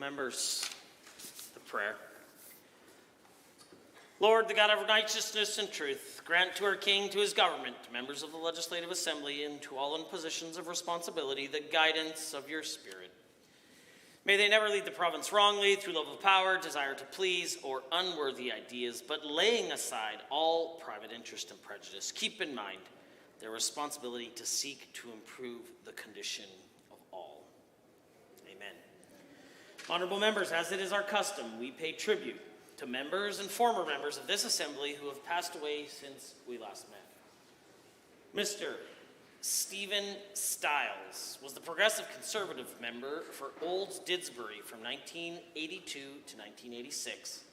Members, the prayer. Lord, the God of righteousness and truth, grant to our King, to his government, to members of the Legislative Assembly, and to all in positions of responsibility, the guidance of your Spirit. May they never lead the province wrongly through love of power, desire to please, or unworthy ideas, but laying aside all private interest and prejudice, keep in mind their responsibility to seek to improve the condition of all. Amen. Honorable members, as it is our custom, we pay tribute to members and former members of this assembly who have passed away since we last met. Mr. Stephen Stiles was the Progressive Conservative member for Olds Didsbury from 1982 to 1986.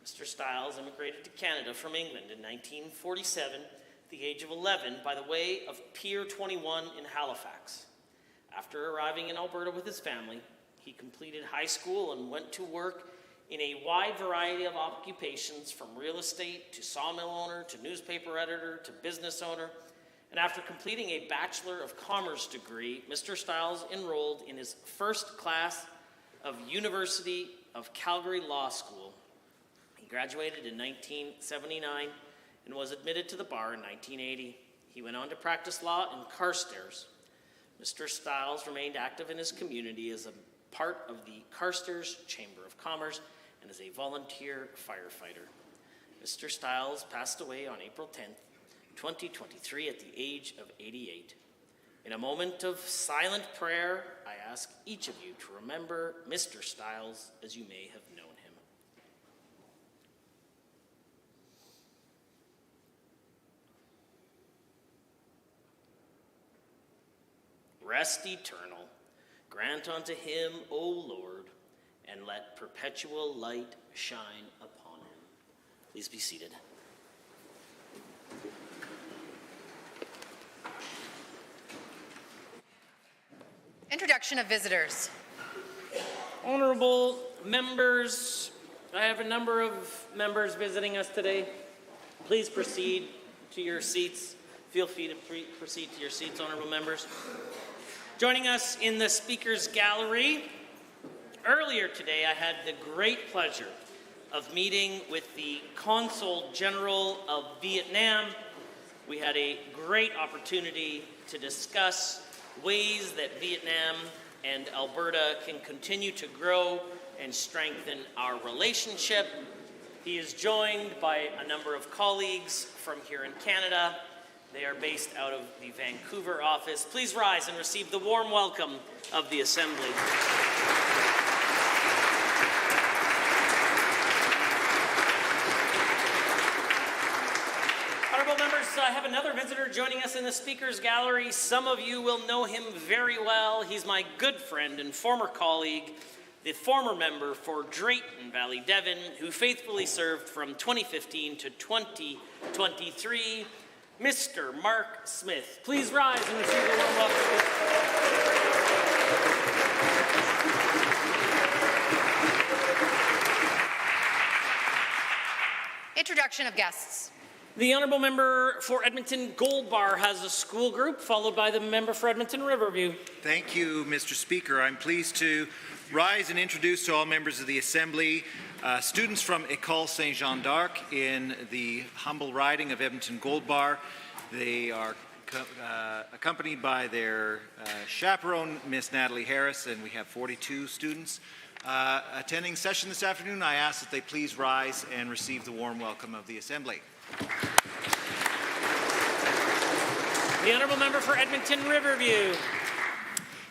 Mr. Stiles immigrated to Canada from England in 1947 at the age of 11 by the way of Pier 21 in Halifax. After arriving in Alberta with his family, he completed high school and went to work in a wide variety of occupations, from real estate to sawmill owner to newspaper editor to business owner. And after completing a Bachelor of Commerce degree, Mr. Stiles enrolled in his first class of University of Calgary Law School. He graduated in 1979 and was admitted to the bar in 1980. He went on to practice law in Carstairs. Mr. Stiles remained active in his community as a part of the Carstairs Chamber of Commerce and as a volunteer firefighter. Mr. Stiles passed away on April 10th, 2023 at the age of 88. In a moment of silent prayer, I ask each of you to remember Mr. Stiles as you may have known him. Rest eternal, grant unto him, O Lord, and let perpetual light shine upon him. Please be seated. Introduction of visitors. Honorable members, I have a number of members visiting us today. Please proceed to your seats. Feel free to proceed to your seats, honorable members. Joining us in the speakers gallery, earlier today I had the great pleasure of meeting with the Consul General of Vietnam. We had a great opportunity to discuss ways that Vietnam and Alberta can continue to grow and strengthen our relationship. He is joined by a number of colleagues from here in Canada. They are based out of the Vancouver office. Please rise and receive the warm welcome of the Assembly. Honorable members, I have another visitor joining us in the Speakers Gallery. Some of you will know him very well. He's my good friend and former colleague, the former member for Drayton Valley Devon, who faithfully served from 2015 to 2023, Mr. Mark Smith. Please rise and receive the warm welcome. Introduction of guests. The honourable member for Edmonton Gold Bar has a school group, followed by the member for Edmonton Riverview. Thank you, Mr. Speaker. I'm pleased to rise and introduce to all members of the Assembly students from École Saint-Jean d'Arc in the humble riding of Edmonton Gold Bar. They are accompanied by their chaperone, Miss Natalie Harris, and we have 42 students attending session this afternoon. I ask that they please rise and receive the warm welcome of the Assembly. The honourable member for Edmonton Riverview.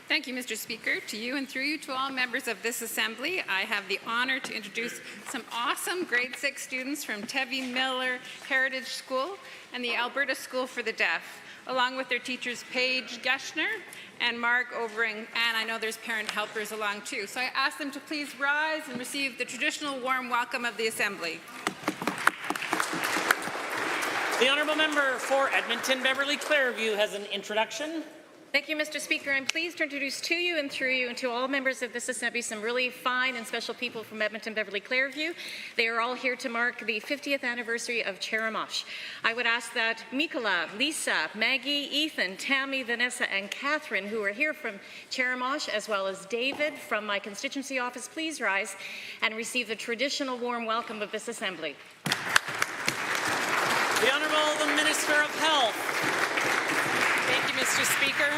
Thank you, Mr. Speaker. To you and through you to all members of this Assembly, I have the honour to introduce some awesome grade 6 students from Tevi Miller Heritage School and the Alberta School for the Deaf, along with their teachers Paige Geschner and Mark Overing, and I know there's parent helpers along too. So I ask them to please rise and receive the traditional warm welcome of the Assembly. The honourable member for Edmonton Beverly Clareview has an introduction. Thank you, Mr. Speaker. I'm pleased to introduce to you and through you and to all members of this Assembly some really fine and special people from Edmonton Beverly Clareview. They are all here to mark the 50th anniversary of Cherimosh. I would ask that Mikola, Lisa, Maggie, Ethan, Tammy, Vanessa, and Catherine, who are here from Cherimosh, as well as David from my constituency office, please rise and receive the traditional warm welcome of this Assembly. The Honourable the Minister of Health. Thank you, Mr. Speaker.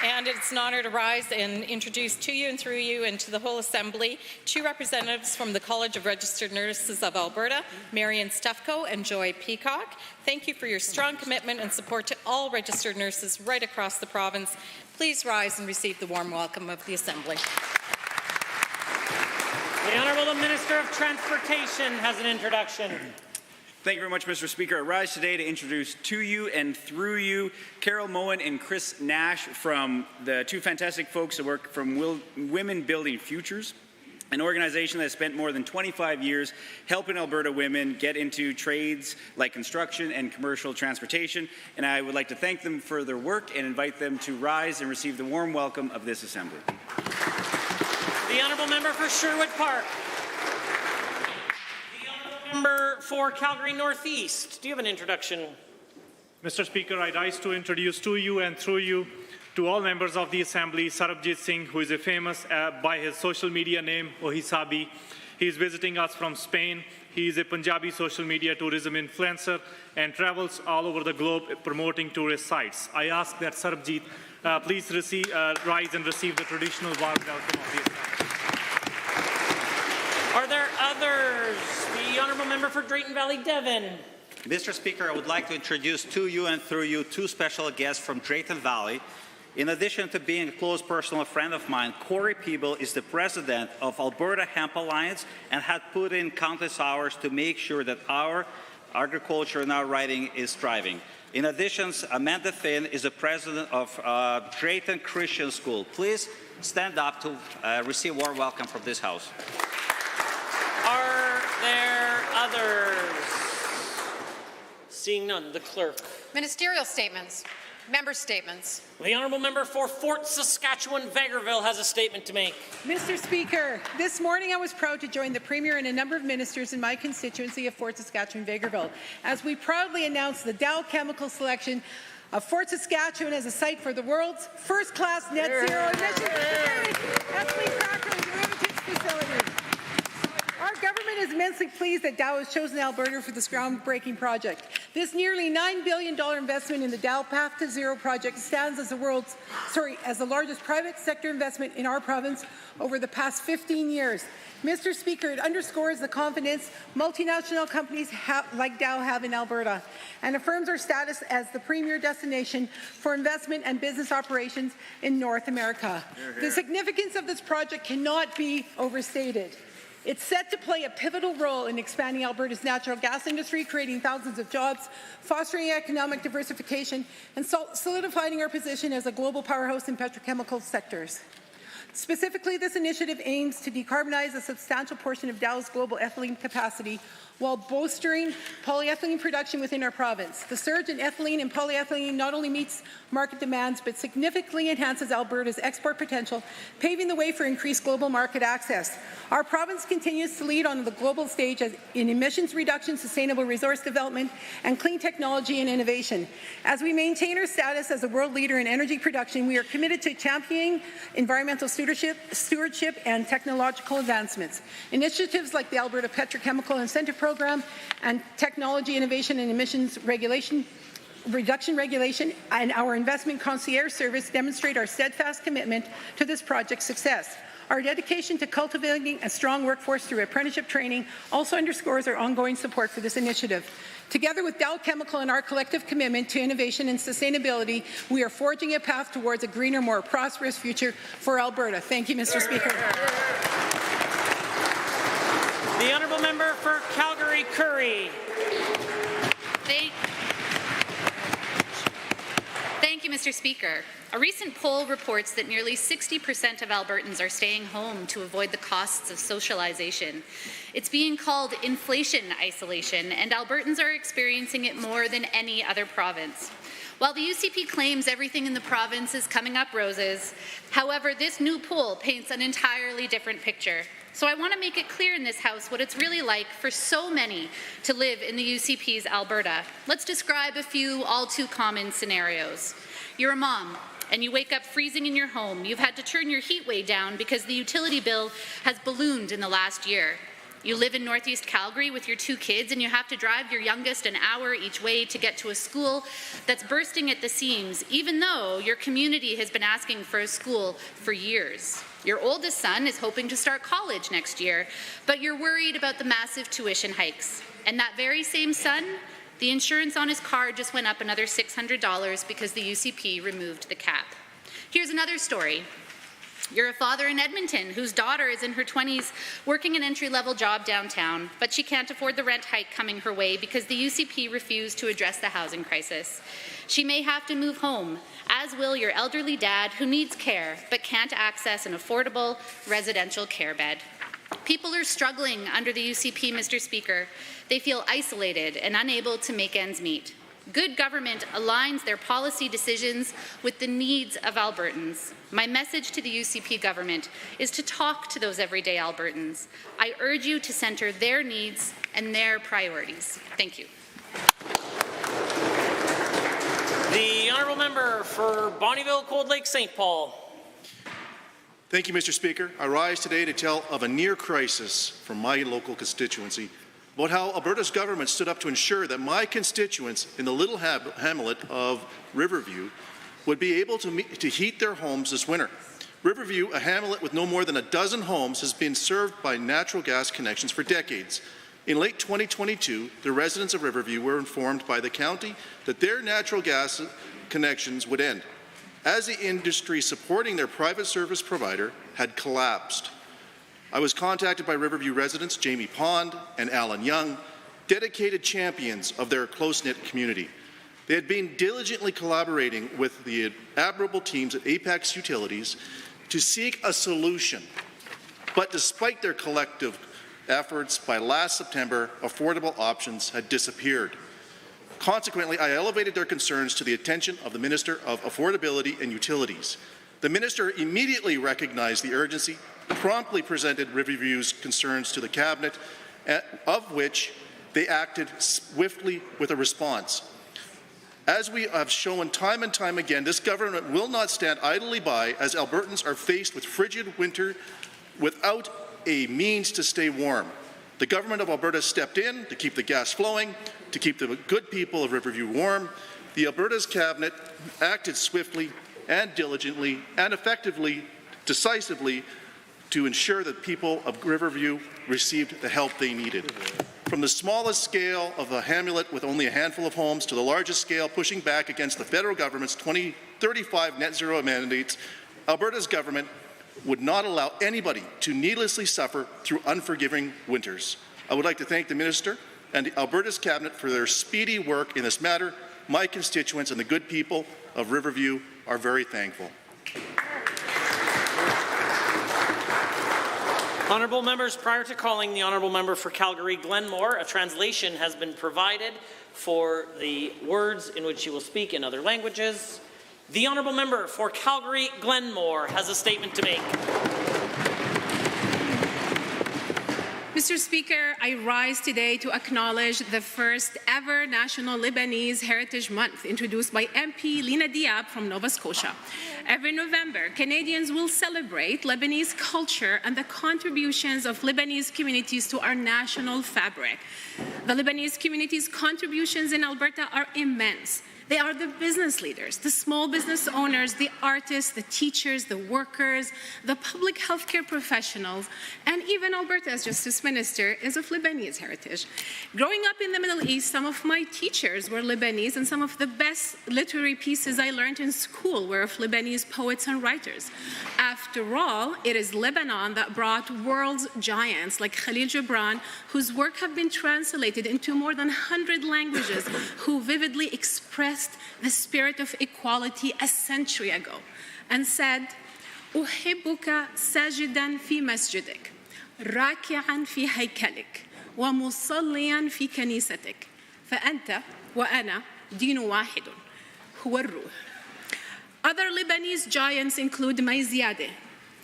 And it's an honour to rise and introduce to you and through you and to the whole Assembly two representatives from the College of Registered Nurses of Alberta, Marion Stefko and Joy Peacock. Thank you for your strong commitment and support to all registered nurses right across the province. Please rise and receive the warm welcome of the Assembly. The Honourable the Minister of Transportation has an introduction. Thank you very much, Mr. Speaker. I rise today to introduce to you and through you Carol Moen and Chris Nash from the two fantastic folks that work from Women Building Futures, an organization that has spent more than 25 years helping Alberta women get into trades like construction and commercial transportation. And I would like to thank them for their work and invite them to rise and receive the warm welcome of this Assembly. The Honourable Member for Sherwood Park. Member for Calgary Northeast. Do you have an introduction? Mr. Speaker, I rise to introduce to you and through you to all members of the Assembly, Sarabjit Singh, who is famous by his social media name, Ohisabi. He is visiting us from Spain. He is a Punjabi social media tourism influencer and travels all over the globe promoting tourist sites. I ask that Sarabjit please rise and receive the traditional warm welcome of the Assembly. Are there others? The Honourable Member for Drayton Valley Devon. Mr. Speaker, I would like to introduce to you and through you two special guests from Drayton Valley. In addition to being a close personal friend of mine, Corey Peeble is the president of Alberta Hemp Alliance and had put in countless hours to make sure that our agriculture and our writing is thriving. In addition, Amanda Finn is the president of Drayton Christian School. Please stand up to receive a warm welcome from this House. Are there others? Seeing none, the clerk. Ministerial statements. Member statements. The Honourable Member for Fort Saskatchewan-Vegreville has a statement to make. Mr. Speaker, this morning I was proud to join the Premier and a number of ministers in my constituency of Fort Saskatchewan-Vegreville as we proudly announced the Dow Chemical selection of Fort Saskatchewan as a site for the world's first-class net zero emissions ethylene cracker and derivatives facility. Our government is immensely pleased that Dow has chosen Alberta for this groundbreaking project. This nearly $9 billion investment in the Dow Path to Zero project stands as the largest private sector investment in our province over the past 15 years. Mr. Speaker, it underscores the confidence multinational companies like Dow have in Alberta and affirms our status as the premier destination for investment and business operations in North America. The significance of this project cannot be overstated. It's set to play a pivotal role in expanding Alberta's natural gas industry, creating thousands of jobs, fostering economic diversification, and solidifying our position as a global powerhouse in petrochemical sectors. Specifically, this initiative aims to decarbonize a substantial portion of Dow's global ethylene capacity while bolstering polyethylene production within our province. The surge in ethylene and polyethylene not only meets market demands, but significantly enhances Alberta's export potential, paving the way for increased global market access. Our province continues to lead on the global stage in emissions reduction, sustainable resource development, and clean technology and innovation. As we maintain our status as a world leader in energy production, we are committed to championing environmental stewardship and technological advancements. Initiatives like the Alberta Petrochemical Incentive Program and Technology Innovation and Emissions Reduction Regulation and our Investment Concierge Service demonstrate our steadfast commitment to this project's success. Our dedication to cultivating a strong workforce through apprenticeship training also underscores our ongoing support for this initiative. Together with Dow Chemical and our collective commitment to innovation and sustainability, we are forging a path towards a greener, more prosperous future for Alberta. Thank you, Mr. Speaker. The Honourable Member for Calgary-Currie. Thank you, Mr. Speaker. A recent poll reports that nearly 60% of Albertans are staying home to avoid the costs of socialization. It's being called inflation isolation, and Albertans are experiencing it more than any other province. While the UCP claims everything in the province is coming up roses, however, this new poll paints an entirely different picture. So I want to make it clear in this House what it's really like for so many to live in the UCP's Alberta. Let's describe a few all too common scenarios. You're a mom, and you wake up freezing in your home. You've had to turn your heat way down because the utility bill has ballooned in the last year. You live in Northeast Calgary with your 2 kids, and you have to drive your youngest an hour each way to get to a school that's bursting at the seams, even though your community has been asking for a school for years. Your oldest son is hoping to start college next year, but you're worried about the massive tuition hikes. And that very same son, the insurance on his car just went up another $600 because the UCP removed the cap. Here's another story. You're a father in Edmonton whose daughter is in her 20s working an entry-level job downtown, but she can't afford the rent hike coming her way because the UCP refused to address the housing crisis. She may have to move home, as will your elderly dad who needs care but can't access an affordable residential care bed. People are struggling under the UCP, Mr. Speaker. They feel isolated and unable to make ends meet. Good government aligns their policy decisions with the needs of Albertans. My message to the UCP government is to talk to those everyday Albertans. I urge you to centre their needs and their priorities. Thank you. The honourable member for Bonnyville, Cold Lake, St. Paul. Thank you, Mr. Speaker. I rise today to tell of a near crisis from my local constituency about how Alberta's government stood up to ensure that my constituents in the little hamlet of Riverview would be able to heat their homes this winter. Riverview, a hamlet with no more than a dozen homes, has been served by natural gas connections for decades. In late 2022, the residents of Riverview were informed by the county that their natural gas connections would end, as the industry supporting their private service provider had collapsed. I was contacted by Riverview residents Jamie Pond and Alan Young, dedicated champions of their close-knit community. They had been diligently collaborating with the admirable teams at Apex Utilities to seek a solution. But despite their collective efforts, by last September, affordable options had disappeared. Consequently, I elevated their concerns to the attention of the Minister of Affordability and Utilities. The Minister immediately recognized the urgency, promptly presented Riverview's concerns to the Cabinet, of which they acted swiftly with a response. As we have shown time and time again, this government will not stand idly by as Albertans are faced with frigid winter without a means to stay warm. The government of Alberta stepped in to keep the gas flowing, to keep the good people of Riverview warm. The Alberta's Cabinet acted swiftly and diligently and effectively, decisively, to ensure that people of Riverview received the help they needed. From the smallest scale of a hamlet with only a handful of homes to the largest scale pushing back against the federal government's 2035 net zero mandates, Alberta's government would not allow anybody to needlessly suffer through unforgiving winters. I would like to thank the Minister and Alberta's Cabinet for their speedy work in this matter. My constituents and the good people of Riverview are very thankful. Honourable members, prior to calling the honourable member for Calgary Glenmore, a translation has been provided for the words in which you will speak in other languages. The honourable member for Calgary Glenmore has a statement to make. Mr. Speaker, I rise today to acknowledge the first ever National Lebanese Heritage Month introduced by MP Lina Diab from Nova Scotia. Every November, Canadians will celebrate Lebanese culture and the contributions of Lebanese communities to our national fabric. The Lebanese community's contributions in Alberta are immense. They are the business leaders, the small business owners, the artists, the teachers, the workers, the public healthcare professionals, and even Alberta's Justice Minister is of Lebanese heritage. Growing up in the Middle East, some of my teachers were Lebanese, and some of the best literary pieces I learned in school were of Lebanese poets and writers. After all, it is Lebanon that brought world's giants like Khalil Gibran, whose work have been translated into more than 100 languages, who vividly expressed the spirit of equality a century ago and said, أحبك ساجدا في مسجدك راكعا في هيكلك ومصليا في كنيستك فأنت وأنا دين واحد. هو الروح. Other Lebanese giants include May Ziadeh,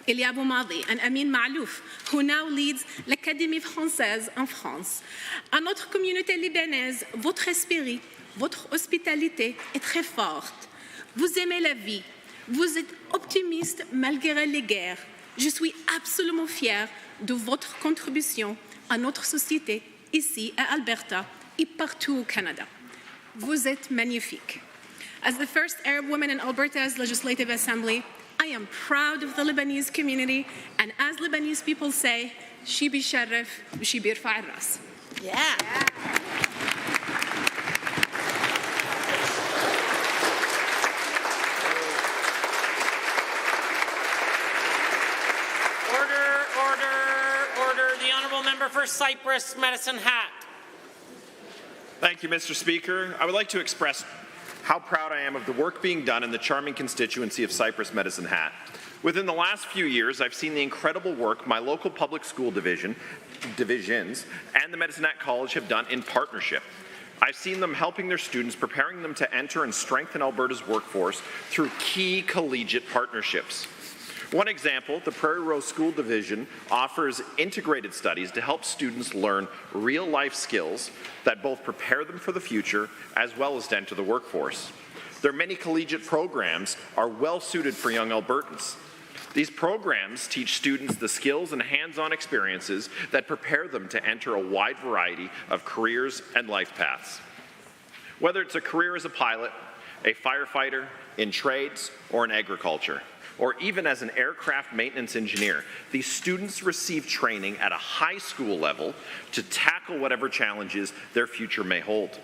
Elia Boumadi, and Amin Malouf, who now leads l'Académie française en France. À notre communauté libanaise, votre esprit, votre hospitalité est très forte. Vous aimez la vie. Vous êtes optimiste malgré les guerres. Je suis absolument fière de votre contribution à notre société ici à Alberta et partout au Canada. Vous êtes magnifique. As the first Arab woman in Alberta's Legislative Assembly, I am proud of the Lebanese community, and as Lebanese people say, شي بيشرف وشي بيرفع الراس. Yeah. Order. The honourable member for Cypress, Medicine Hat. Thank you, Mr. Speaker. I would like to express how proud I am of the work being done in the charming constituency of Cypress Medicine Hat. Within the last few years, I've seen the incredible work my local public school divisions and the Medicine Hat College have done in partnership. I've seen them helping their students, preparing them to enter and strengthen Alberta's workforce through key collegiate partnerships. One example, the Prairie Rose School Division offers integrated studies to help students learn real-life skills that both prepare them for the future as well as to enter the workforce. Their many collegiate programs are well-suited for young Albertans. These programs teach students the skills and hands-on experiences that prepare them to enter a wide variety of careers and life paths. Whether it's a career as a pilot, a firefighter, in trades, or in agriculture, or even as an aircraft maintenance engineer, these students receive training at a high school level to tackle whatever challenges their future may hold.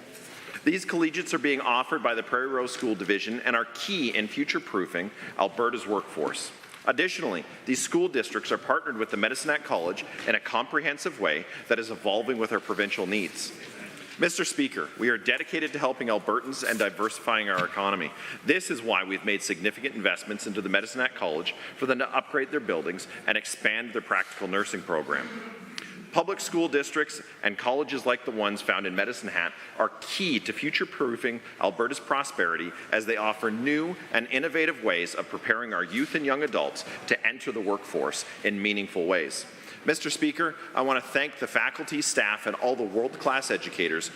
These collegiates are being offered by the Prairie Rose School Division and are key in future-proofing Alberta's workforce. Additionally, these school districts are partnered with the Medicine Hat College in a comprehensive way that is evolving with our provincial needs. Mr. Speaker, we are dedicated to helping Albertans and diversifying our economy. This is why we've made significant investments into the Medicine Hat College for them to upgrade their buildings and expand their practical nursing program. Public school districts and colleges like the ones found in Medicine Hat are key to future-proofing Alberta's prosperity as they offer new and innovative ways of preparing our youth and young adults to enter the workforce in meaningful ways. Mr. Speaker, I want to thank the faculty, staff, and all the world-class educators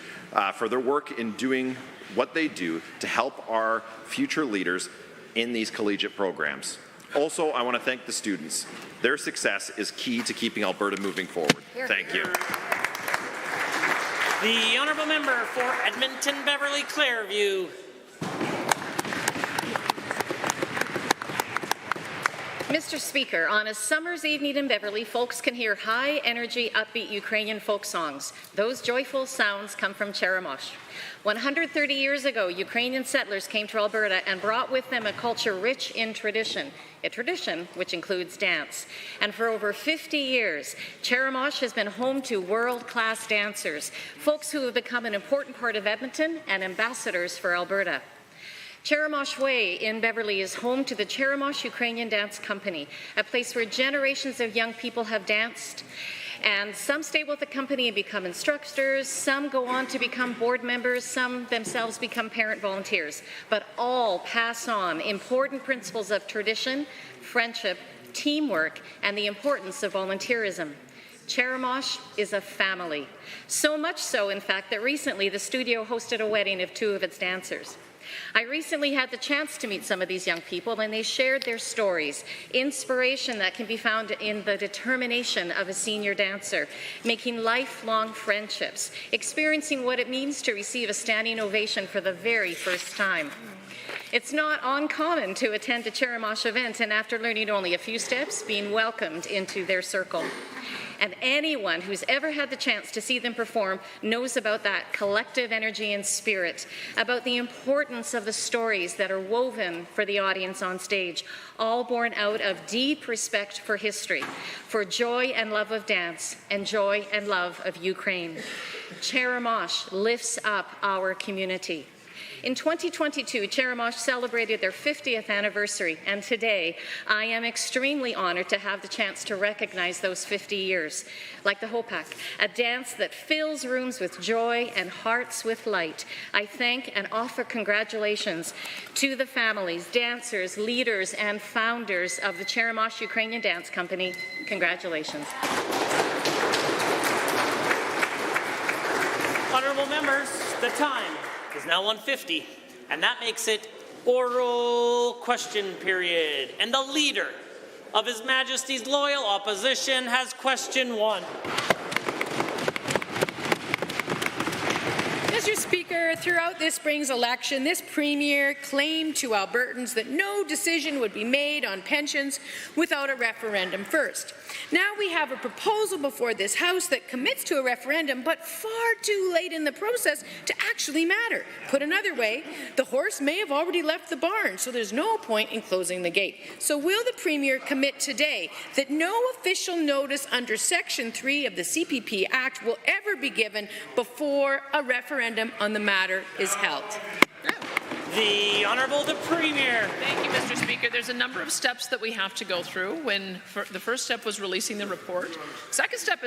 for their work in doing what they do to help our future leaders in these collegiate programs. Also, I want to thank the students. Their success is key to keeping Alberta moving forward. Thank you. The honourable member for Edmonton Beverly Clareview. Mr. Speaker, on a summer's evening in Beverly, folks can hear high-energy, upbeat Ukrainian folk songs. Those joyful sounds come from Cheremosh. 130 years ago, Ukrainian settlers came to Alberta and brought with them a culture rich in tradition, a tradition which includes dance. And for over 50 years, Cheremosh has been home to world-class dancers, folks who have become an important part of Edmonton and ambassadors for Alberta. Cheremosh Way in Beverly is home to the Cheremosh Ukrainian Dance Company, a place where generations of young people have danced. And some stay with the company and become instructors, some go on to become board members, some themselves become parent volunteers. But all pass on important principles of tradition, friendship, teamwork, and the importance of volunteerism. Cheremosh is a family. So much so, in fact, that recently the studio hosted a wedding of two of its dancers. I recently had the chance to meet some of these young people, and they shared their stories, inspiration that can be found in the determination of a senior dancer, making lifelong friendships, experiencing what it means to receive a standing ovation for the very first time. It's not uncommon to attend a Cheremosh event and after learning only a few steps, being welcomed into their circle. And anyone who's ever had the chance to see them perform knows about that collective energy and spirit, about the importance of the stories that are woven for the audience on stage, all born out of deep respect for history, for joy and love of dance, and joy and love of Ukraine. Cheremosh lifts up our community. In 2022, Cherimosh celebrated their 50th anniversary, and today I am extremely honored to have the chance to recognize those 50 years. Like the Hopak, a dance that fills rooms with joy and hearts with light. I thank and offer congratulations to the families, dancers, leaders, and founders of the Cherimosh Ukrainian Dance Company. Congratulations. Honourable members, the time is now 1:50, and that makes it oral question period. And the leader of His Majesty's loyal opposition has question 1. Mr. Speaker, throughout this spring's election, this Premier claimed to Albertans that no decision would be made on pensions without a referendum first. Now we have a proposal before this House that commits to a referendum, but far too late in the process to actually matter. Put another way, the horse may have already left the barn, so there's no point in closing the gate. So will the Premier commit today that no official notice under Section 3 of the CPP Act will ever be given before a referendum on the matter is held? The Honourable the Premier. Thank you, Mr. Speaker. There's a number of steps that we have to go through. The first step was releasing the report. Second step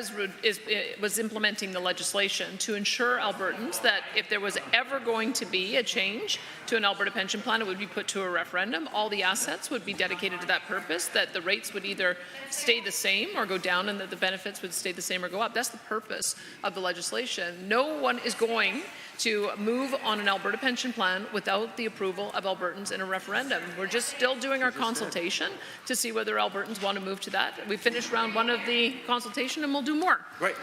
was implementing the legislation to ensure Albertans that if there was ever going to be a change to an Alberta pension plan, it would be put to a referendum. All the assets would be dedicated to that purpose, that the rates would either stay the same or go down, and that the benefits would stay the same or go up. That's the purpose of the legislation. No one is going to move on an Alberta pension plan without the approval of Albertans in a referendum. We're just still doing our consultation to see whether Albertans want to move to that. We finished round 1 of the consultation, and we'll do more. Right.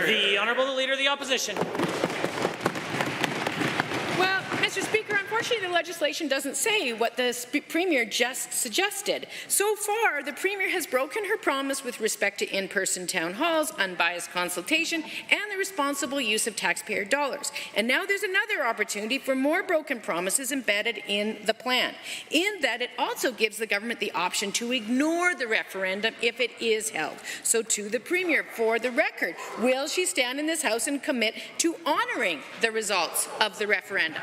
The Honourable the Leader of the Opposition. Well, Mr. Speaker, unfortunately the legislation doesn't say what the Premier just suggested. So far, the Premier has broken her promise with respect to in-person town halls, unbiased consultation, and the responsible use of taxpayer dollars. And now there's another opportunity for more broken promises embedded in the plan, in that it also gives the government the option to ignore the referendum if it is held. So to the Premier, for the record, will she stand in this House and commit to honouring the results of the referendum?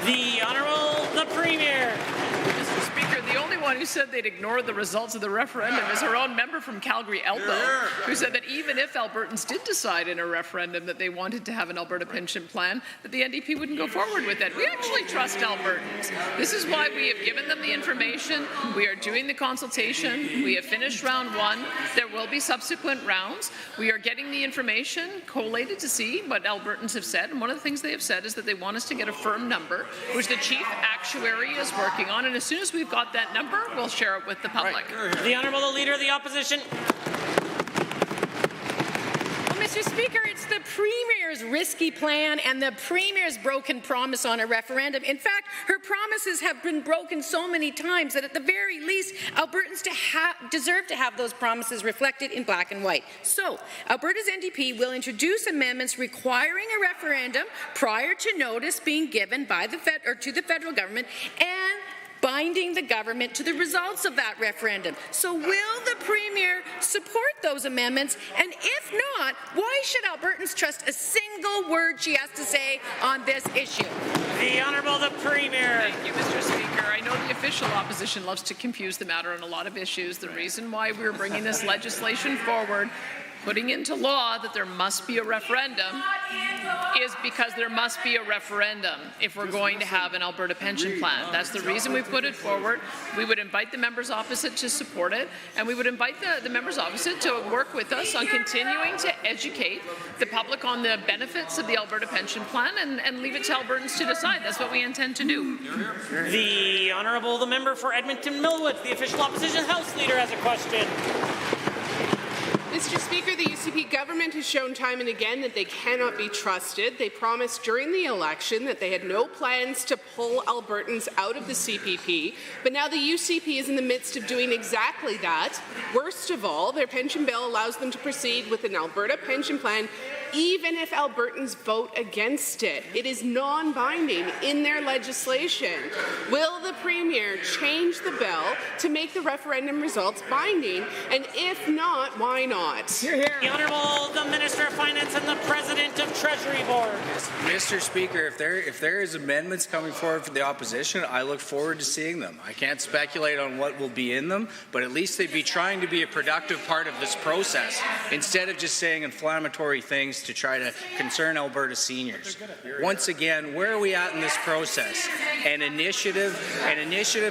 The Honourable the Premier. Mr. Speaker, the only one who said they'd ignore the results of the referendum is her own member from Calgary Elbow, who said that even if Albertans did decide in a referendum that they wanted to have an Alberta pension plan, that the NDP wouldn't go forward with it. We actually trust Albertans. This is why we have given them the information. We are doing the consultation. We have finished round 1. There will be subsequent rounds. We are getting the information collated to see what Albertans have said. And one of the things they have said is that they want us to get a firm number, which the Chief Actuary is working on. And as soon as we've got that number, we'll share it with the public. Right. The Honourable the Leader of the Opposition. Mr. Speaker, it's the Premier's risky plan and the Premier's broken promise on a referendum. In fact, her promises have been broken so many times that at the very least, Albertans deserve to have those promises reflected in black and white. So, Alberta's NDP will introduce amendments requiring a referendum prior to notice being given by the to the federal government and binding the government to the results of that referendum. So will the Premier support those amendments? And if not, why should Albertans trust a single word she has to say on this issue? The Honourable the Premier. Thank you, Mr. Speaker. I know the official opposition loves to confuse the matter on a lot of issues. The reason why we're bringing this legislation forward, putting into law that there must be a referendum, is because there must be a referendum if we're going to have an Alberta pension plan. That's the reason we put it forward. We would invite the members opposite to support it, and we would invite the members opposite to work with us on continuing to educate the public on the benefits of the Alberta pension plan and leave it to Albertans to decide. That's what we intend to do. The Honourable the Member for Edmonton Millwood, the official opposition House Leader, has a question. Mr. Speaker, the UCP government has shown time and again that they cannot be trusted. They promised during the election that they had no plans to pull Albertans out of the CPP, but now the UCP is in the midst of doing exactly that. Worst of all, their pension bill allows them to proceed with an Alberta pension plan even if Albertans vote against it. It is non-binding in their legislation. Will the Premier change the bill to make the referendum results binding? And if not, why not? The Honourable the Minister of Finance and the President of Treasury Board. Mr. Speaker, if there is amendments coming forward from the opposition, I look forward to seeing them. I can't speculate on what will be in them, but at least they'd be trying to be a productive part of this process instead of just saying inflammatory things to try to concern Alberta seniors. Once again, where are we at in this process? An initiative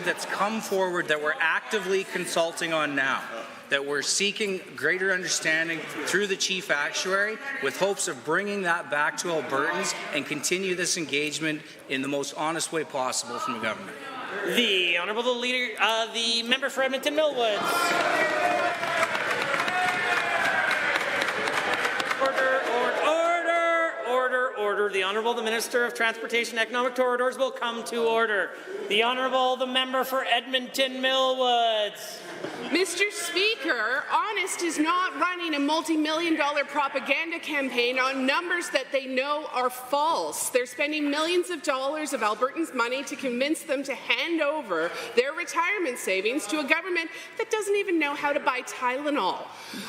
that's come forward that we're actively consulting on now, that we're seeking greater understanding through the Chief Actuary with hopes of bringing that back to Albertans and continue this engagement in the most honest way possible from the government. The Honourable the Member for Edmonton Millwoods. Order. The Honourable the Minister of Transportation and Economic Corridors will come to order. The Honourable the Member for Edmonton Millwoods. Mr. Speaker, Honest is not running a multi-million-dollar propaganda campaign on numbers that they know are false. They're spending millions of dollars of Albertans' money to convince them to hand over their retirement savings to a government that doesn't even know how to buy Tylenol.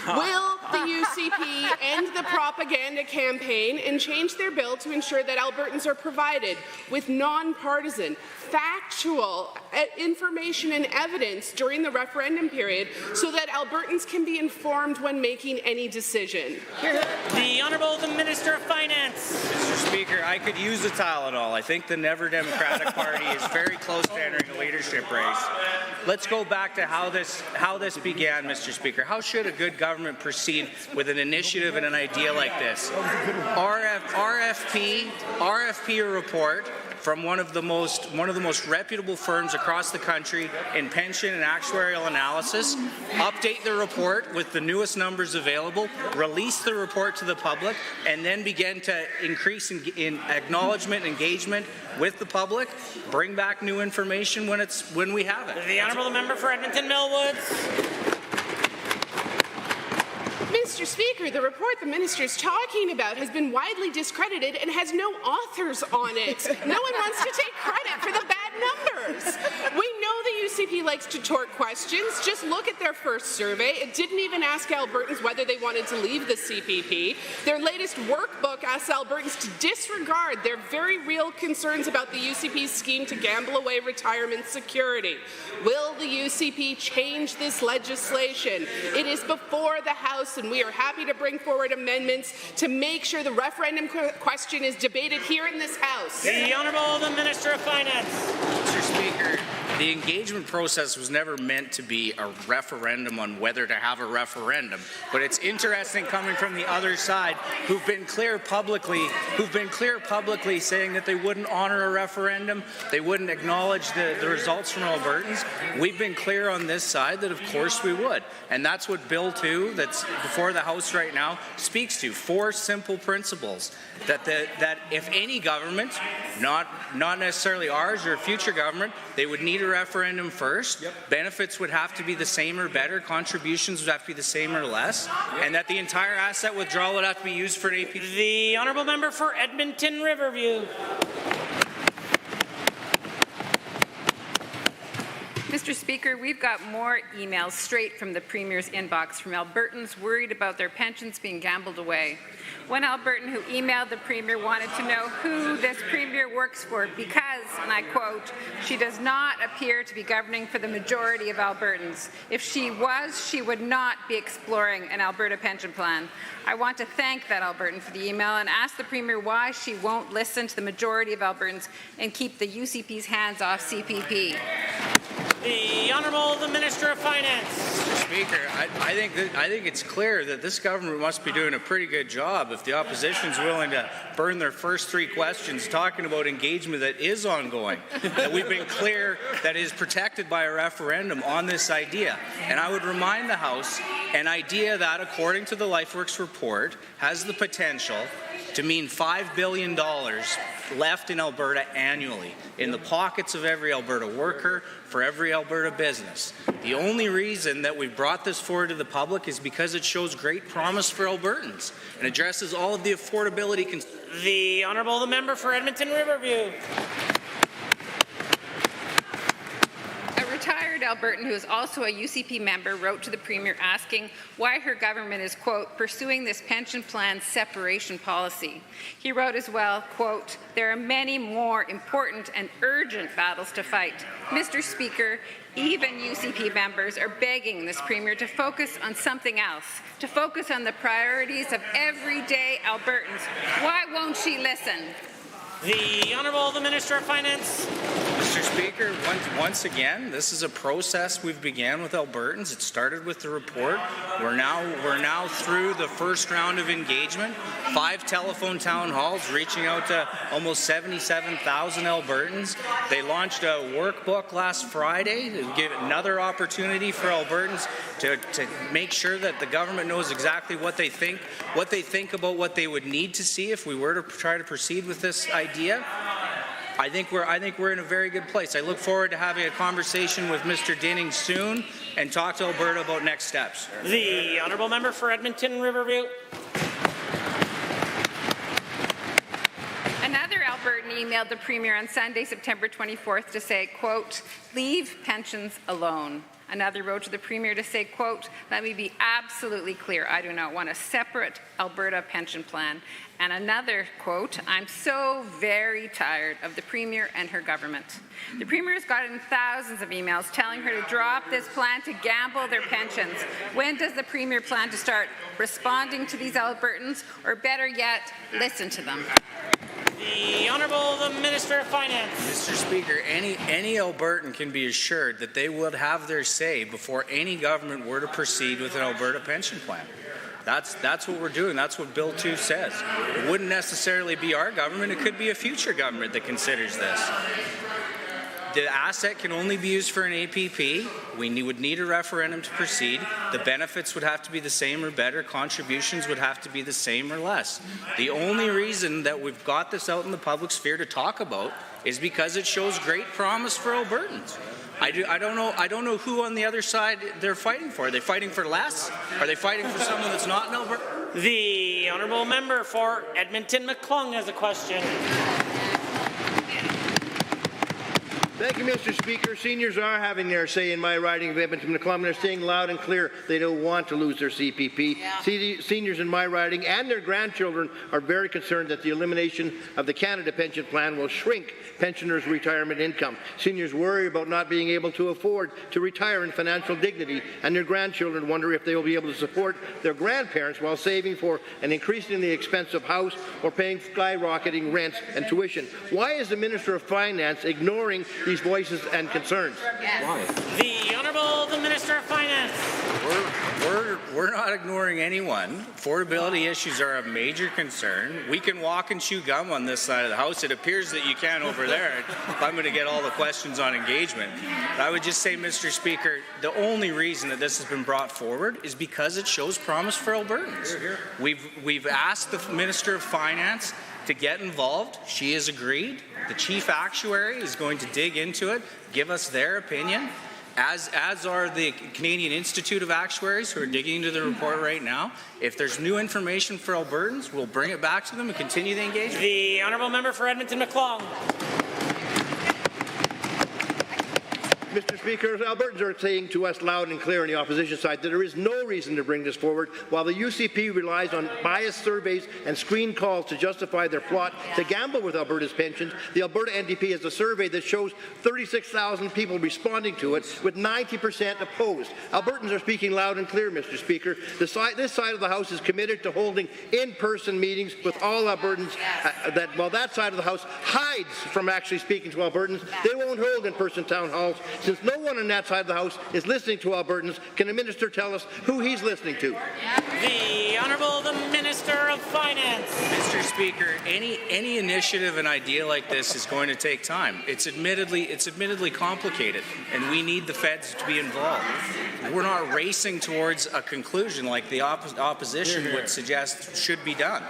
Will the UCP end the propaganda campaign and change their bill to ensure that Albertans are provided with non-partisan, factual information and evidence during the referendum period so that Albertans can be informed when making any decision? The Honourable the Minister of Finance. Mr. Speaker, I could use a Tylenol. I think the Never Democratic Party is very close to entering a leadership race. Let's go back to how this began, Mr. Speaker. How should a good government proceed with an initiative and an idea like this? RFP a report from one of the most reputable firms across the country in pension and actuarial analysis, update the report with the newest numbers available, release the report to the public, and then begin to increase in acknowledgement and engagement with the public, bring back new information when we have it. The Honourable Member for Edmonton Millwoods. Mr. Speaker, the report the minister is talking about has been widely discredited and has no authors on it. No one wants to take credit for the bad numbers. We know the UCP likes to tort questions. Just look at their first survey. It didn't even ask Albertans whether they wanted to leave the CPP. Their latest workbook asks Albertans to disregard their very real concerns about the UCP's scheme to gamble away retirement security. Will the UCP change this legislation? It is before the House, and we are happy to bring forward amendments to make sure the referendum question is debated here in this House. The Honourable the Minister of Finance. Mr. Speaker, the engagement process was never meant to be a referendum on whether to have a referendum, but it's interesting coming from the other side who've been clear publicly saying that they wouldn't honor a referendum, they wouldn't acknowledge the results from Albertans. We've been clear on this side that of course we would, and that's what Bill 2 that's before the House right now speaks to. 4 simple principles that if any government, not necessarily ours or a future government, they would need a referendum first. Benefits would have to be the same or better. Contributions would have to be the same or less. And that the entire asset withdrawal would have to be used for an AP. The Honourable Member for Edmonton Riverview. Mr. Speaker, we've got more emails straight from the Premier's inbox from Albertans worried about their pensions being gambled away. One Albertan who emailed the Premier wanted to know who this Premier works for because, and I quote, she does not appear to be governing for the majority of Albertans. If she was, she would not be exploring an Alberta pension plan. I want to thank that Albertan for the email and ask the Premier why she won't listen to the majority of Albertans and keep the UCP's hands off CPP. The Honourable the Minister of Finance. Mr. Speaker, I think it's clear that this government must be doing a pretty good job if the opposition's willing to burn their first 3 questions talking about engagement that is ongoing, that we've been clear that is protected by a referendum on this idea. And I would remind the House, an idea that, according to the LifeWorks report, has the potential to mean $5 billion left in Alberta annually, in the pockets of every Alberta worker, for every Alberta business. The only reason that we brought this forward to the public is because it shows great promise for Albertans and addresses all of the affordability concerns. The Honourable the Member for Edmonton Riverview. A retired Albertan who is also a UCP member wrote to the Premier asking why her government is, quote, pursuing this pension plan separation policy. He wrote as well, quote, there are many more important and urgent battles to fight. Mr. Speaker, even UCP members are begging this Premier to focus on something else, to focus on the priorities of everyday Albertans. Why won't she listen? The Honourable the Minister of Finance. Mr. Speaker, once again, this is a process we've began with Albertans. It started with the report. We're now through the first round of engagement. 5 telephone town halls reaching out to almost 77,000 Albertans. They launched a workbook last Friday to give another opportunity for Albertans to make sure that the government knows exactly what they think about what they would need to see if we were to try to proceed with this idea. I think we're in a very good place. I look forward to having a conversation with Mr. Dinning soon and talk to Alberta about next steps. The Honourable Member for Edmonton Riverview. Another Albertan emailed the Premier on Sunday, September 24th to say, quote, leave pensions alone. Another wrote to the Premier to say, quote, let me be absolutely clear, I do not want a separate Alberta pension plan. And another, quote, I'm so very tired of the Premier and her government. The Premier has gotten thousands of emails telling her to drop this plan to gamble their pensions. When does the Premier plan to start responding to these Albertans, or better yet, listen to them? The Honourable the Minister of Finance. Mr. Speaker, any Albertan can be assured that they would have their say before any government were to proceed with an Alberta pension plan. That's what we're doing. That's what Bill 2 says. It wouldn't necessarily be our government. It could be a future government that considers this. The asset can only be used for an APP. We would need a referendum to proceed. The benefits would have to be the same or better. Contributions would have to be the same or less. The only reason that we've got this out in the public sphere to talk about is because it shows great promise for Albertans. I don't know who on the other side they're fighting for. Are they fighting for less? Are they fighting for someone that's not in Alberta? The Honourable Member for Edmonton McClung has a question. Thank you, Mr. Speaker. Seniors are having their say in my riding of Edmonton McClung. They're saying loud and clear they don't want to lose their CPP. Yeah. Seniors in my riding and their grandchildren are very concerned that the elimination of the Canada Pension Plan will shrink pensioners' retirement income. Seniors worry about not being able to afford to retire in financial dignity, and their grandchildren wonder if they will be able to support their grandparents while saving for an increasingly expensive house or paying skyrocketing rents and tuition. Why is the Minister of Finance ignoring these voices and concerns? Yes. Why? The Honourable the Minister of Finance. We're not ignoring anyone. Affordability issues are a major concern. We can walk and chew gum on this side of the House. It appears that you can over there if I'm going to get all the questions on engagement. But I would just say, Mr. Speaker, the only reason that this has been brought forward is because it shows promise for Albertans. We've asked the Minister of Finance to get involved. She has agreed. The Chief Actuary is going to dig into it, give us their opinion, as are the Canadian Institute of Actuaries, who are digging into the report right now. If there's new information for Albertans, we'll bring it back to them and continue the engagement. The Honourable Member for Edmonton McClung. Mr. Speaker, Albertans are saying to us loud and clear on the opposition side that there is no reason to bring this forward. While the UCP relies on biased surveys and screen calls to justify their plot to gamble with Alberta's pensions, the Alberta NDP has a survey that shows 36,000 people responding to it, with 90% opposed. Albertans are speaking loud and clear, Mr. Speaker. This side of the House is committed to holding in-person meetings with all Albertans. While that side of the House hides from actually speaking to Albertans, they won't hold in-person town halls. Since no one on that side of the House is listening to Albertans, can the Minister tell us who he's listening to? The Honourable the Minister of Finance. Mr. Speaker, any initiative and idea like this is going to take time. It's admittedly complicated, and we need the feds to be involved. We're not racing towards a conclusion like the opposition would suggest should be done.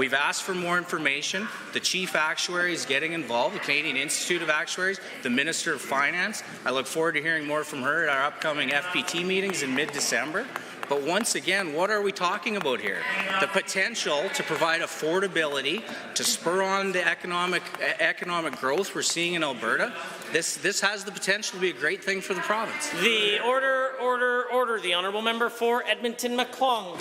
We've asked for more information. The Chief Actuary is getting involved, the Canadian Institute of Actuaries, the Minister of Finance. I look forward to hearing more from her at our upcoming FPT meetings in mid-December. But once again, what are we talking about here? The potential to provide affordability, to spur on the economic growth we're seeing in Alberta. This has the potential to be a great thing for the province. The order. The honourable member for Edmonton McClung.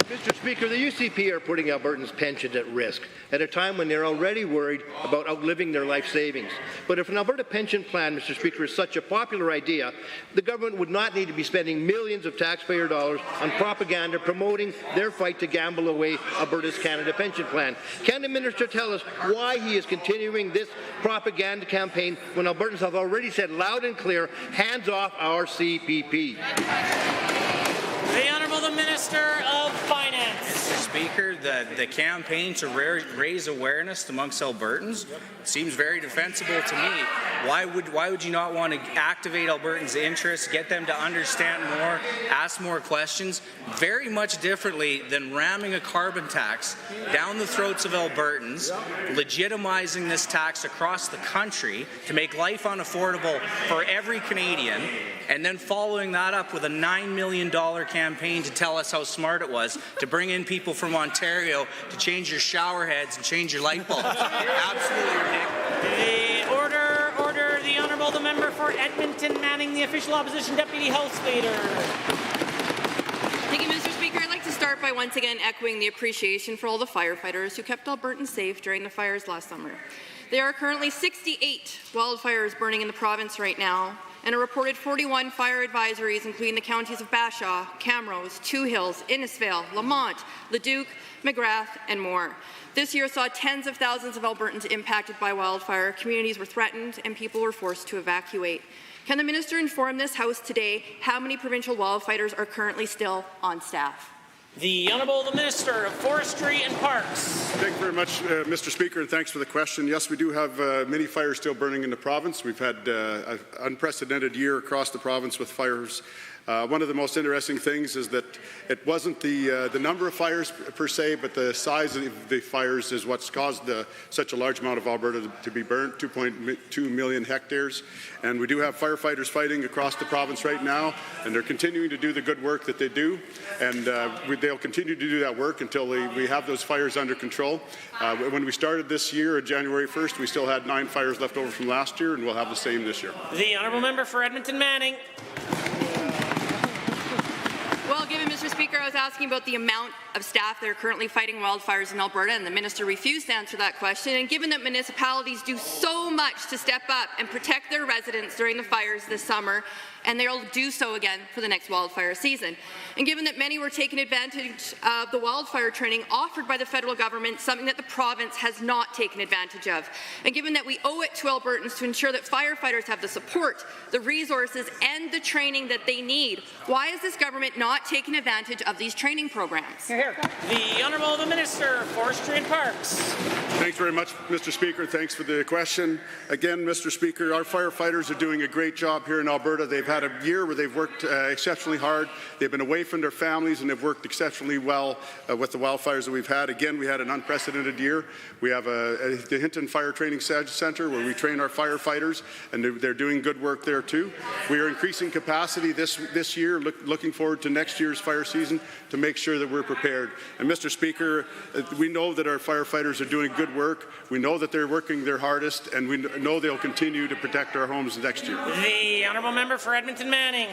Mr. Speaker, the UCP are putting Albertans' pensions at risk at a time when they're already worried about outliving their life savings. But if an Alberta pension plan, Mr. Speaker, is such a popular idea, the government would not need to be spending millions of taxpayer dollars on propaganda promoting their fight to gamble away Alberta's Canada pension plan. Can the minister tell us why he is continuing this propaganda campaign when Albertans have already said loud and clear, hands off our CPP? The Honourable the Minister of Finance. Mr. Speaker, the campaign to raise awareness amongst Albertans seems very defensible to me. Why would you not want to activate Albertans' interests, get them to understand more, ask more questions, very much differently than ramming a carbon tax down the throats of Albertans, legitimizing this tax across the country to make life unaffordable for every Canadian, and then following that up with a $9 million campaign to tell us how smart it was to bring in people from Ontario to change your shower heads and change your light bulbs. Absolutely ridiculous. The Honourable the member for Edmonton Manning, the official opposition deputy House Leader. Thank you, Mr. Speaker. I'd like to start by once again echoing the appreciation for all the firefighters who kept Albertans safe during the fires last summer. There are currently 68 wildfires burning in the province right now, and a reported 41 fire advisories, including the counties of Bashaw, Camrose, Two Hills, Innisfail, Lamont, Leduc, McGrath, and more. This year saw tens of thousands of Albertans impacted by wildfire. Communities were threatened and people were forced to evacuate. Can the minister inform this House today how many provincial wildfighters are currently still on staff? The Honourable the Minister of Forestry and Parks. Thank you very much, Mr. Speaker, and thanks for the question. Yes, we do have many fires still burning in the province. We've had an unprecedented year across the province with fires. One of the most interesting things is that it wasn't the number of fires per se, but the size of the fires is what's caused such a large amount of Alberta to be burnt, 2.2 million hectares. And we do have firefighters fighting across the province right now, and they're continuing to do the good work that they do. And they'll continue to do that work until we have those fires under control. When we started this year, on January 1st, we still had 9 fires left over from last year, and we'll have the same this year. The Honourable Member for Edmonton Manning. Well, given, Mr. Speaker, I was asking about the amount of staff that are currently fighting wildfires in Alberta, and the minister refused to answer that question. And given that municipalities do so much to step up and protect their residents during the fires this summer, and they'll do so again for the next wildfire season. And given that many were taking advantage of the wildfire training offered by the federal government, something that the province has not taken advantage of. And given that we owe it to Albertans to ensure that firefighters have the support, the resources, and the training that they need, why is this government not taking advantage of these training programs? Here. The Honourable the Minister of Forestry and Parks. Thanks very much, Mr. Speaker. Thanks for the question. Again, Mr. Speaker, our firefighters are doing a great job here in Alberta. They've had a year where they've worked exceptionally hard. They've been away from their families, and they've worked exceptionally well with the wildfires that we've had. Again, we had an unprecedented year. We have the Hinton Fire Training Center where we train our firefighters, and they're doing good work there too. We are increasing capacity this year, looking forward to next year's fire season to make sure that we're prepared. And Mr. Speaker, we know that our firefighters are doing good work. We know that they're working their hardest, and we know they'll continue to protect our homes next year. The Honourable Member for Edmonton Manning.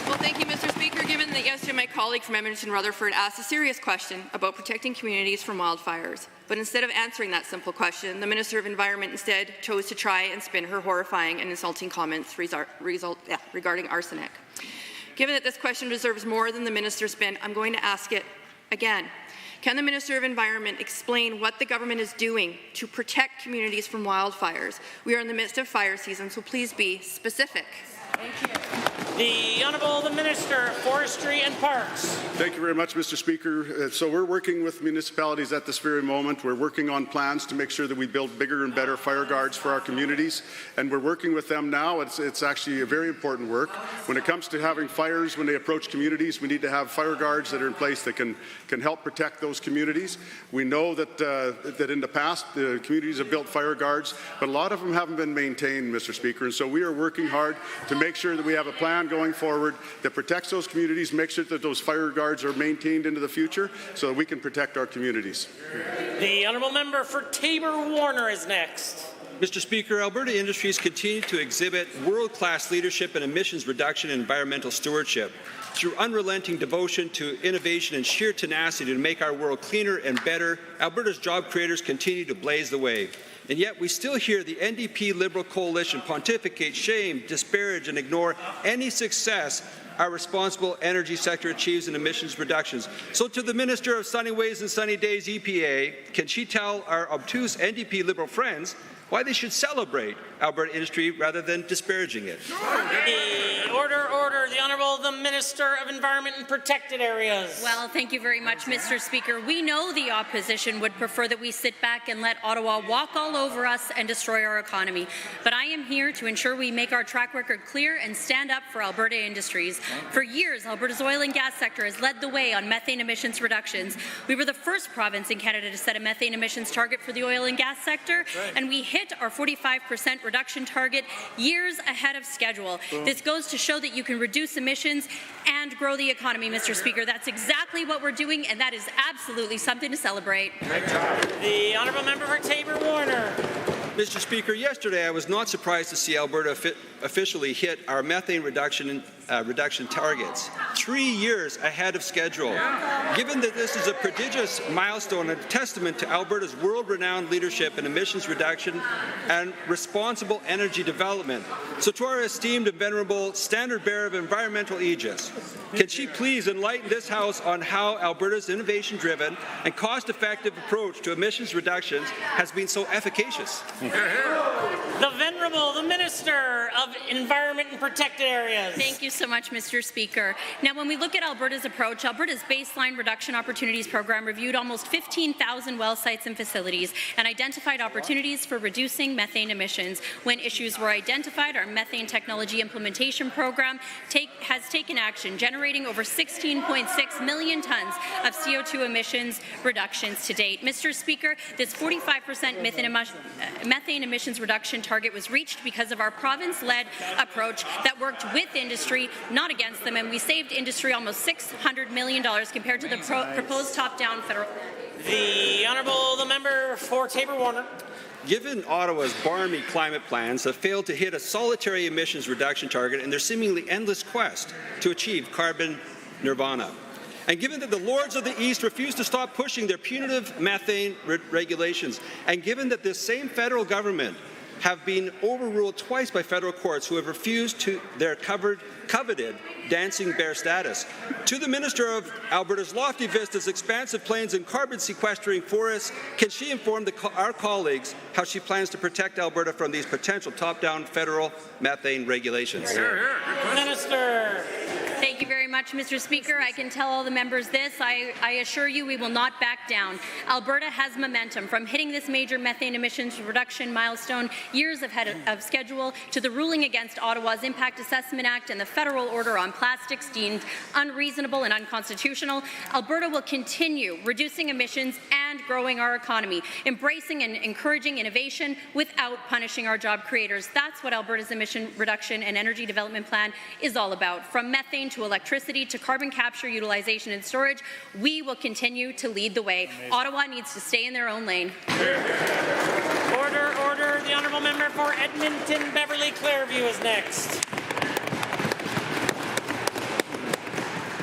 Well, thank you, Mr. Speaker. Given that yesterday my colleague from Edmonton Rutherford asked a serious question about protecting communities from wildfires, but instead of answering that simple question, the Minister of Environment instead chose to try and spin her horrifying and insulting comments regarding arsenic. Given that this question deserves more than the minister's spin, I'm going to ask it again. Can the Minister of Environment explain what the government is doing to protect communities from wildfires? We are in the midst of fire season, so please be specific. Thank you. The Honourable the Minister of Forestry and Parks. Thank you very much, Mr. Speaker. So we're working with municipalities at this very moment. We're working on plans to make sure that we build bigger and better fire guards for our communities, and we're working with them now. It's actually a very important work. When it comes to having fires, when they approach communities, we need to have fire guards that are in place that can help protect those communities. We know that that in the past, the communities have built fire guards, but a lot of them haven't been maintained, Mr. Speaker, and so we are working hard to make sure that we have a plan going forward that protects those communities, make sure that those fire guards are maintained into the future so that we can protect our communities. The Honourable Member for Taber-Warner is next. Mr. Speaker, Alberta industries continue to exhibit world-class leadership in emissions reduction and environmental stewardship through unrelenting devotion to innovation and sheer tenacity to make our world cleaner and better. Alberta's job creators continue to blaze the way. And yet we still hear the NDP Liberal coalition pontificate, shame, disparage and ignore any success our responsible energy sector achieves in emissions reductions. So to the Minister of Sunny Ways and Sunny Days, EPA, can she tell our obtuse NDP Liberal friends why they should celebrate Alberta industry rather than disparaging it? Order. The Honourable the Minister of Environment and Protected Areas. Well, thank you very much, Mr. Speaker. We know the opposition would prefer that we sit back and let Ottawa walk all over us and destroy our economy. But I am here to ensure we make our track record clear and stand up for Alberta industries. For years, Alberta's oil and gas sector has led the way on methane emissions reductions. We were the first province in Canada to set a methane emissions target for the oil and gas sector, and we hit our 45% reduction target years ahead of schedule. This goes to show that you can reduce emissions and grow the economy, Mr. Speaker. That's exactly what we're doing, and that is absolutely something to celebrate. The Honourable Member for Taber-Warner. Mr. Speaker, yesterday I was not surprised to see Alberta officially hit our methane reduction targets 3 years ahead of schedule. Given that this is a prodigious milestone and a testament to Alberta's world-renowned leadership in emissions reduction and responsible energy development. So to our esteemed and venerable standard-bearer of environmental aegis, can she please enlighten this House on how Alberta's innovation-driven and cost-effective approach to emissions reductions has been so efficacious? The Venerable, the Minister of Environment and Protected Areas. Thank you so much, Mr. Speaker. Now, when we look at Alberta's approach, Alberta's Baseline Reduction Opportunities Program reviewed almost 15,000 well sites and facilities and identified opportunities for reducing methane emissions. When issues were identified, our Methane Technology Implementation Program has taken action, generating over 16.6 million tons of CO2 emissions reductions to date. Mr. Speaker, this 45% methane emissions reduction target was reached because of our province-led approach that worked with industry, not against them, and we saved industry almost $600 million compared to the proposed top-down federal. The Honourable the Member for Taber-Warner. Given Ottawa's barmy climate plans have failed to hit a solitary emissions reduction target in their seemingly endless quest to achieve carbon nirvana, and given that the Lords of the East refuse to stop pushing their punitive methane regulations, and given that this same federal government have been overruled twice by federal courts who have refused to their coveted dancing bear status. To the Minister of Alberta's lofty vistas, expansive plains and carbon sequestering forests, can she inform our colleagues how she plans to protect Alberta from these potential top-down federal methane regulations? Minister. Thank you very much, Mr. Speaker. I can tell all the members this. I assure you we will not back down. Alberta has momentum from hitting this major methane emissions reduction milestone years ahead of schedule to the ruling against Ottawa's Impact Assessment Act and the federal order on plastics deemed unreasonable and unconstitutional. Alberta will continue reducing emissions and growing our economy, embracing and encouraging innovation without punishing our job creators. That's what Alberta's Emission Reduction and Energy Development Plan is all about. From methane to electricity to carbon capture, utilization and storage, we will continue to lead the way. Ottawa needs to stay in their own lane. Order. The Honourable Member for Edmonton Beverly Clareview is next.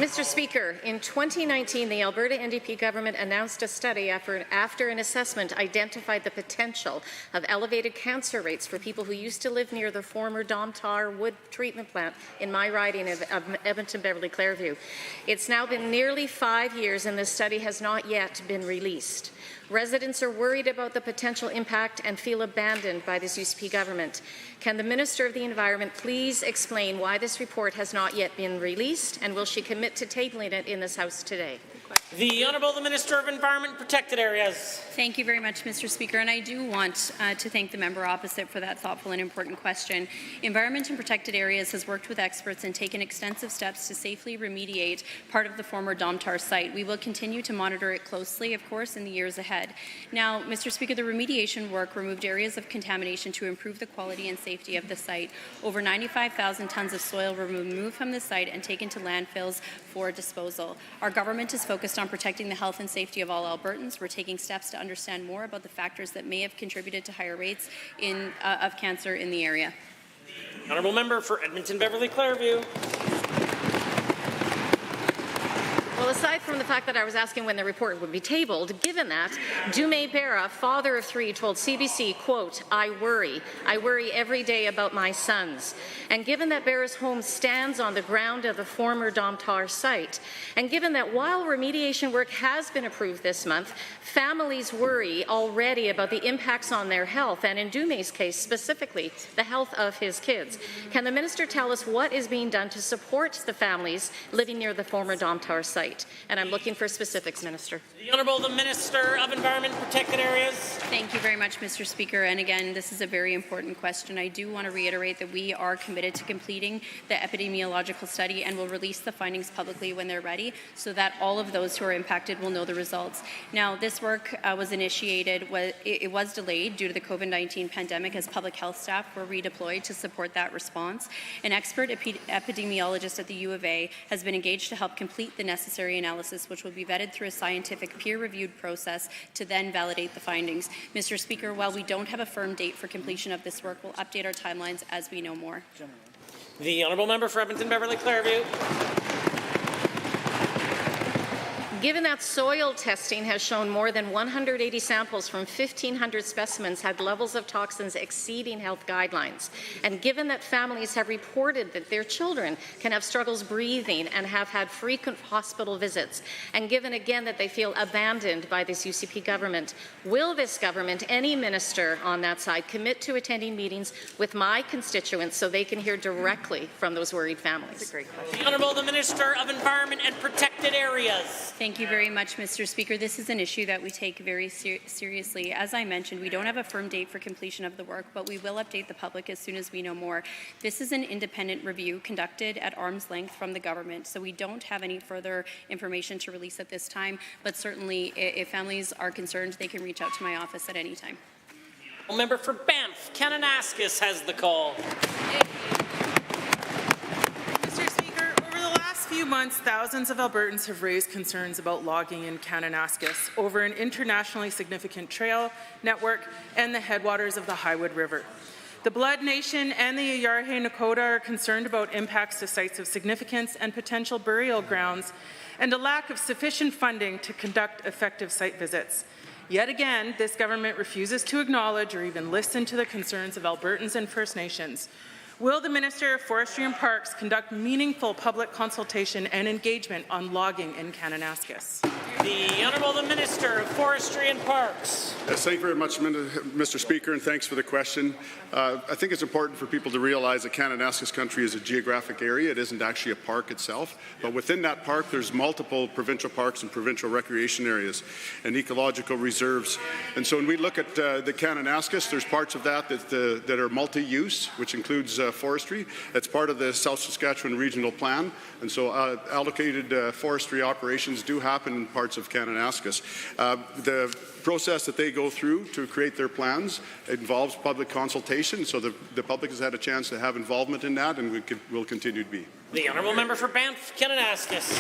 Mr. Speaker, in 2019, the Alberta NDP government announced a study after an assessment identified the potential of elevated cancer rates for people who used to live near the former Domtar wood treatment plant in my riding of Edmonton Beverly Clairview. It's now been nearly 5 years and this study has not yet been released. Residents are worried about the potential impact and feel abandoned by this UCP government. Can the Minister of the Environment please explain why this report has not yet been released, and will she commit to tabling it in this House today? The Honourable Minister of Environment and Protected Areas. Thank you very much, Mr. Speaker, and I do want to thank the member opposite for that thoughtful and important question. Environment and Protected Areas has worked with experts and taken extensive steps to safely remediate part of the former Domtar site. We will continue to monitor it closely, of course, in the years ahead. Now, Mr. Speaker, the remediation work removed areas of contamination to improve the quality and safety of the site. Over 95,000 tons of soil were removed from the site and taken to landfills for disposal. Our government is focused on protecting the health and safety of all Albertans. We're taking steps to understand more about the factors that may have contributed to higher rates of cancer in the area. Honourable Member for Edmonton Beverly Clairview. Well, aside from the fact that I was asking when the report would be tabled, given that, Dumay Berra, father of 3, told CBC, quote, I worry every day about my sons. And given that Berra's home stands on the ground of the former Domtar site, and given that while remediation work has been approved this month, families worry already about the impacts on their health, and in Dumay's case specifically, the health of his kids. Can the Minister tell us what is being done to support the families living near the former Domtar site? And I'm looking for specifics, Minister. The Honourable the Minister of Environment and Protected Areas. Thank you very much, Mr. Speaker. And again, this is a very important question. I do want to reiterate that we are committed to completing the epidemiological study and will release the findings publicly when they're ready so that all of those who are impacted will know the results. Now, this work was initiated, it was delayed due to the COVID-19 pandemic as public health staff were redeployed to support that response. An expert epidemiologist at the U of A has been engaged to help complete the necessary analysis, which will be vetted through a scientific peer-reviewed process to then validate the findings. Mr. Speaker, while we don't have a firm date for completion of this work, we'll update our timelines as we know more. The Honourable Member for Edmonton Beverly Clairview. Given that soil testing has shown more than 180 samples from 1,500 specimens had levels of toxins exceeding health guidelines, and given that families have reported that their children can have struggles breathing and have had frequent hospital visits, and given again that they feel abandoned by this UCP government, will this government, any minister on that side, commit to attending meetings with my constituents so they can hear directly from those worried families? That's a great question. The Honourable the Minister of Environment and Protected Areas. Thank you very much, Mr. Speaker. This is an issue that we take very seriously. As I mentioned, we don't have a firm date for completion of the work, but we will update the public as soon as we know more. This is an independent review conducted at arm's length from the government, so we don't have any further information to release at this time, but certainly if families are concerned, they can reach out to my office at any time. Member for Banff, Kananaskis has the call. Mr. Speaker, over the last few months, thousands of Albertans have raised concerns about logging in Kananaskis over an internationally significant trail network and the headwaters of the Highwood River. The Blood Nation and the Iyarhe Nakoda are concerned about impacts to sites of significance and potential burial grounds and a lack of sufficient funding to conduct effective site visits. Yet again, this government refuses to acknowledge or even listen to the concerns of Albertans and First Nations. Will the Minister of Forestry and Parks conduct meaningful public consultation and engagement on logging in Kananaskis? The Honourable the Minister of Forestry and Parks. Yes, thank you very much, Mr. Speaker, and thanks for the question. I think it's important for people to realize that Kananaskis country is a geographic area. It isn't actually a park itself, but within that park there's multiple provincial parks and provincial recreation areas and ecological reserves. And so when we look at the Kananaskis, there's parts of that that are multi-use, which includes forestry. That's part of the South Saskatchewan Regional Plan, and so allocated forestry operations do happen in parts of Kananaskis. The process that they go through to create their plans involves public consultation, so the public has had a chance to have involvement in that, and will continue to be. The Honourable Member for Banff, Kananaskis.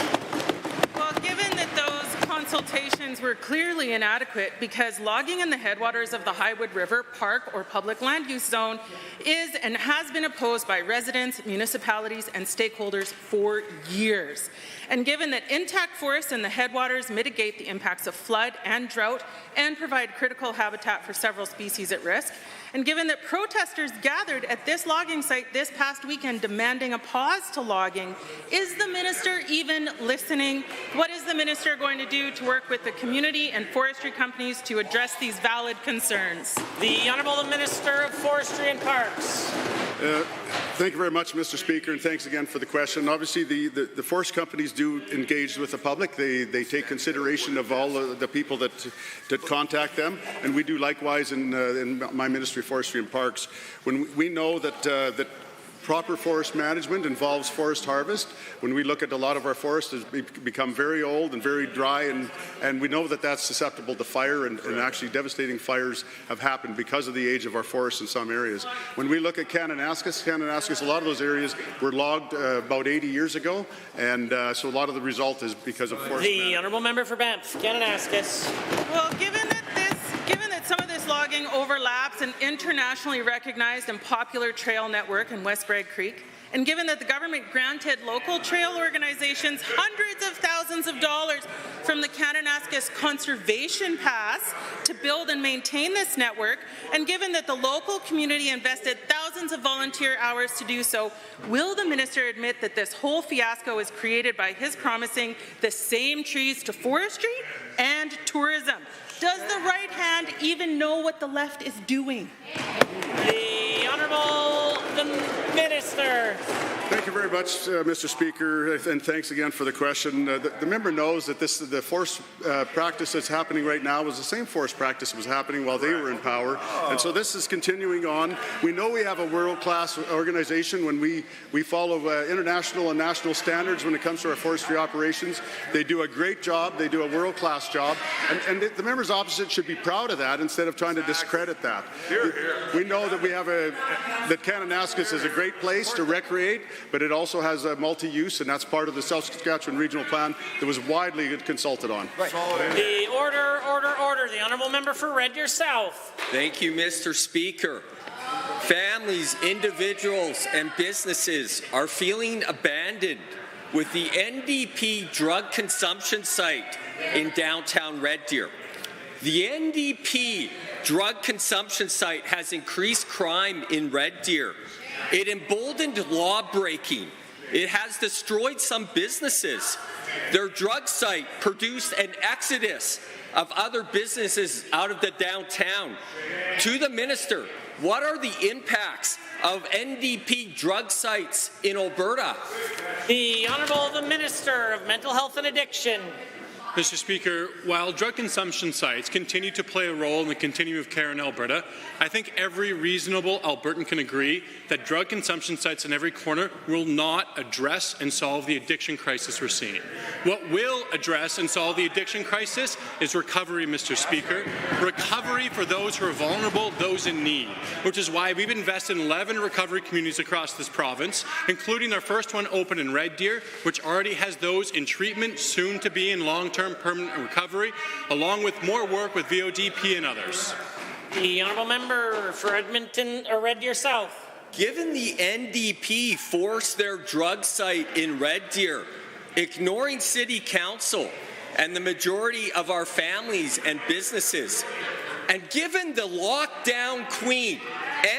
Well, given that those consultations were clearly inadequate because logging in the headwaters of the Highwood River Park or Public Land Use Zone is and has been opposed by residents, municipalities, and stakeholders for years. And given that intact forests in the headwaters mitigate the impacts of flood and drought and provide critical habitat for several species at risk, and given that protesters gathered at this logging site this past weekend demanding a pause to logging, is the minister even listening? What is the minister going to do to work with the community and forestry companies to address these valid concerns? The Honourable Minister of Forestry and Parks. Thank you very much, Mr. Speaker, and thanks again for the question. Obviously, the forest companies do engage with the public. They take consideration of all the people that contact them, and we do likewise in my Ministry of Forestry and Parks. When we know that proper forest management involves forest harvest. When we look at a lot of our forests, it's become very old and very dry, and we know that that's susceptible to fire, and actually devastating fires have happened because of the age of our forests in some areas. When we look at Kananaskis, a lot of those areas were logged about 80 years ago, and so a lot of the result is because of forest management. The Honourable Member for Banff, Kananaskis. Well, given that some of this logging overlaps an internationally recognized and popular trail network in West Bragg Creek, and given that the government granted local trail organizations hundreds of thousands of dollars from the Kananaskis Conservation Pass to build and maintain this network, and given that the local community invested thousands of volunteer hours to do so, will the minister admit that this whole fiasco is created by his promising the same trees to forestry and tourism? Does the right hand even know what the left is doing? The Honourable Minister. Thank you very much, Mr. Speaker, and thanks again for the question. The member knows that the forest practice that's happening right now was the same forest practice that was happening while they were in power, and so this is continuing on. We know we have a world-class organization when we follow international and national standards when it comes to our forestry operations. They do a great job. They do a world-class job, and the members opposite should be proud of that instead of trying to discredit that. We know that we have that Kananaskis is a great place to recreate, but it also has a multi-use, and that's part of the South Saskatchewan Regional Plan that was widely consulted on. The order. The Honourable Member for Red Deer South. Thank you, Mr. Speaker. Families, individuals, and businesses are feeling abandoned with the NDP drug consumption site in downtown Red Deer. The NDP drug consumption site has increased crime in Red Deer. It emboldened law-breaking. It has destroyed some businesses. Their drug site produced an exodus of other businesses out of the downtown. To the minister, what are the impacts of NDP drug sites in Alberta? The Honourable Minister of Mental Health and Addiction. Mr. Speaker, while drug consumption sites continue to play a role in the continuum of care in Alberta, I think every reasonable Albertan can agree that drug consumption sites in every corner will not address and solve the addiction crisis we're seeing. What will address and solve the addiction crisis is recovery, Mr. Speaker. Recovery for those who are vulnerable, those in need, which is why we've invested in 11 recovery communities across this province, including our first one open in Red Deer, which already has those in treatment, soon to be in long-term permanent recovery, along with more work with VODP and others. The Honourable Member for Edmonton or Red Deer South. Given the NDP forced their drug site in Red Deer, ignoring City Council and the majority of our families and businesses, and given the lockdown queen,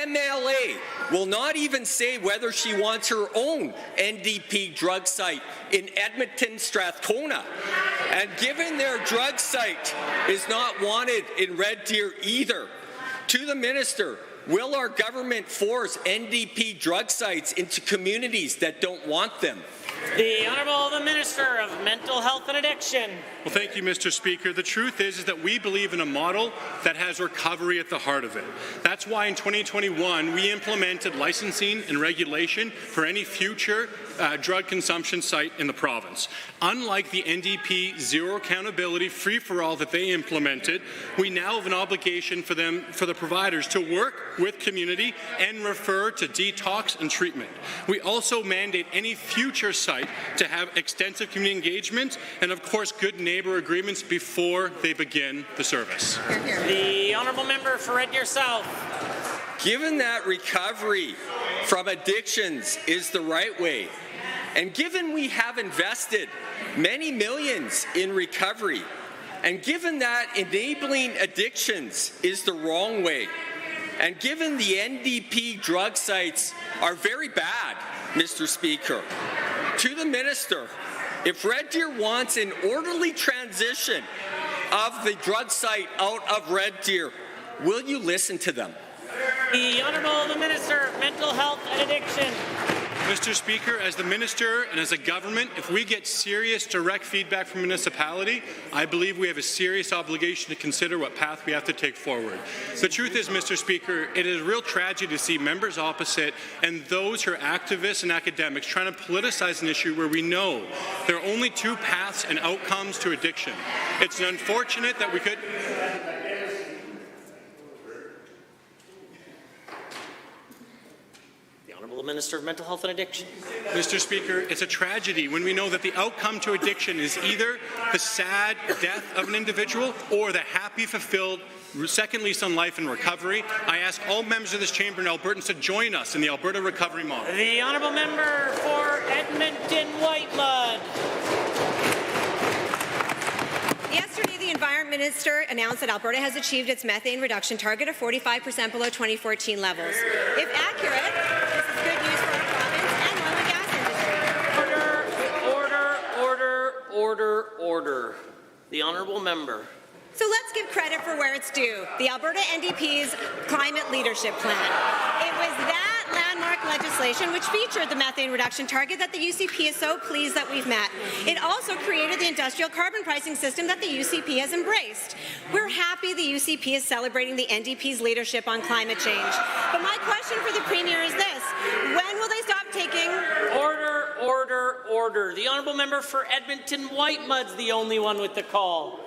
MLA, will not even say whether she wants her own NDP drug site in Edmonton, Strathcona. And given their drug site is not wanted in Red Deer either, to the minister, will our government force NDP drug sites into communities that don't want them? The Honourable Minister of Mental Health and Addiction. Well, thank you, Mr. Speaker. The truth is that we believe in a model that has recovery at the heart of it. That's why in 2021 we implemented licensing and regulation for any future drug consumption site in the province. Unlike the NDP zero accountability free-for-all that they implemented, we now have an obligation for the providers to work with community and refer to detox and treatment. We also mandate any future site site to have extensive community engagement and, of course, good neighbour agreements before they begin the service. The honourable member for Red Deer South. Given that recovery from addictions is the right way, and given we have invested many millions in recovery, and given that enabling addictions is the wrong way, and given the NDP drug sites are very bad, Mr. Speaker, to the minister, if Red Deer wants an orderly transition of the drug site out of Red Deer, will you listen to them? The Honourable the Minister of Mental Health and Addiction. Mr. Speaker, as the Minister and as a government, if we get serious direct feedback from municipality, I believe we have a serious obligation to consider what path we have to take forward. The truth is, Mr. Speaker, it is a real tragedy to see members opposite and those who are activists and academics trying to politicize an issue where we know there are only two paths and outcomes to addiction. It's unfortunate that we could... The Minister of Mental Health and Addiction. Mr. Speaker, it's a tragedy when we know that the outcome to addiction is either the sad death of an individual or the happy, fulfilled second lease on life and recovery. I ask all members of this chamber and Albertans to join us in the Alberta recovery model. The honourable member for Edmonton Whitemud. Yesterday, the Environment Minister announced that Alberta has achieved its methane reduction target of 45% below 2014 levels. If accurate, this is good news for our province and oil and gas industry. Order. The honourable member. So let's give credit for where it's due. The Alberta NDP's Climate Leadership Plan. It was that landmark legislation which featured the methane reduction target that the UCP is so pleased that we've met. It also created the industrial carbon pricing system that the UCP has embraced. We're happy the UCP is celebrating the NDP's leadership on climate change. But my question for the Premier is this: when will they stop taking... Order. The honourable member for Edmonton Whitemud's the only one with the call.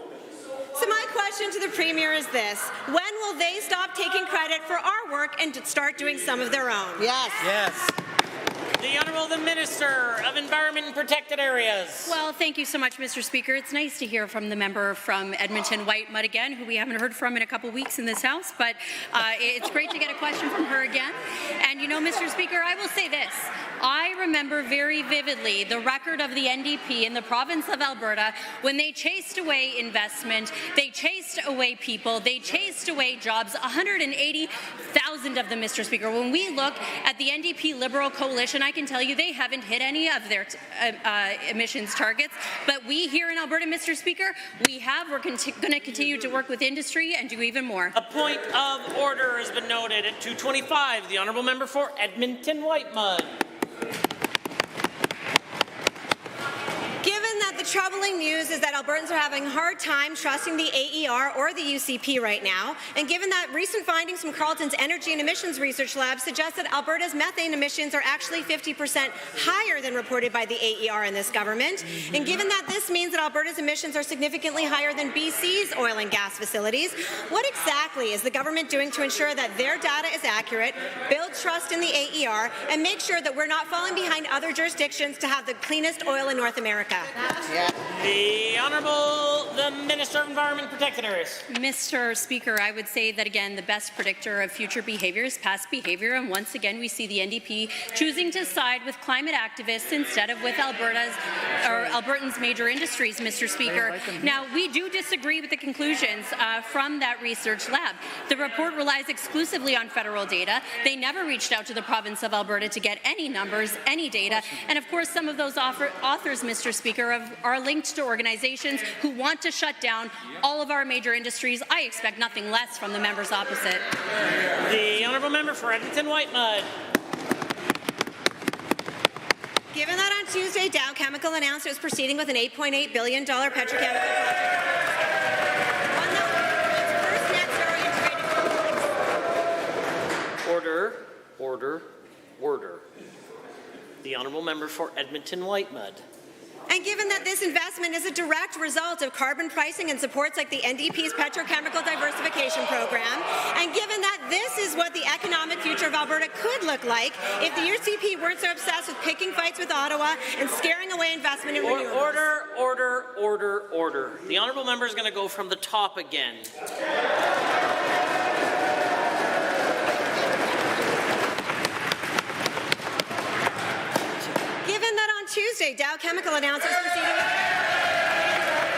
So my question to the Premier is this: when will they stop taking credit for our work and start doing some of their own? Yes. The Honourable the Minister of Environment and Protected Areas. Well, thank you so much, Mr. Speaker. It's nice to hear from the member from Edmonton Whitemud again, who we haven't heard from in a couple weeks in this House, but it's great to get a question from her again. And you know, Mr. Speaker, I will say this. I remember very vividly the record of the NDP in the province of Alberta when they chased away investment, they chased away people, they chased away jobs, 180,000 of them, Mr. Speaker. When we look at the NDP Liberal Coalition, I can tell you they haven't hit any of their emissions targets, but we here in Alberta, Mr. Speaker, we're going to continue to work with industry and do even more. A point of order has been noted at 2:25. The honourable member for Edmonton Whitemud. Given that the troubling news is that Albertans are having a hard time trusting the AER or the UCP right now, and given that recent findings from Carleton's Energy and Emissions Research Lab suggest that Alberta's methane emissions are actually 50% higher than reported by the AER in this government, and given that this means that Alberta's emissions are significantly higher than BC's oil and gas facilities, what exactly is the government doing to ensure that their data is accurate, build trust in the AER, and make sure that we're not falling behind other jurisdictions to have the cleanest oil in North America? The Honourable the Minister of Environment and Protected Areas. Mr. Speaker, I would say that again, the best predictor of future behaviour is past behaviour, and once again we see the NDP choosing to side with climate activists instead of with Albertans' major industries, Mr. Speaker. Now, we do disagree with the conclusions from that research lab. The report relies exclusively on federal data. They never reached out to the province of Alberta to get any numbers, any data, and of course some of those authors, Mr. Speaker, are linked to organizations who want to shut down all of our major industries. I expect nothing less from the members opposite. The honourable member for Edmonton Whitemud. Given that on Tuesday, Dow Chemical announced it was proceeding with an $8.8 billion petrochemical project, one that will its first net zero integrated Order. The honourable member for Edmonton Whitemud. And given that this investment is a direct result of carbon pricing and supports like the NDP's petrochemical diversification program, and given that this is what the economic future of Alberta could look like if the UCP weren't so obsessed with picking fights with Ottawa and scaring away investment in renewables. Order. The honourable member is going to go from the top again. Given that on Tuesday, Dow Chemical announces proceeding with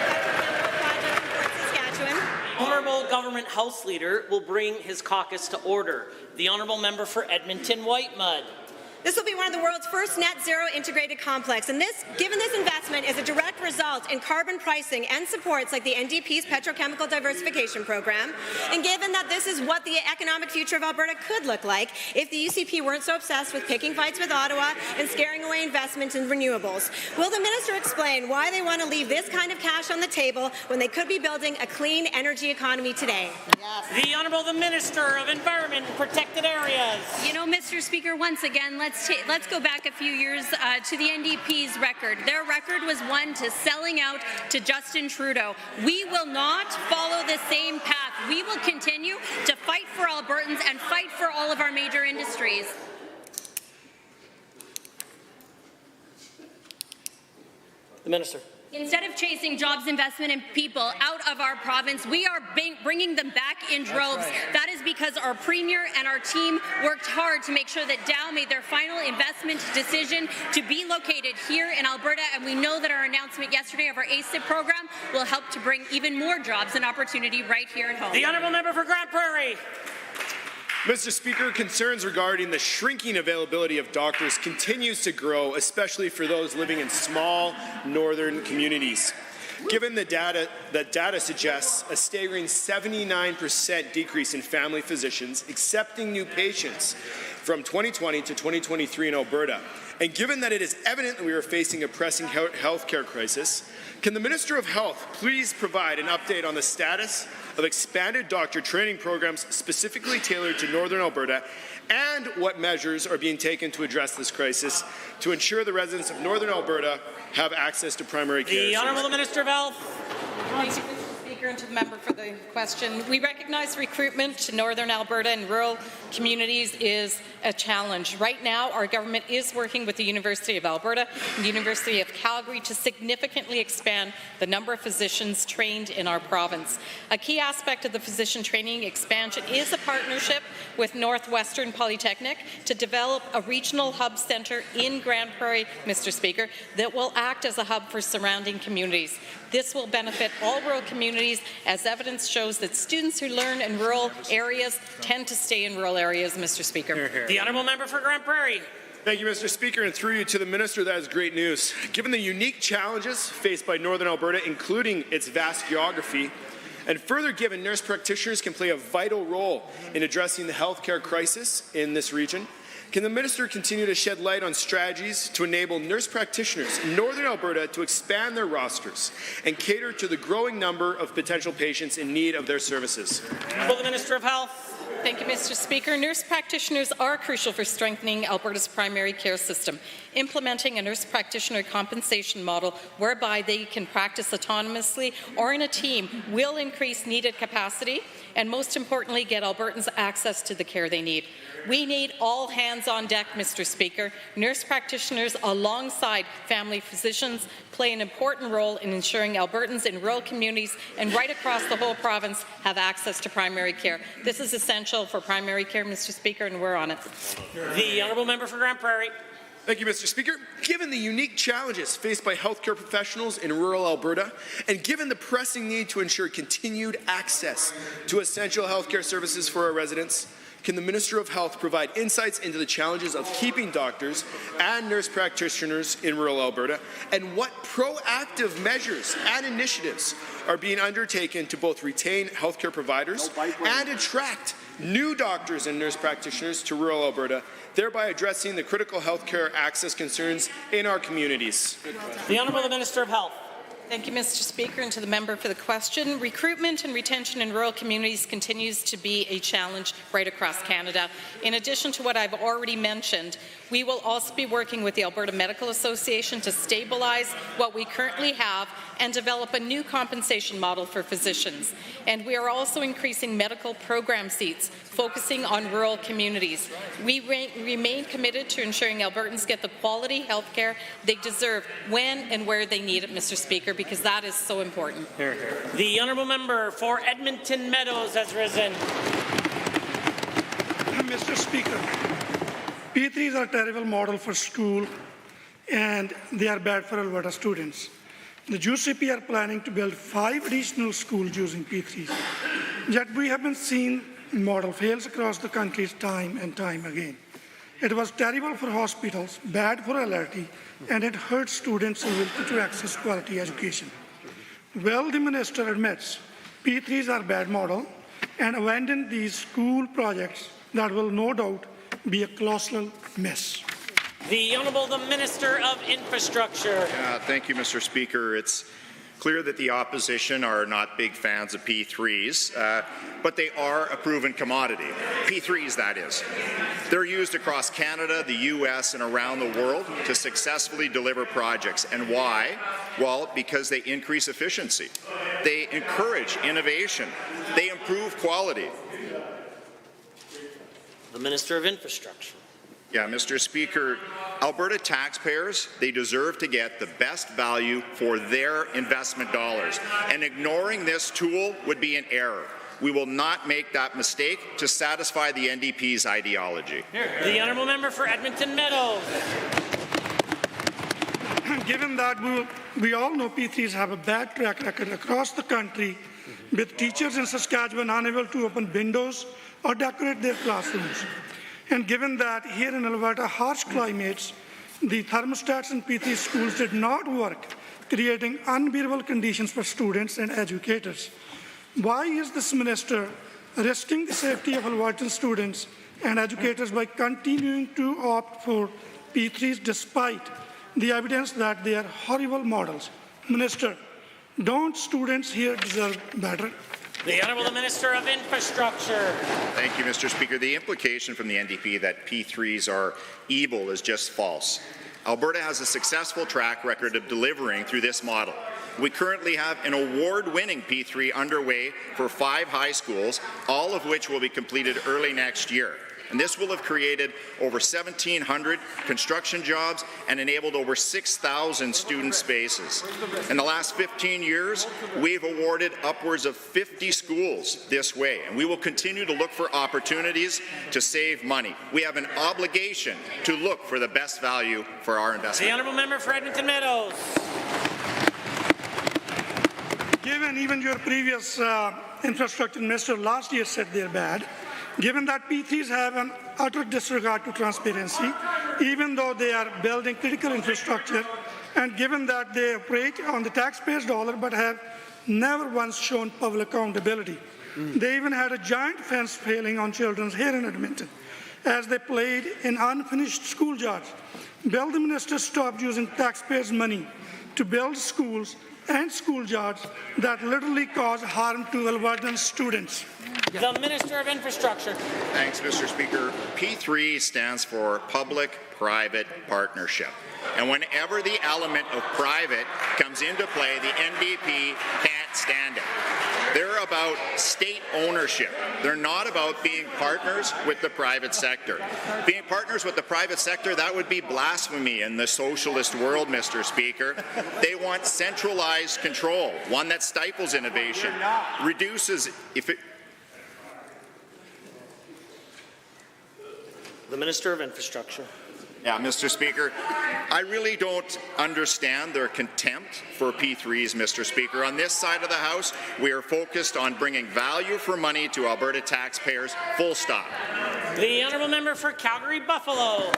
petrochemical project in Fort Saskatchewan, Honourable Government House Leader will bring his caucus to order. The honourable member for Edmonton Whitemud. this will be one of the world's first net zero integrated complex, and given this investment is a direct result in carbon pricing and supports like the NDP's petrochemical diversification program, and given that this is what the economic future of Alberta could look like if the UCP weren't so obsessed with picking fights with Ottawa and scaring away investment in renewables. Will the minister explain why they want to leave this kind of cash on the table when they could be building a clean energy economy today? Yes. The Honourable the Minister of Environment and Protected Areas. You know, Mr. Speaker, once again, let's go back a few years to the NDP's record. Their record was one to selling out to Justin Trudeau. We will not follow the same path. We will continue to fight for Albertans and fight for all of our major industries. The Minister. Instead of chasing jobs, investment, and people out of our province, we are bringing them back in droves. Right. That is because our Premier and our team worked hard to make sure that Dow made their final investment decision to be located here in Alberta, and we know that our announcement yesterday of our ASIP program will help to bring even more jobs and opportunity right here at home. The honourable member for Grande Prairie. Mr. Speaker, concerns regarding the shrinking availability of doctors continues to grow, especially for those living in small northern communities. Given the data suggests a staggering 79% decrease in family physicians accepting new patients from 2020 to 2023 in Alberta, and given that it is evident that we are facing a pressing health care crisis, can the Minister of Health please provide an update on the status of expanded doctor training programs specifically tailored to Northern Alberta, and what measures are being taken to address this crisis to ensure the residents of Northern Alberta have access to primary care? The Honourable Minister of Health. Thank you, Mr. Speaker, and to the member for the question. We recognize recruitment to Northern Alberta and rural communities is a challenge. Right now, our government is working with the University of Alberta and the University of Calgary to significantly expand the number of physicians trained in our province. A key aspect of the physician training expansion is a partnership with Northwestern Polytechnic to develop a regional hub centre in Grande Prairie, Mr. Speaker, that will act as a hub for surrounding communities. This will benefit all rural communities, as evidence shows that students who learn in rural areas tend to stay in rural areas, Mr. Speaker. The honourable member for Grande Prairie. Thank you, Mr. Speaker, and through you to the Minister, that is great news. Given the unique challenges faced by Northern Alberta, including its vast geography, and further given nurse practitioners can play a vital role in addressing the healthcare crisis in this region, can the Minister continue to shed light on strategies to enable nurse practitioners in Northern Alberta to expand their rosters and cater to the growing number of potential patients in need of their services? Will the Minister of Health. Thank you, Mr. Speaker. Nurse practitioners are crucial for strengthening Alberta's primary care system. Implementing a nurse practitioner compensation model whereby they can practice autonomously or in a team will increase needed capacity and, most importantly, get Albertans access to the care they need. We need all hands on deck, Mr. Speaker. Nurse practitioners alongside family physicians play an important role in ensuring Albertans in rural communities and right across the whole province have access to primary care. This is essential for primary care, Mr. Speaker, and we're on it. The honourable member for Grande Prairie. Thank you, Mr. Speaker. Given the unique challenges faced by healthcare professionals in rural Alberta, and given the pressing need to ensure continued access to essential healthcare services for our residents, can the Minister of Health provide insights into the challenges of keeping doctors and nurse practitioners in rural Alberta, and what proactive measures and initiatives are being undertaken to both retain healthcare providers and attract new doctors and nurse practitioners to rural Alberta, thereby addressing the critical healthcare access concerns in our communities? The Honourable Minister of Health. Thank you, Mr. Speaker, and to the member for the question. Recruitment and retention in rural communities continues to be a challenge right across Canada. In addition to what I've already mentioned, We will also be working with the Alberta Medical Association to stabilize what we currently have and develop a new compensation model for physicians. And we are also increasing medical program seats, focusing on rural communities. We remain committed to ensuring Albertans get the quality health care they deserve when and where they need it, Mr. Speaker, because that is so important. The honourable member for Edmonton Meadows has risen. Mr. Speaker, P3s are a terrible model for school and they are bad for Alberta students. The UCP are planning to build 5 additional schools using P3s. Yet we have been seeing model fails across the country time and time again. It was terrible for hospitals, bad for LRT, and it hurt students' ability to access quality education. Well, the minister admits P3s are a bad model and abandoned these school projects that will no doubt be a colossal mess. The Honourable the Minister of Infrastructure. Thank you, Mr. Speaker. It's clear that the opposition are not big fans of P3s, but they are a proven commodity. P3s, that is. They're used across Canada, the U.S., and around the world to successfully deliver projects. And why? Well, because they increase efficiency. They encourage innovation. They improve quality. The Minister of Infrastructure. Yeah, Mr. Speaker, Alberta taxpayers, they deserve to get the best value for their investment dollars. And ignoring this tool would be an error. We will not make that mistake to satisfy the NDP's ideology. The honourable member for Edmonton Meadows. Given that we all know P3s have a bad track record across the country, with teachers in Saskatchewan unable to open windows or decorate their classrooms. And given that here in Alberta, harsh climates, the thermostats in P3 schools did not work, creating unbearable conditions for students and educators. Why is this minister risking the safety of Albertan students and educators by continuing to opt for P3s despite the evidence that they are horrible models? Minister, don't students here deserve better? The Honourable Minister of Infrastructure. Thank you, Mr. Speaker. The implication from the NDP that P3s are evil is just false. Alberta has a successful track record of delivering through this model. We currently have an award-winning P3 underway for 5 high schools, all of which will be completed early next year. And this will have created over 1,700 construction jobs and enabled over 6,000 student spaces. In the last 15 years, we've awarded upwards of 50 schools this way, and we will continue to look for opportunities to save money. We have an obligation to look for the best value for our investment. The honourable member for Edmonton Meadows. Given even your previous infrastructure minister last year said they're bad, given that P3s have an utter disregard to transparency, even though they are building critical infrastructure, and given that they operate on the taxpayers' dollar but have never once shown public accountability. They even had a giant fence failing on children's here in Edmonton as they played in unfinished schoolyards. Will the minister stop using taxpayers' money to build schools and schoolyards that literally cause harm to Albertan students? The Minister of Infrastructure. Thanks, Mr. Speaker. P3 stands for Public-Private Partnership. And whenever the element of private comes into play, the NDP can't stand it. They're about state ownership. They're not about being partners with the private sector. Being partners with the private sector, that would be blasphemy in the socialist world, Mr. Speaker. They want centralized control, one that stifles innovation, reduces The Minister of Infrastructure. Yeah, Mr. Speaker, I really don't understand their contempt for P3s, Mr. Speaker. On this side of the House, we are focused on bringing value for money to Alberta taxpayers, full stop. The honourable member for Calgary Buffalo.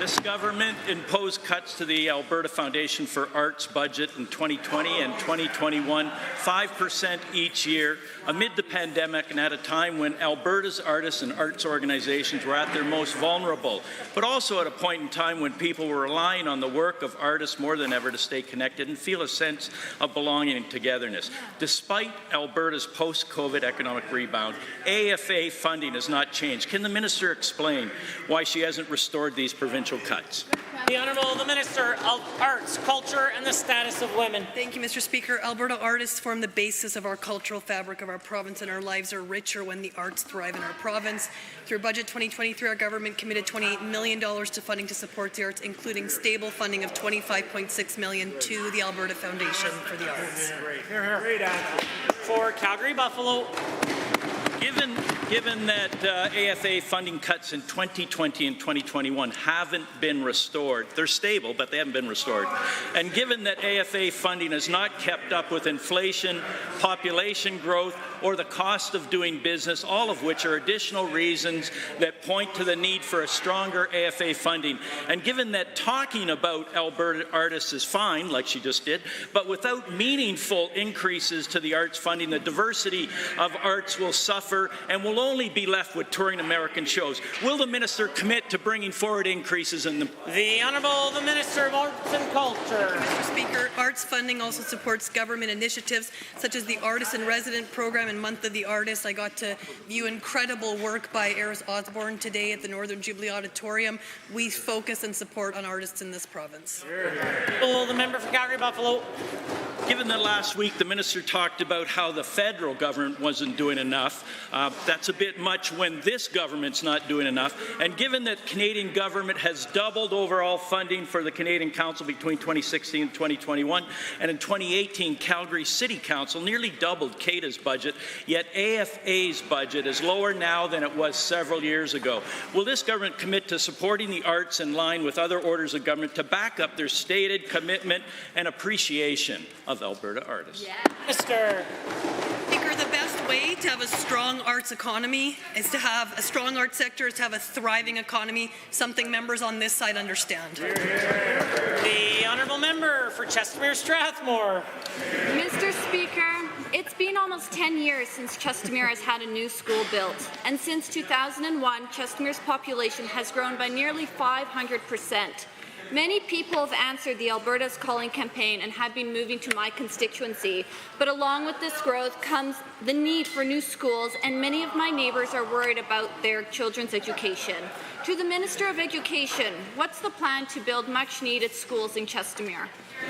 This government imposed cuts to the Alberta Foundation for Arts budget in 2020 and 2021, 5% each year, amid the pandemic and at a time when Alberta's artists and arts organizations were at their most vulnerable, but also at a point in time when people were relying on the work of artists more than ever to stay connected and feel a sense of belonging and togetherness. Despite Alberta's post-COVID economic rebound, AFA funding has not changed. Can the minister explain why she hasn't restored these provincial cuts? The Honourable the Minister of Arts, Culture and the Status of Women. Thank you, Mr. Speaker. Alberta artists form the basis of our cultural fabric of our province, and our lives are richer when the arts thrive in our province. Through Budget 2023, our government committed $28 million to funding to support the arts, including stable funding of $25.6 million to the Alberta Foundation for the Arts. Great answer. For Calgary Buffalo. Given that AFA funding cuts in 2020 and 2021 haven't been restored, they're stable, but they haven't been restored, and given that AFA funding has not kept up with inflation, population growth, or the cost of doing business, all of which are additional reasons that point to the need for a stronger AFA funding, and given that talking about Alberta artists is fine, like she just did, but without meaningful increases to the arts funding, the diversity of arts will suffer and will only be left with touring American shows. Will the minister commit to bringing forward increases in the... The Honourable the Minister of Arts and Culture. Mr. Speaker, arts funding also supports government initiatives such as the Artist in Resident program and Month of the Artist. I got to view incredible work by Eris Osborne today at the Northern Jubilee Auditorium. We focus and support on artists in this province. The member for Calgary Buffalo. Given that last week the minister talked about how the federal government wasn't doing enough, that's a bit much when this government's not doing enough. And given that Canadian government has doubled overall funding for the Canadian Council between 2016 and 2021, and in 2018 Calgary City Council nearly doubled CADA's budget, yet AFA's budget is lower now than it was several years ago. Will this government commit to supporting the arts in line with other orders of government to back up their stated commitment and appreciation of Alberta artists? Mr. Speaker, the best way to have a strong arts economy is to have a strong arts sector, is to have a thriving economy, something members on this side understand. The Honourable Member for Chestermere Strathmore. Mr. Speaker, it's been almost 10 years since Chestermere has had a new school built, and since 2001, Chestermere's population has grown by nearly 500%. Many people have answered the Alberta's Calling campaign and have been moving to my constituency, but along with this growth comes the need for new schools, and many of my neighbours are worried about their children's education. To the Minister of Education, what's the plan to build much-needed schools in Chestermere?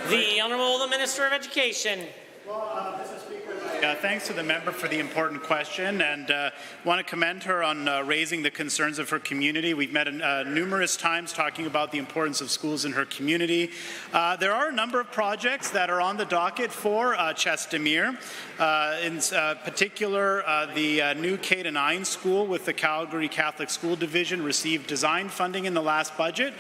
The Honourable the Minister of Education. Mr. Speaker, thanks to the member for the important question, and want to commend her on raising the concerns of her community. We've met numerous times talking about the importance of schools in her community. There are a number of projects that are on the docket for Chestermere. In particular, the new K-9 school with the Calgary Catholic School Division received design funding in the last budget,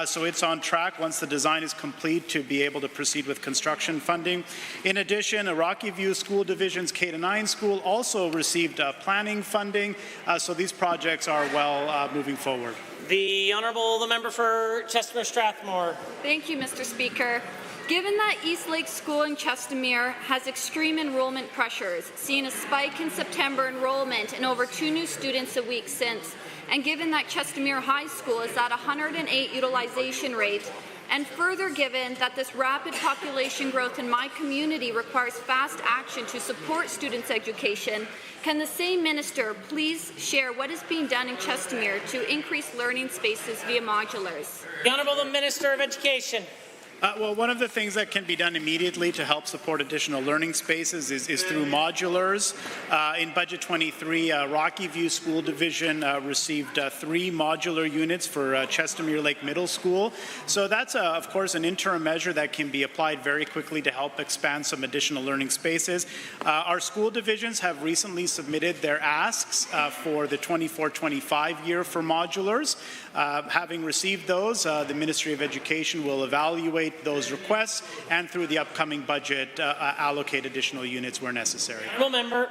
so it's on track once the design is complete to be able to proceed with construction funding. In addition, a Rocky View School Division's K-9 school also received planning funding, so these projects are well moving forward. The Honourable the Member for Chestermere Strathmore. Thank you, Mr. Speaker. Given that East Lake School in Chestermere has extreme enrollment pressures, seeing a spike in September enrollment and over 2 new students a week since, and given that Chestermere High School is at 108 utilization rate, and further given that this rapid population growth in my community requires fast action to support students' education, can the same minister please share what is being done in Chestermere to increase learning spaces via modulars? The Honourable the Minister of Education. Well, one of the things that can be done immediately to help support additional learning spaces is through modulars. In Budget 23, Rocky View School Division received 3 modular units for Chestermere Lake Middle School. So that's, of course, an interim measure that can be applied very quickly to help expand some additional learning spaces. Our school divisions have recently submitted their asks for the 24-25 year for modulars. Having received those, the Ministry of Education will evaluate those requests and through the upcoming budget allocate additional units where necessary. Member.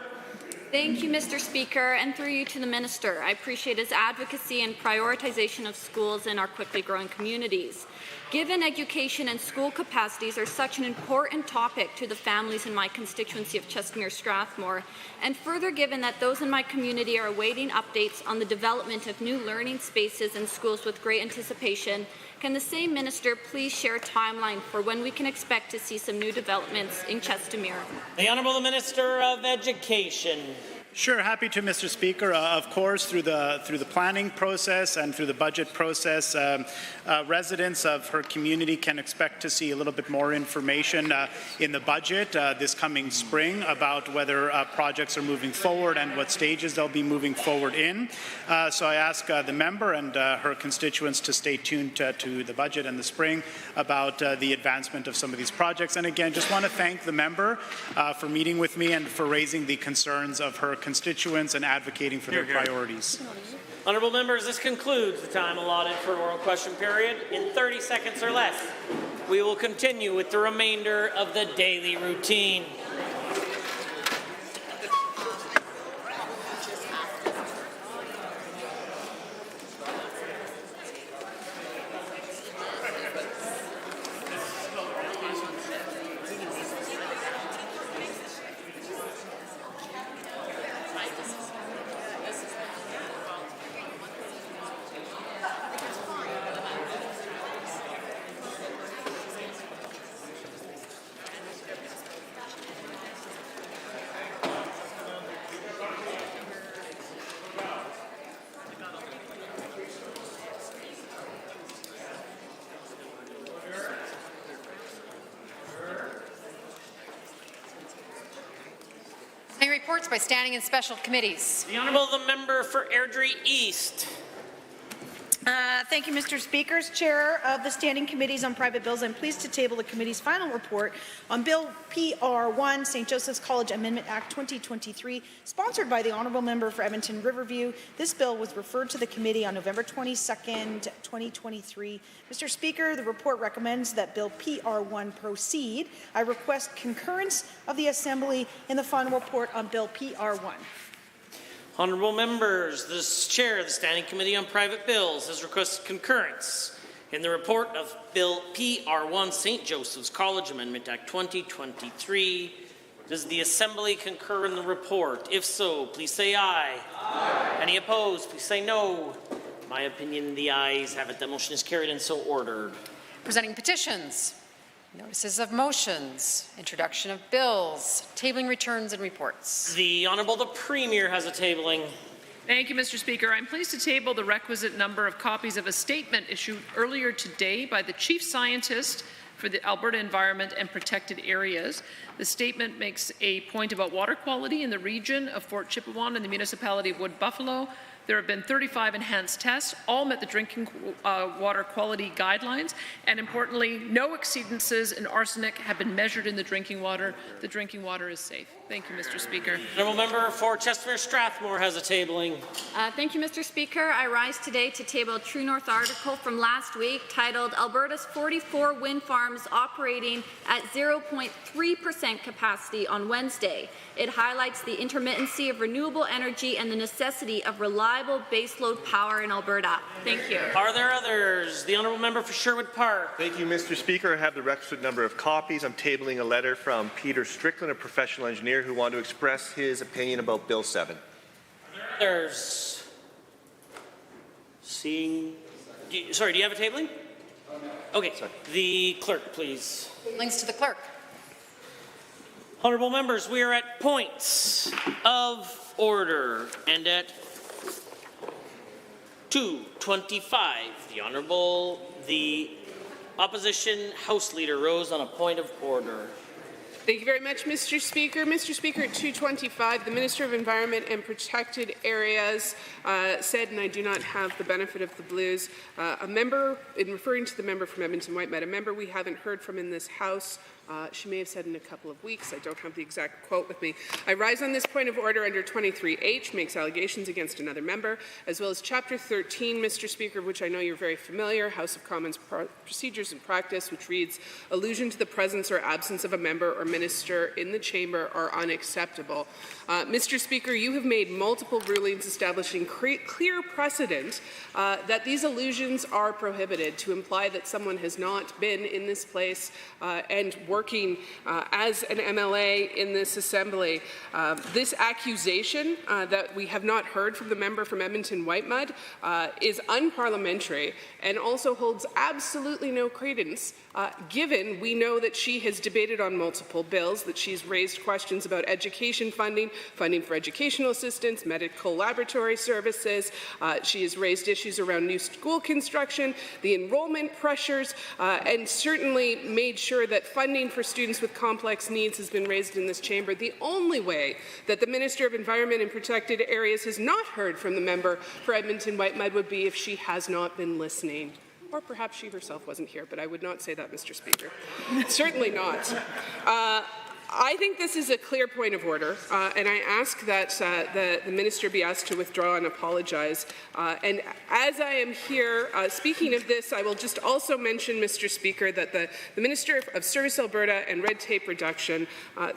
Thank you, Mr. Speaker, and through you to the Minister. I appreciate his advocacy and prioritization of schools in our quickly growing communities. Given education and school capacities are such an important topic to the families in my constituency of Chestermere-Strathmore, and further given that those in my community are awaiting updates on the development of new learning spaces in schools with great anticipation, can the same Minister please share a timeline for when we can expect to see some new developments in Chestermere? The Honourable Minister of Education. Sure, happy to, Mr. Speaker. Of course, through the planning process and through the budget process, residents of her community can expect to see a little bit more information in the budget this coming spring about whether projects are moving forward and what stages they'll be moving forward in. So I ask the member and her constituents to stay tuned to the budget in the spring about the advancement of some of these projects. And again, just want to thank the member for meeting with me and for raising the concerns of her constituents and advocating for their priorities. Honourable members, this concludes the time allotted for oral question period. In 30 seconds or less, we will continue with the remainder of the daily routine. Reports by standing and special committees. The Honourable the Member for Airdrie East. Thank you, Mr. Speaker. As Chair of the Standing Committees on Private Bills, I'm pleased to table the committee's final report on Bill PR1, St. Joseph's College Amendment Act 2023, sponsored by the Honourable Member for Edmonton Riverview. This bill was referred to the committee on November 22nd, 2023. Mr. Speaker, the report recommends that Bill PR1 proceed. I request concurrence of the Assembly in the final report on Bill PR1. Honourable members, the Chair of the Standing Committee on Private Bills has requested concurrence in the report of Bill PR1, St. Joseph's College Amendment Act 2023. Does the Assembly concur in the report? If so, please say aye. Aye. Any opposed, please say no. In my opinion, the ayes have it. That motion is carried and so ordered. Presenting petitions, notices of motions, introduction of bills, tabling returns and reports. The Honourable the Premier has a tabling. Thank you, Mr. Speaker. I'm pleased to table the requisite number of copies of a statement issued earlier today by the Chief Scientist for the Alberta Environment and Protected Areas. The statement makes a point about water quality in the region of Fort Chipewyan and the municipality of Wood Buffalo. There have been 35 enhanced tests, all met the drinking water quality guidelines, and importantly, no exceedances in arsenic have been measured in the drinking water. The drinking water is safe. Thank you, Mr. Speaker. Honourable Member for Chestermere-Strathmore has a tabling. Thank you, Mr. Speaker. I rise today to table a True North article from last week titled Alberta's 44 Wind Farms Operating at 0.3% Capacity on Wednesday. It highlights the intermittency of renewable energy and the necessity of reliable baseload power in Alberta. Thank you. Are there others? The Honourable Member for Sherwood Park. Thank you, Mr. Speaker. I have the requisite number of copies. I'm tabling a letter from Peter Strickland, a professional engineer, who wanted to express his opinion about Bill 7. Others? Seeing... do you have a tabling? Okay. Sorry. The clerk, please. Links to the clerk. Honourable members, we are at points of order, and at 2:25, the Opposition House Leader rose on a point of order. Thank you very much, Mr. Speaker. Mr. Speaker, at 2:25, the Minister of Environment and Protected Areas said, and I do not have the benefit of the blues, a member, in referring to the member from Edmonton White Met, a member we haven't heard from in this House She may have said in a couple of weeks. I don't have the exact quote with me. I rise on this point of order under 23H, makes allegations against another member, as well as Chapter 13, Mr. Speaker, which I know you're very familiar, House of Commons Procedures and Practice, which reads, allusion to the presence or absence of a member or minister in the chamber are unacceptable. Mr. Speaker, you have made multiple rulings establishing clear precedent that these allusions are prohibited, to imply that someone has not been in this place and working as an MLA in this assembly. This accusation that we have not heard from the member from Edmonton Whitemud is unparliamentary and also holds absolutely no credence, given we know that she has debated on multiple bills, that she's raised questions about education funding, funding for educational assistance, medical laboratory services. She has raised issues around new school construction, the enrollment pressures, and certainly made sure that funding for students with complex needs has been raised in this chamber. The only way that the Minister of Environment and Protected Areas has not heard from the member for Edmonton Whitemud would be if she has not been listening. Or perhaps she herself wasn't here, but I would not say that, Mr. Speaker. Certainly not. I think this is a clear point of order, and I ask that the minister be asked to withdraw and apologize. And as I am here speaking of this, I will just also mention, Mr. Speaker, that the Minister of Service Alberta and Red Tape Reduction,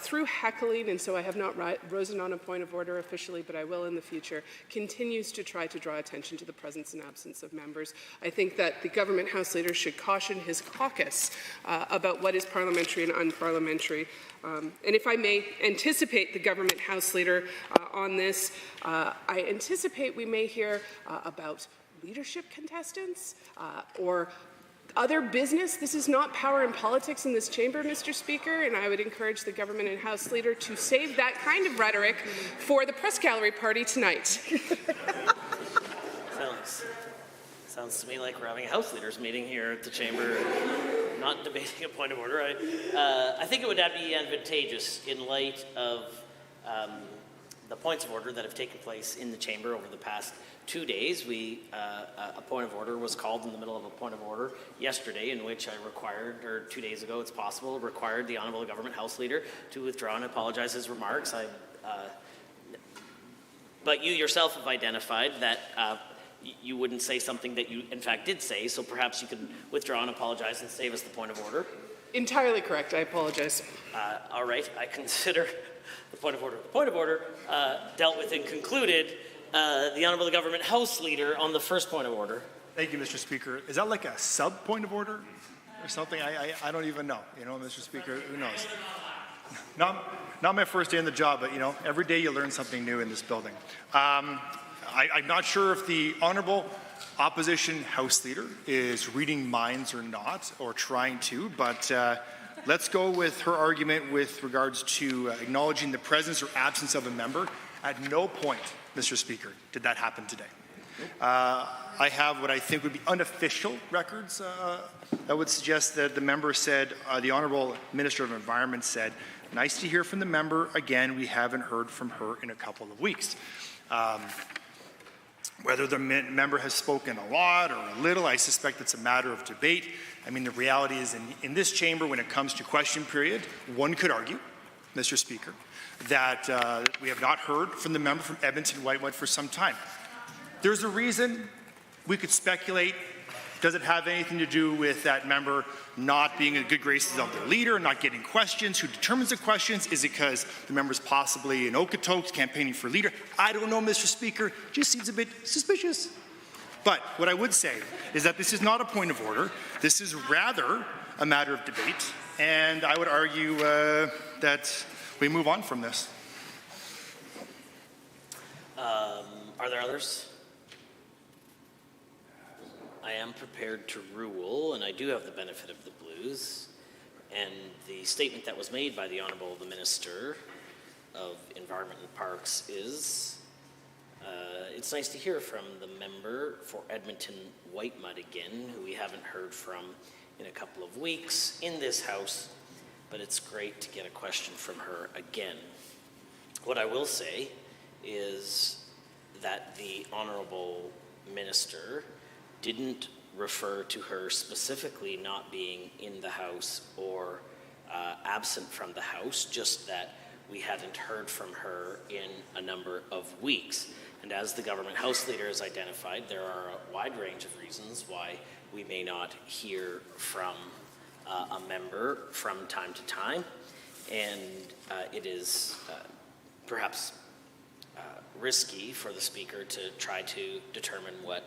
through heckling, and so I have not risen on a point of order officially, but I will in the future, continues to try to draw attention to the presence and absence of members. I think that the government House Leader should caution his caucus about what is parliamentary and unparliamentary. And if I may anticipate the government House Leader on this, I anticipate we may hear about leadership contestants or other business. This is not power and politics in this chamber, Mr. Speaker, and I would encourage the government and House Leader to save that kind of rhetoric for the press gallery party tonight. Sounds to me like we're having a House Leaders meeting here at the chamber, not debating a point of order. I think it would be advantageous in light of the points of order that have taken place in the chamber over the past 2 days. A point of order was called in the middle of a point of order yesterday, in which I required, or 2 days ago it's possible, required the Honourable Government House Leader to withdraw and apologize his remarks. But you yourself have identified that you wouldn't say something that you in fact did say, so perhaps you could withdraw and apologize and save us the point of order. Entirely correct. I apologize. All right. I consider the point of order dealt with and concluded. The Honourable Government House Leader on the first point of order. Thank you, Mr. Speaker. Is that like a sub-point of order or something? I don't even know. You know, Mr. Speaker, who knows? Not my first day in the job, but, you know, every day you learn something new in this building. I'm not sure if the Honourable Opposition House Leader is reading minds or not, or trying to, but let's go with her argument with regards to acknowledging the presence or absence of a member. At no point, Mr. Speaker, did that happen today. I have what I think would be unofficial records that would suggest that the member said, the Honourable Minister of Environment said, nice to hear from the member. Again, we haven't heard from her in a couple of weeks. Whether the member has spoken a lot or a little, I suspect it's a matter of debate. I mean, the reality is in this chamber, when it comes to question period, one could argue, Mr. Speaker, that we have not heard from the member from Edmonton Whitemud for some time. There's a reason. We could speculate. Does it have anything to do with that member not being in good graces of their leader, not getting questions? Who determines the questions? Is it because the member's possibly in Okotoks campaigning for leader? I don't know, Mr. Speaker. Just seems a bit suspicious. But what I would say is that this is not a point of order. This is rather a matter of debate. And I would argue that we move on from this. Are there others? I am prepared to rule, and I do have the benefit of the blues. And the statement that was made by the Honourable the Minister of Environment and Parks is, it's nice to hear from the member for Edmonton Whitemud again, who we haven't heard from in a couple of weeks in this House, but it's great to get a question from her again. What I will say is that the Honourable Minister didn't refer to her specifically not being in the House or absent from the House, just that we hadn't heard from her in a number of weeks. And as the government House Leader has identified, there are a wide range of reasons why we may not hear from a member from time to time. And it is perhaps risky for the Speaker to try to determine what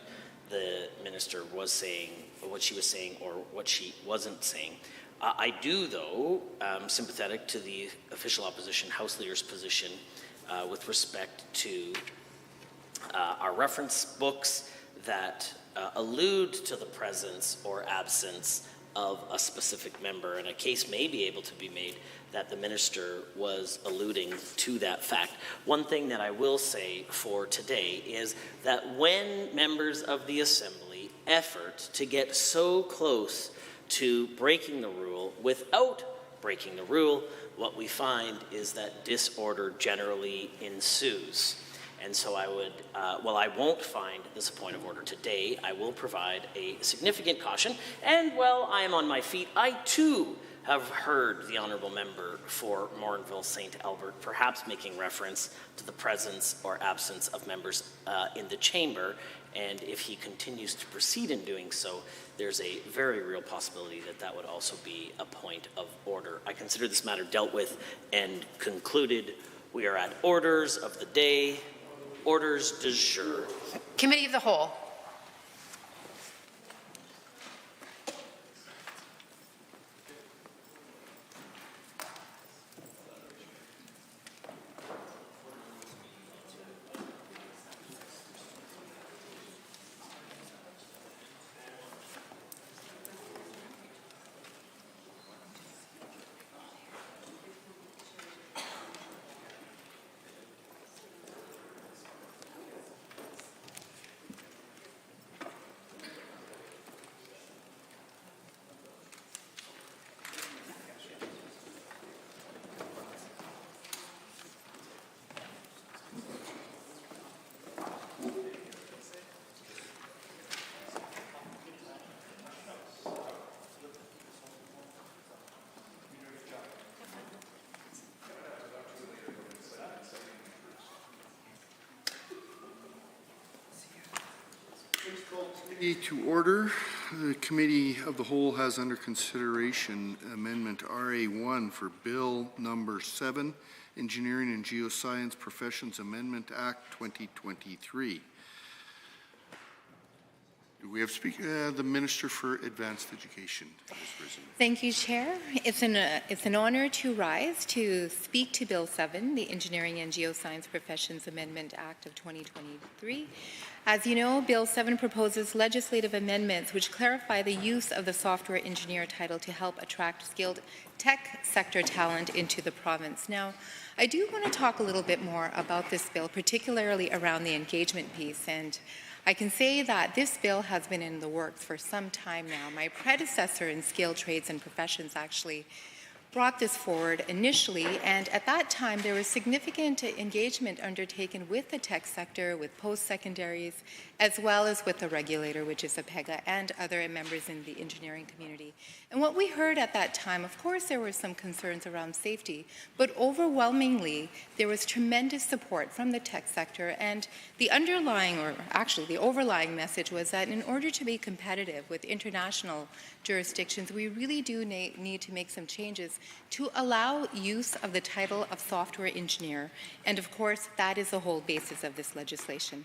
the Minister was saying, or what she was saying, or what she wasn't saying. I do, though, sympathetic to the official opposition House Leader's position with respect to our reference books that allude to the presence or absence of a specific member, and a case may be able to be made that the Minister was alluding to that fact. One thing that I will say for today is that when members of the Assembly effort to get so close to breaking the rule without breaking the rule, what we find is that disorder generally ensues. And so I would, while I won't find this a point of order today, I will provide a significant caution. And while I am on my feet, I too have heard the Honourable Member for Morinville St. Albert perhaps making reference to the presence or absence of members in the chamber. And if he continues to proceed in doing so, there's a very real possibility that that would also be a point of order. I consider this matter dealt with and concluded. We are at orders of the day. Orders du jour. Committee of the Whole. Committee to order. The Committee of the Whole has under consideration Amendment RA1 for Bill number 7, Engineering and Geoscience Professions Amendment Act 2023. Do we have the Minister for Advanced Education has risen. Thank you, Chair. It's an honor to rise to speak to Bill 7, the Engineering and Geoscience Professions Amendment Act of 2023. As you know, Bill 7 proposes legislative amendments which clarify the use of the software engineer title to help attract skilled tech sector talent into the province. Now, I do want to talk a little bit more about this bill, particularly around the engagement piece. And I can say that this bill has been in the works for some time now. My predecessor in skilled trades and professions actually brought this forward initially, and at that time there was significant engagement undertaken with the tech sector, with post-secondaries, as well as with the regulator, which is APEGA, and other members in the engineering community. And what we heard at that time, of course there were some concerns around safety, but overwhelmingly there was tremendous support from the tech sector, and the underlying, or actually the overlying message was that in order to be competitive with international jurisdictions, we really do need to make some changes to allow use of the title of software engineer. And of course, that is the whole basis of this legislation.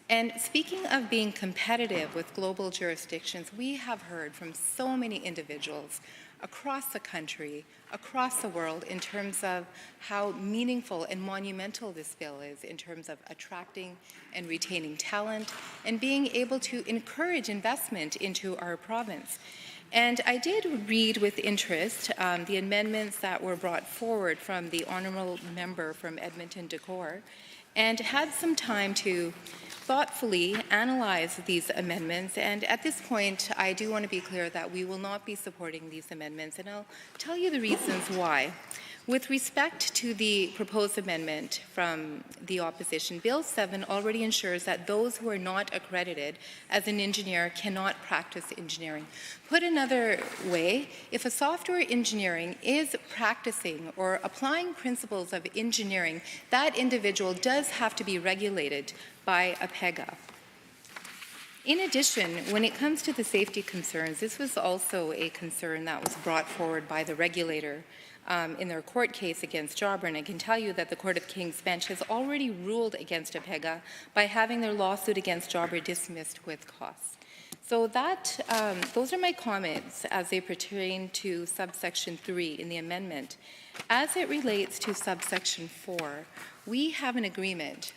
And speaking of being competitive with global jurisdictions, we have heard from so many individuals across the country, across the world, in terms of how meaningful and monumental this bill is in terms of attracting and retaining talent and being able to encourage investment into our province. And I did read with interest the amendments that were brought forward from the honourable member from Edmonton-Decore, and had some time to thoughtfully analyze these amendments. And at this point, I do want to be clear that we will not be supporting these amendments, and I'll tell you the reasons why. With respect to the proposed amendment from the opposition, Bill 7 already ensures that those who are not accredited as an engineer cannot practice engineering. Put another way, if a software engineering is practicing or applying principles of engineering, that individual does have to be regulated by a PEGA. In addition, when it comes to the safety concerns, this was also a concern that was brought forward by the regulator in their court case against Jobber, and I can tell you that the Court of King's Bench has already ruled against APEGA by having their lawsuit against Jobber dismissed with costs. So that, those are my comments as they pertain to subsection 3 in the amendment. As it relates to subsection 4, we have an agreement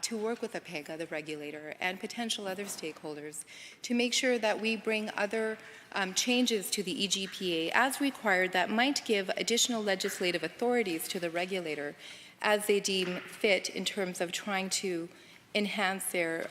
to work with APEGA, the regulator, and potential other stakeholders to make sure that we bring other changes to the EGPA as required that might give additional legislative authorities to the regulator as they deem fit in terms of trying to enhance their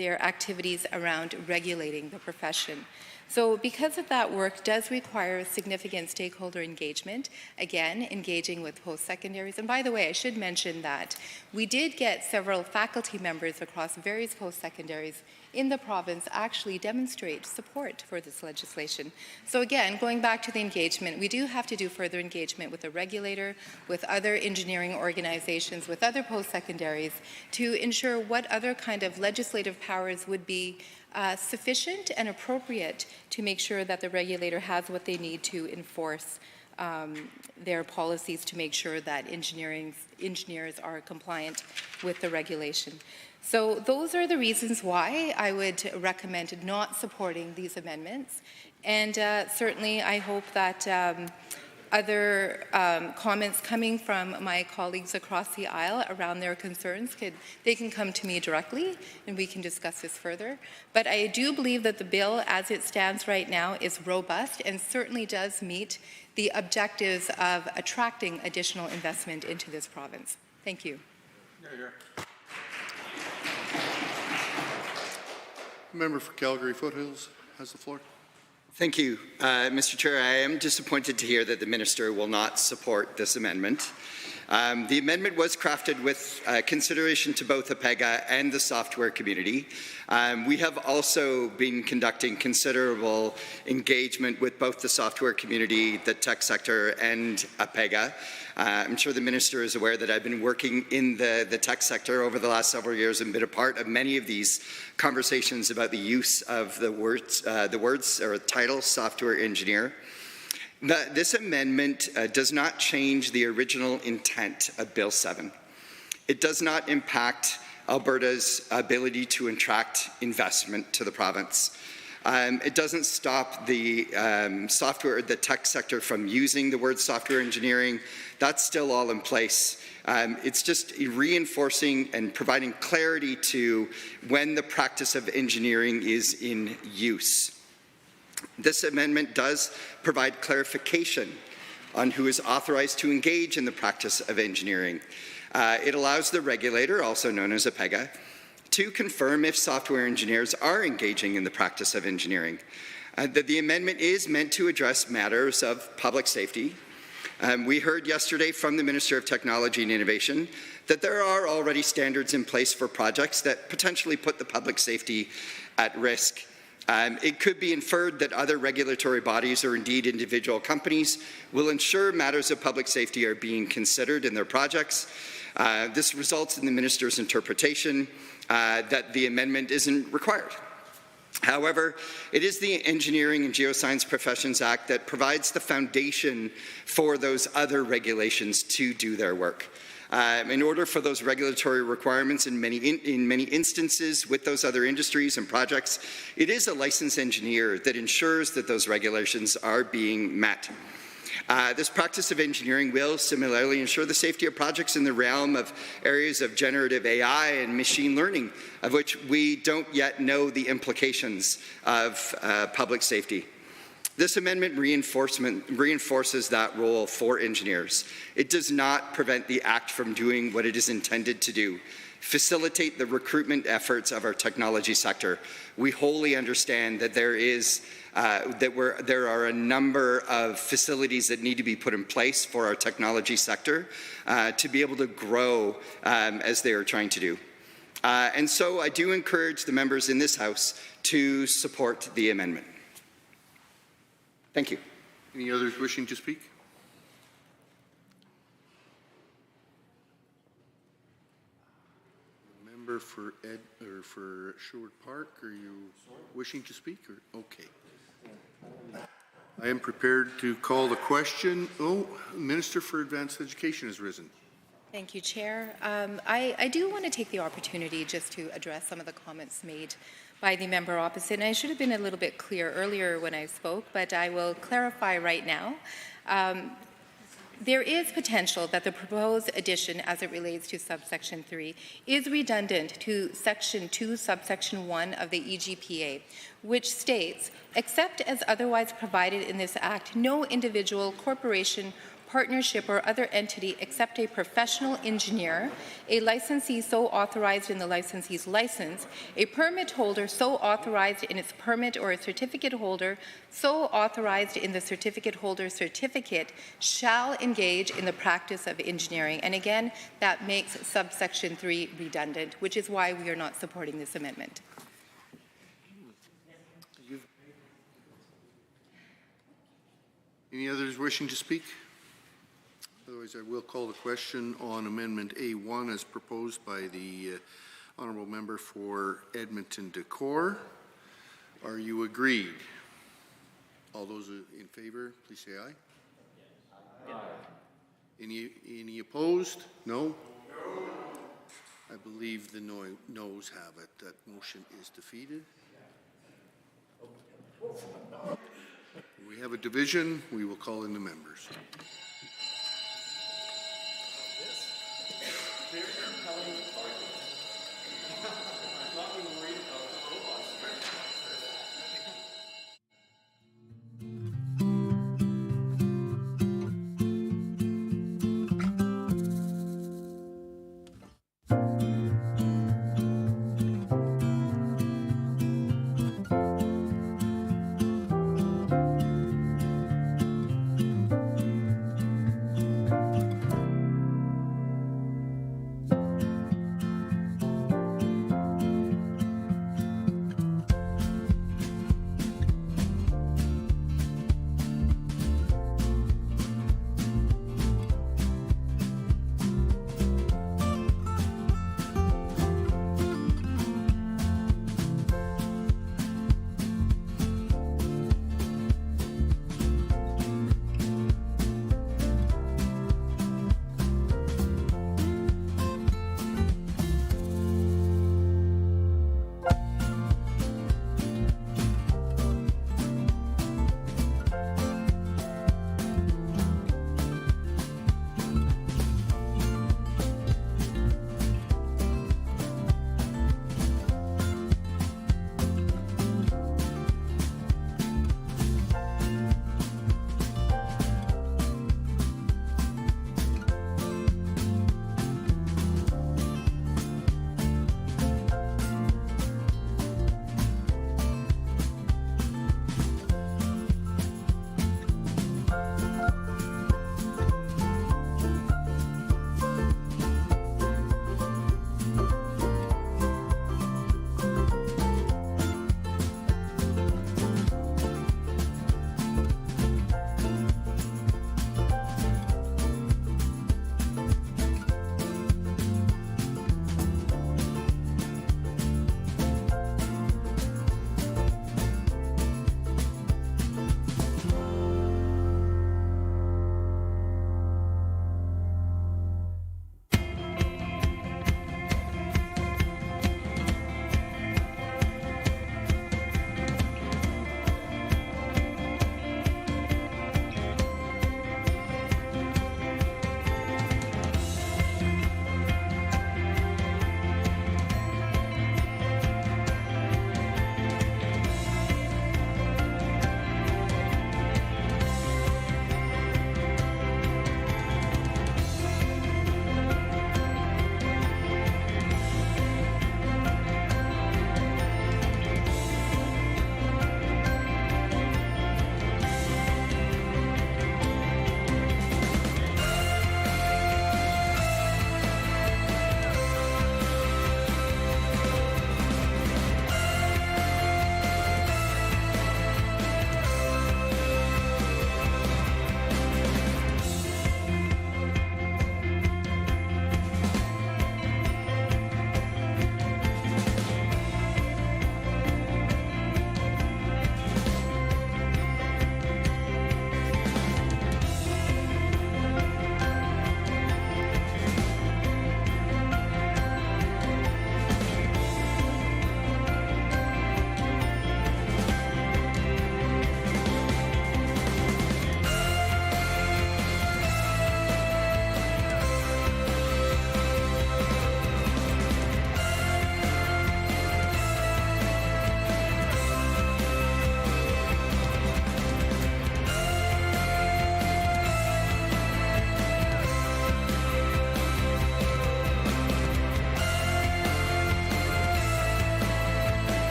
activities around regulating the profession. So because of that work does require significant stakeholder engagement, again, engaging with post-secondaries. And by the way, I should mention that we did get several faculty members across various post-secondaries in the province actually demonstrate support for this legislation. So again, going back to the engagement, we do have to do further engagement with the regulator, with other engineering organizations, with other post-secondaries to ensure what other kind of legislative powers would be sufficient and appropriate to make sure that the regulator has what they need to enforce their policies to make sure that engineers are compliant with the regulation. So those are the reasons why I would recommend not supporting these amendments. And certainly I hope that other comments coming from my colleagues across the aisle around their concerns, they can come to me directly and we can discuss this further. But I do believe that the bill as it stands right now is robust and certainly does meet the objectives of attracting additional investment into this province. Thank you. Member for Calgary Foothills has the floor. Thank you, Mr. Chair. I am disappointed to hear that the Minister will not support this amendment. The amendment was crafted with consideration to both APEGA and the software community. We have also been conducting considerable engagement with both the software community, the tech sector, and APEGA. I'm sure the Minister is aware that I've been working in the tech sector over the last several years and been a part of many of these conversations about the use of the words or title software engineer. This amendment does not change the original intent of Bill 7. It does not impact Alberta's ability to attract investment to the province. It doesn't stop the tech sector from using the word software engineering. That's still all in place. It's just reinforcing and providing clarity to when the practice of engineering is in use. This amendment does provide clarification on who is authorized to engage in the practice of engineering. It allows the regulator, also known as APEGA, to confirm if software engineers are engaging in the practice of engineering. That the amendment is meant to address matters of public safety. We heard yesterday from the Minister of Technology and Innovation that there are already standards in place for projects that potentially put the public safety at risk. It could be inferred that other regulatory bodies or indeed individual companies will ensure matters of public safety are being considered in their projects. This results in the Minister's interpretation that the amendment isn't required. However, it is the Engineering and Geoscience Professions Act that provides the foundation for those other regulations to do their work. In order for those regulatory requirements in many instances with those other industries and projects, it is a licensed engineer that ensures that those regulations are being met. This practice of engineering will similarly ensure the safety of projects in the realm of areas of generative AI and machine learning, of which we don't yet know the implications of public safety. This amendment reinforces that role for engineers. It does not prevent the Act from doing what it is intended to do, facilitate the recruitment efforts of our technology sector. We wholly understand that there are a number of facilities that need to be put in place for our technology sector to be able to grow as they are trying to do. And so I do encourage the members in this House to support the amendment. Thank you. Any others wishing to speak? Member for Sherwood Park, are you wishing to speak? Or okay. I am prepared to call the question. Oh, Minister for Advanced Education has risen. Thank you, Chair. I do want to take the opportunity just to address some of the comments made by the member opposite. And I should have been a little bit clear earlier when I spoke, but I will clarify right now. There is potential that the proposed addition as it relates to subsection 3 is redundant to section 2, subsection 1 of the EGPA, which states, except as otherwise provided in this Act, no individual, corporation, partnership, or other entity except a professional engineer, a licensee so authorized in the licensee's license, a permit holder so authorized in its permit, or a certificate holder so authorized in the certificate holder's certificate shall engage in the practice of engineering. And again, that makes subsection 3 redundant, which is why we are not supporting this amendment. Any others wishing to speak? Otherwise, I will call the question on Amendment A1 as proposed by the Honourable Member for Edmonton Decor. Are you agreed? All those in favour, please say aye. Aye. Any opposed? No? No. I believe the noes have it. That motion is defeated. We have a division. We will call in the members.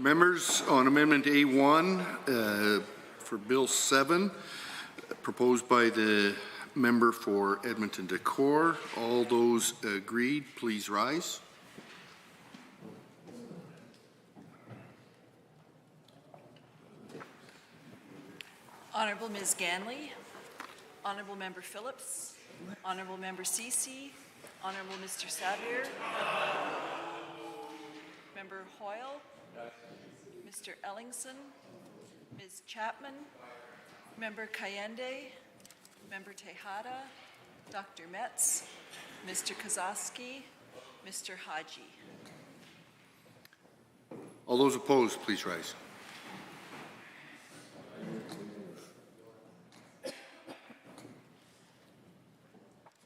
Members, on Amendment A1 for Bill 7, proposed by the member for Edmonton Decor, all those agreed, please rise. Honourable Ms. Ganley, Honourable Member Phillips, Honourable Member Ceci, Honourable Mr. Savir, Member Hoyle, Mr. Ellingson, Ms. Chapman, Member Kayende, Member Tejada, Dr. Metz, Mr. Kozowski, Mr. Haji. All those opposed, please rise.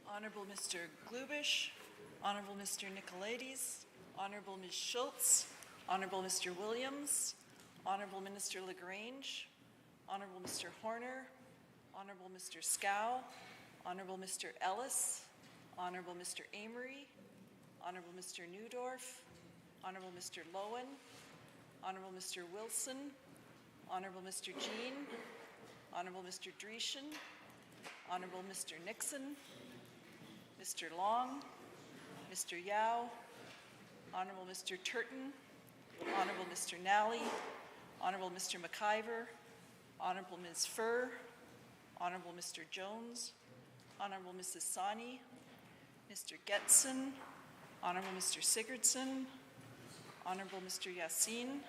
Honourable Mr. Glubish, Honourable Mr. Nicolaides, Honourable Ms. Schultz, Honourable Mr. Williams, Honourable Minister LaGrange, Honourable Mr. Horner, Honourable Mr. Scow, Honourable Mr. Ellis, Honourable Mr. Amory, Honourable Mr. Newdorf, Honourable Mr. Lowen, Honourable Mr. Wilson, Honourable Mr. Jean, Honourable Mr. Dreeshen, Honourable Mr. Nixon, Mr. Long, Mr. Yao, Honourable Mr. Turton, Honourable Mr. Nally, Honourable Mr. McIver, Honourable Ms. Furr, Honourable Mr. Jones, Honourable Mrs. Sani, Mr. Getson, Honourable Mr. Sigurdsson, Honourable Mr. Yassin,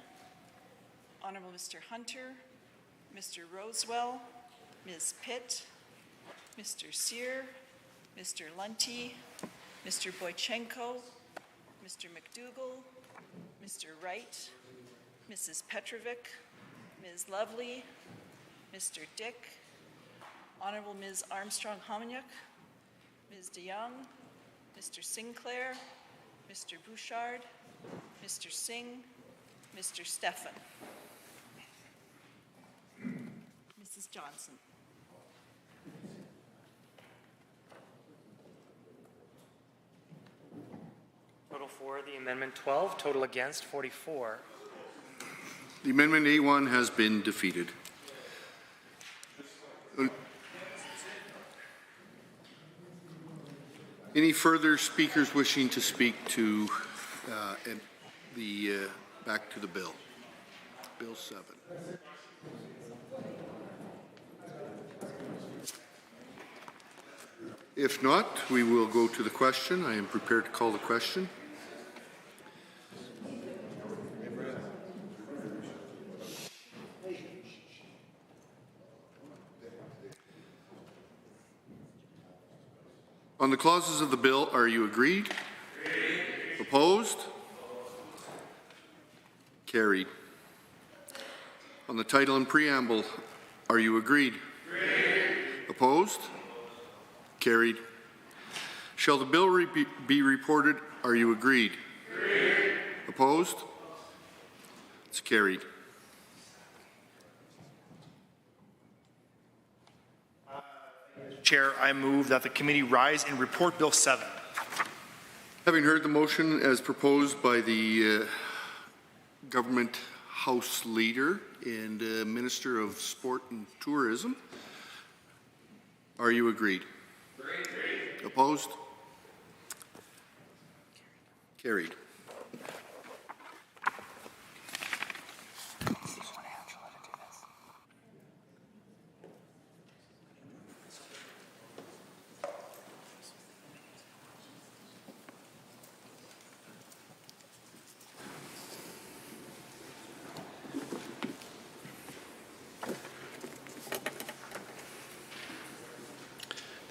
Honourable Mr. Hunter, Mr. Rosewell, Ms. Pitt, Mr. Sear, Mr. Lunty, Mr. Boychenko, Mr. McDougall, Mr. Wright, Mrs. Petrovic, Ms. Lovely, Mr. Dick, Honourable Ms. Armstrong-Homanyuk, Ms. DeYoung, Mr. Sinclair, Mr. Bouchard, Mr. Singh, Mr. Stephan. Mrs. Johnson. Total for the amendment 12, total against 44. The amendment A1 has been defeated. Any further speakers wishing to speak to back to the bill? Bill 7. If not, we will go to the question. I am prepared to call the question. On the clauses of the bill, are you agreed? Opposed? Carried. On the title and preamble, are you agreed? Opposed? Carried. Shall the bill be reported? Are you agreed? Opposed? It's carried. Chair, I move that the committee rise and report Bill 7. Having heard the motion as proposed by the Government House Leader and Minister of Sport and Tourism, are you agreed? Opposed? Carried.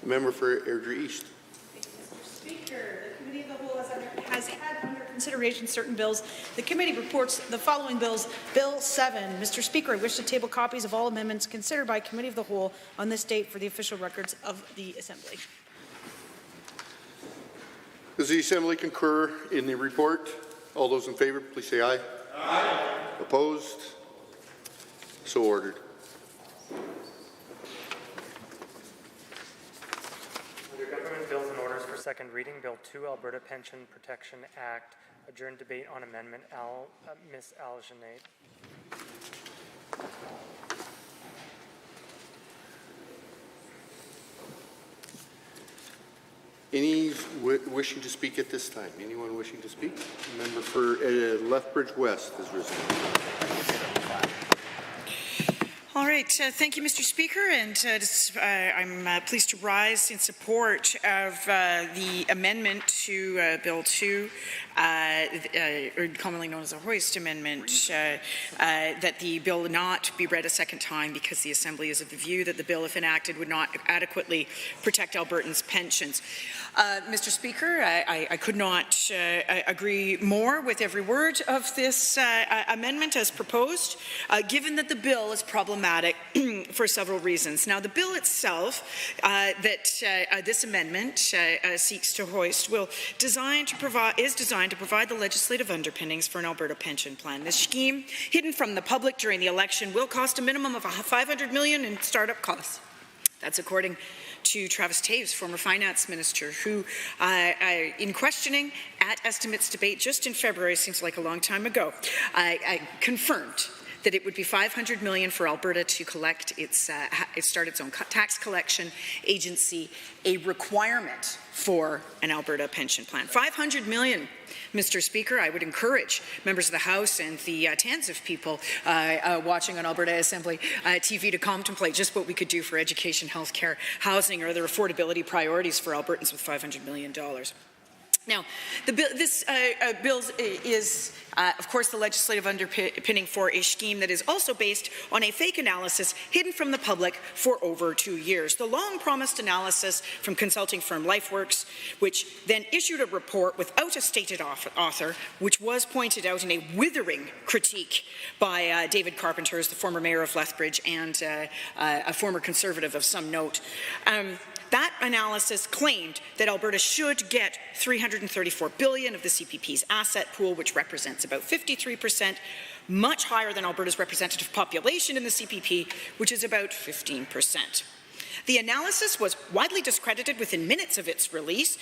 The member for Airdrie East. Mr. Speaker, the Committee of the Whole has had under consideration certain bills. The committee reports the following bills. Bill 7. Mr. Speaker, I wish to table copies of all amendments considered by Committee of the Whole on this date for the official records of the Assembly. Does the Assembly concur in the report? All those in favor, please say aye. Aye. Opposed? So ordered. Under Government Bills and Orders for second reading, Bill 2, Alberta Pension Protection Act Adjourn debate on amendment L. Ms. Algenet. Any wishing to speak at this time? Anyone wishing to speak? Member for Lethbridge West has risen. All right, thank you, Mr. Speaker, and I'm pleased to rise in support of the amendment to Bill 2, or commonly known as the Hoist Amendment, that the bill not be read a second time because the Assembly is of the view that the bill, if enacted, would not adequately protect Albertans' pensions. Mr. Speaker, I could not agree more with every word of this amendment as proposed, given that the bill is problematic for several reasons. Now, the bill itself that this amendment seeks to hoist is designed to provide the legislative underpinnings for an Alberta pension plan. This scheme, hidden from the public during the election, will cost a minimum of $500 million in startup costs. That's according to Travis Taves, former finance minister, who, in questioning at Estimates debate just in February, seems like a long time ago, confirmed that it would be $500 million for Alberta to collect start its own tax collection agency, a requirement for an Alberta pension plan. $500 million, Mr. Speaker. I would encourage members of the House and the tens of people watching on Alberta Assembly TV to contemplate just what we could do for education, healthcare, housing, or other affordability priorities for Albertans with $500 million. Now, this bill is, of course, the legislative underpinning for a scheme that is also based on a fake analysis hidden from the public for over 2 years. The long-promised analysis from consulting firm LifeWorks, which then issued a report without a stated author, which was pointed out in a withering critique by David Carpenter, the former mayor of Lethbridge and a former Conservative of some note. That analysis claimed that Alberta should get $334 billion of the CPP's asset pool, which represents about 53%, much higher than Alberta's representative population in the CPP, which is about 15%. The analysis was widely discredited within minutes of its release,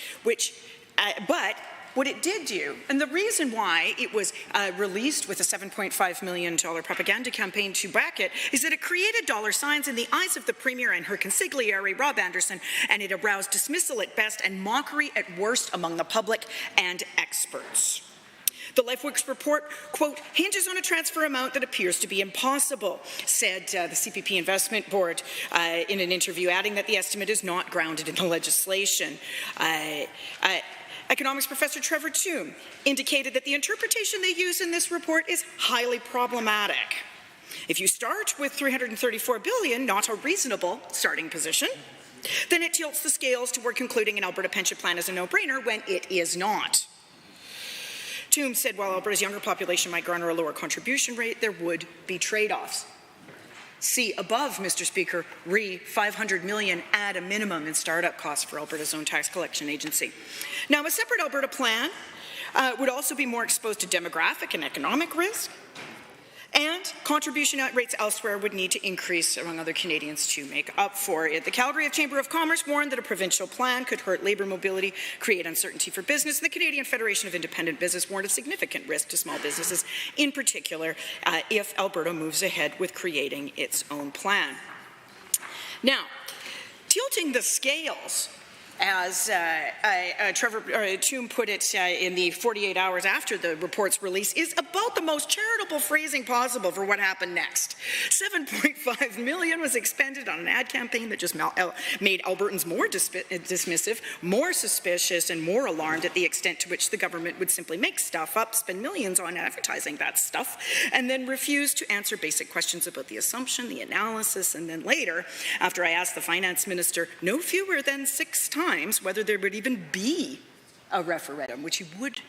but what it did do, and the reason why it was released with a $7.5 million propaganda campaign to back it, is that it created dollar signs in the eyes of the Premier and her consigliere, Rob Anderson, and it aroused dismissal at best and mockery at worst among the public and experts. The LifeWorks report, quote, hinges on a transfer amount that appears to be impossible, said the CPP Investment Board in an interview, adding that the estimate is not grounded in the legislation. Economics professor Trevor Toome indicated that the interpretation they use in this report is highly problematic. If you start with $334 billion, not a reasonable starting position, then it tilts the scales toward concluding an Alberta pension plan is a no-brainer when it is not. Toome said while Alberta's younger population might garner a lower contribution rate, there would be trade-offs. See above, Mr. Speaker, $500 million at a minimum in startup costs for Alberta's own tax collection agency. Now, a separate Alberta plan would also be more exposed to demographic and economic risk, and contribution rates elsewhere would need to increase, among other Canadians, to make up for it. The Calgary Chamber of Commerce warned that a provincial plan could hurt labour mobility, create uncertainty for business, and the Canadian Federation of Independent Business warned of significant risk to small businesses, in particular, if Alberta moves ahead with creating its own plan. Now, tilting the scales, as Trevor Toome put it in the 48 hours after the report's release, is about the most charitable phrasing possible for what happened next. $7.5 million was expended on an ad campaign that just made Albertans more dismissive, more suspicious, and more alarmed at the extent to which the government would simply make stuff up, spend millions on advertising that stuff, and then refuse to answer basic questions about the assumption, the analysis, and then later, after I asked the finance minister no fewer than 6 times whether there would even be a referendum, which he would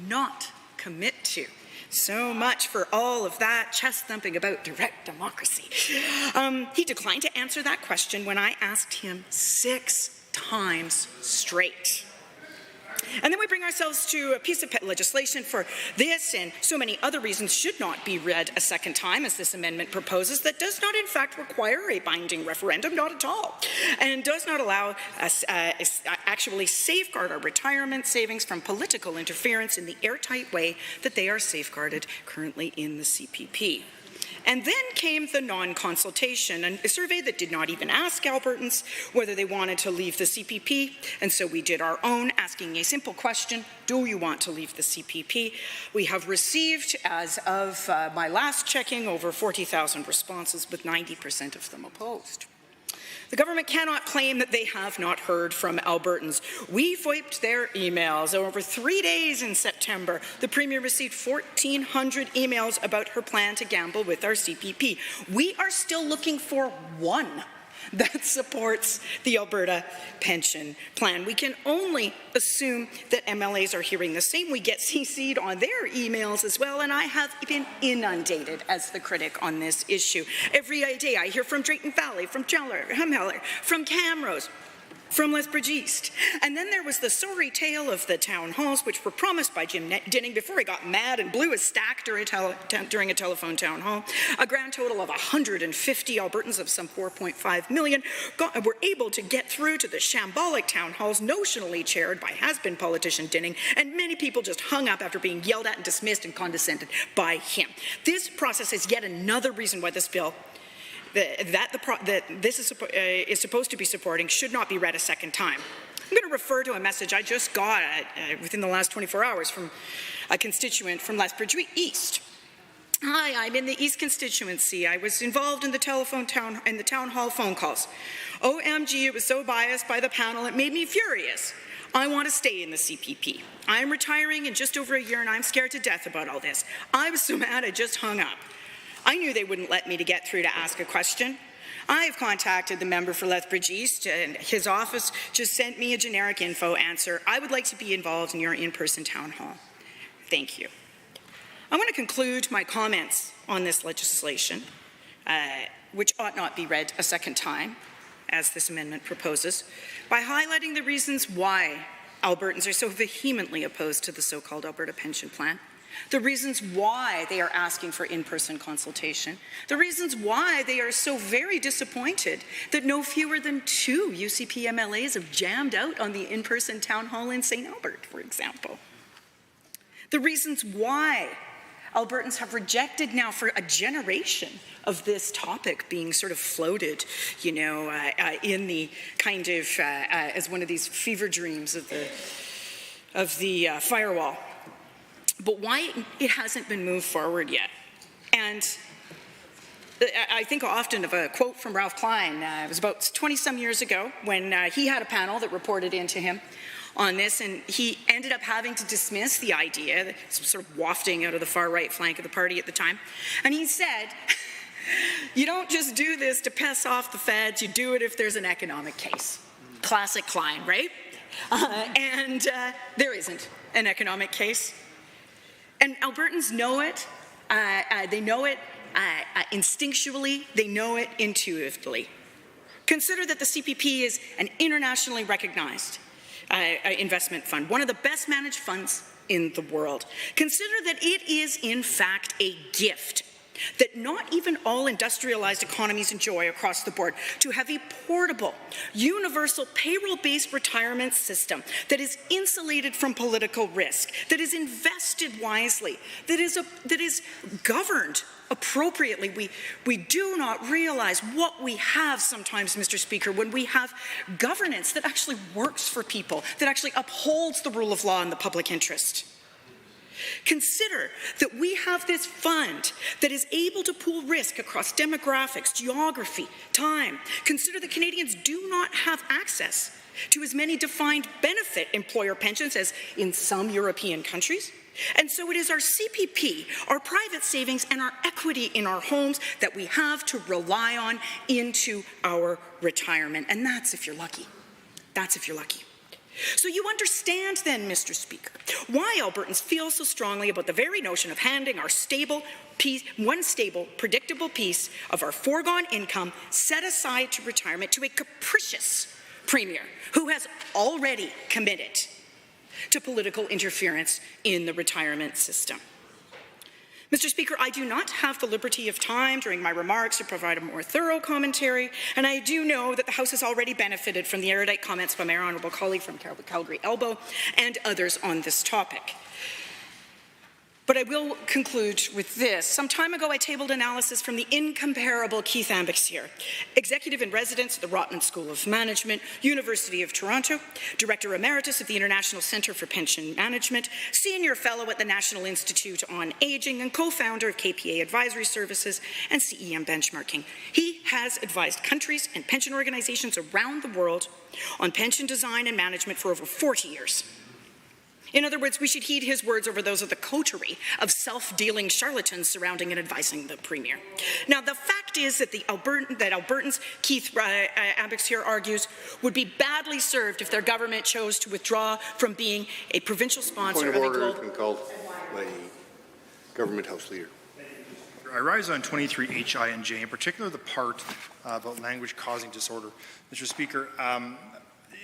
not commit to. So much for all of that chest thumping about direct democracy. He declined to answer that question when I asked him 6 times straight. And then we bring ourselves to a piece of legislation for this and so many other reasons should not be read a second time, as this amendment proposes, that does not in fact require a binding referendum, not at all, and does not allow us actually safeguard our retirement savings from political interference in the airtight way that they are safeguarded currently in the CPP. And then came the non-consultation, a survey that did not even ask Albertans whether they wanted to leave the CPP, and so we did our own, asking a simple question: do you want to leave the CPP? We have received, as of my last checking, over 40,000 responses, with 90% of them opposed. The government cannot claim that they have not heard from Albertans. We VoIP'd their emails. Over 3 days in September, the Premier received 1,400 emails about her plan to gamble with our CPP. We are still looking for one that supports the Alberta pension plan. We can only assume that MLAs are hearing the same. We get CC'd on their emails as well, and I have been inundated as the critic on this issue. Every day I hear from Drayton Valley, from Hemheller, from Camrose, from Lethbridge East. And then there was the sorry tale of the town halls, which were promised by Jim Dinning before he got mad and blew his stack during a telephone town hall. A grand total of 150 Albertans of some 4.5 million were able to get through to the shambolic town halls, notionally chaired by has-been politician Dinning, and many people just hung up after being yelled at and dismissed and condescended by him. This process is yet another reason why this bill that this is supposed to be supporting should not be read a second time. I'm going to refer to a message I just got within the last 24 hours from a constituent from Lethbridge East. Hi, I'm in the East constituency. I was involved in the town hall phone calls. OMG, it was so biased by the panel, it made me furious. I want to stay in the CPP. I'm retiring in just over a year and I'm scared to death about all this. I was so mad I just hung up. I knew they wouldn't let me to get through to ask a question. I've contacted the member for Lethbridge East and his office just sent me a generic info answer. I would like to be involved in your in-person town hall. Thank you. I want to conclude my comments on this legislation, which ought not be read a second time, as this amendment proposes, by highlighting the reasons why Albertans are so vehemently opposed to the so-called Alberta pension plan, the reasons why they are asking for in-person consultation, the reasons why they are so very disappointed that no fewer than 2 UCP MLAs have jammed out on the in-person town hall in St. Albert, for example. The reasons why Albertans have rejected now for a generation of this topic being sort of floated, you know, in the kind of, as one of these fever dreams of the firewall. But why it hasn't been moved forward yet. And I think often of a quote from Ralph Klein. It was about 20-some years ago when he had a panel that reported into him on this, and he ended up having to dismiss the idea, that sort of wafting out of the far-right flank of the party at the time. And he said, you don't just do this to piss off the feds, you do it if there's an economic case. Classic Klein, right? And there isn't an economic case. And Albertans know it. They know it instinctually. They know it intuitively. Consider that the CPP is an internationally recognized investment fund, one of the best managed funds in the world. Consider that it is, in fact, a gift that not even all industrialized economies enjoy across the board, to have a portable, universal, payroll-based retirement system that is insulated from political risk, that is invested wisely, that is governed appropriately. We do not realize what we have sometimes, Mr. Speaker, when we have governance that actually works for people, that actually upholds the rule of law and the public interest. Consider that we have this fund that is able to pool risk across demographics, geography, time. Consider that Canadians do not have access to as many defined benefit employer pensions as in some European countries. And so it is our CPP, our private savings, and our equity in our homes that we have to rely on into our retirement. And that's if you're lucky. That's if you're lucky. So you understand then, Mr. Speaker, why Albertans feel so strongly about the very notion of handing our one stable, predictable piece of our foregone income set aside to retirement to a capricious Premier who has already committed to political interference in the retirement system. Mr. Speaker, I do not have the liberty of time during my remarks to provide a more thorough commentary, and I do know that the House has already benefited from the erudite comments by my honourable colleague from Calgary Elbow and others on this topic. But I will conclude with this. Some time ago, I tabled analysis from the incomparable Keith Ambixier, Executive in Residence at the Rotman School of Management, University of Toronto, Director Emeritus at the International Centre for Pension Management, Senior Fellow at the National Institute on Aging, and co-founder of KPA Advisory Services and CEM Benchmarking. He has advised countries and pension organizations around the world on pension design and management for over 40 years. In other words, we should heed his words over those of the coterie of self-dealing charlatans surrounding and advising the Premier. Now, the fact is that Albertans, Keith Ambixier argues, would be badly served if their government chose to withdraw from being a provincial sponsor Point of order has been called by Government House Leader. I rise on 23H, I, and J, in particular the part about language causing disorder. Mr. Speaker,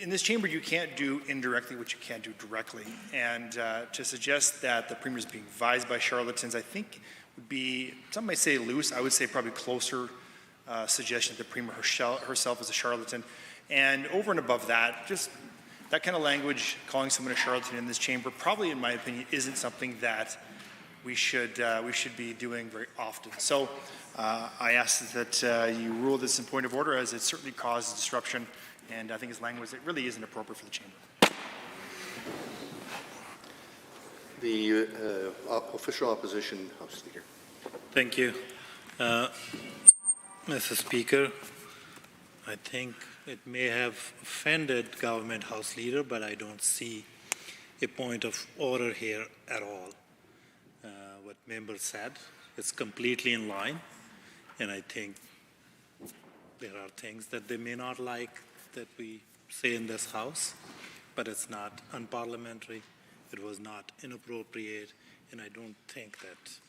in this chamber, you can't do indirectly what you can't do directly. And to suggest that the Premier is being advised by charlatans, I think would be, some might say loose, I would say probably closer suggestion that the Premier herself is a charlatan. And over and above that, just that kind of language, calling someone a charlatan in this chamber, probably in my opinion, isn't something that we should be doing very often. So I ask that you rule this in point of order, as it certainly causes disruption. And I think his language, it really isn't appropriate for the chamber. The official opposition House Leader. Thank you. Mr. Speaker, I think it may have offended Government House Leader, but I don't see a point of order here at all. What member said is completely in line, and I think there are things that they may not like that we say in this House, but it's not unparliamentary, it was not inappropriate, and I don't think that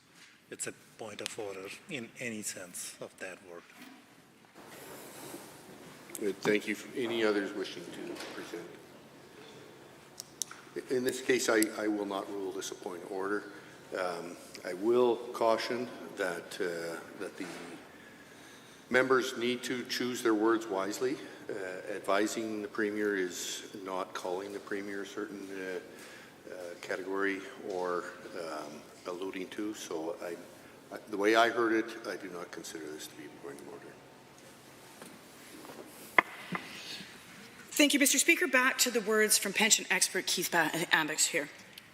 it's a point of order in any sense of that word. Good. Thank you. Any others wishing to present? In this case, I will not rule this a point of order. I will caution that that the members need to choose their words wisely. Advising the Premier is not calling the Premier a certain category or alluding to. So the way I heard it, I do not consider this to be a point of order. Thank you, Mr. Speaker. Back to the words from pension expert Keith Ambixier here.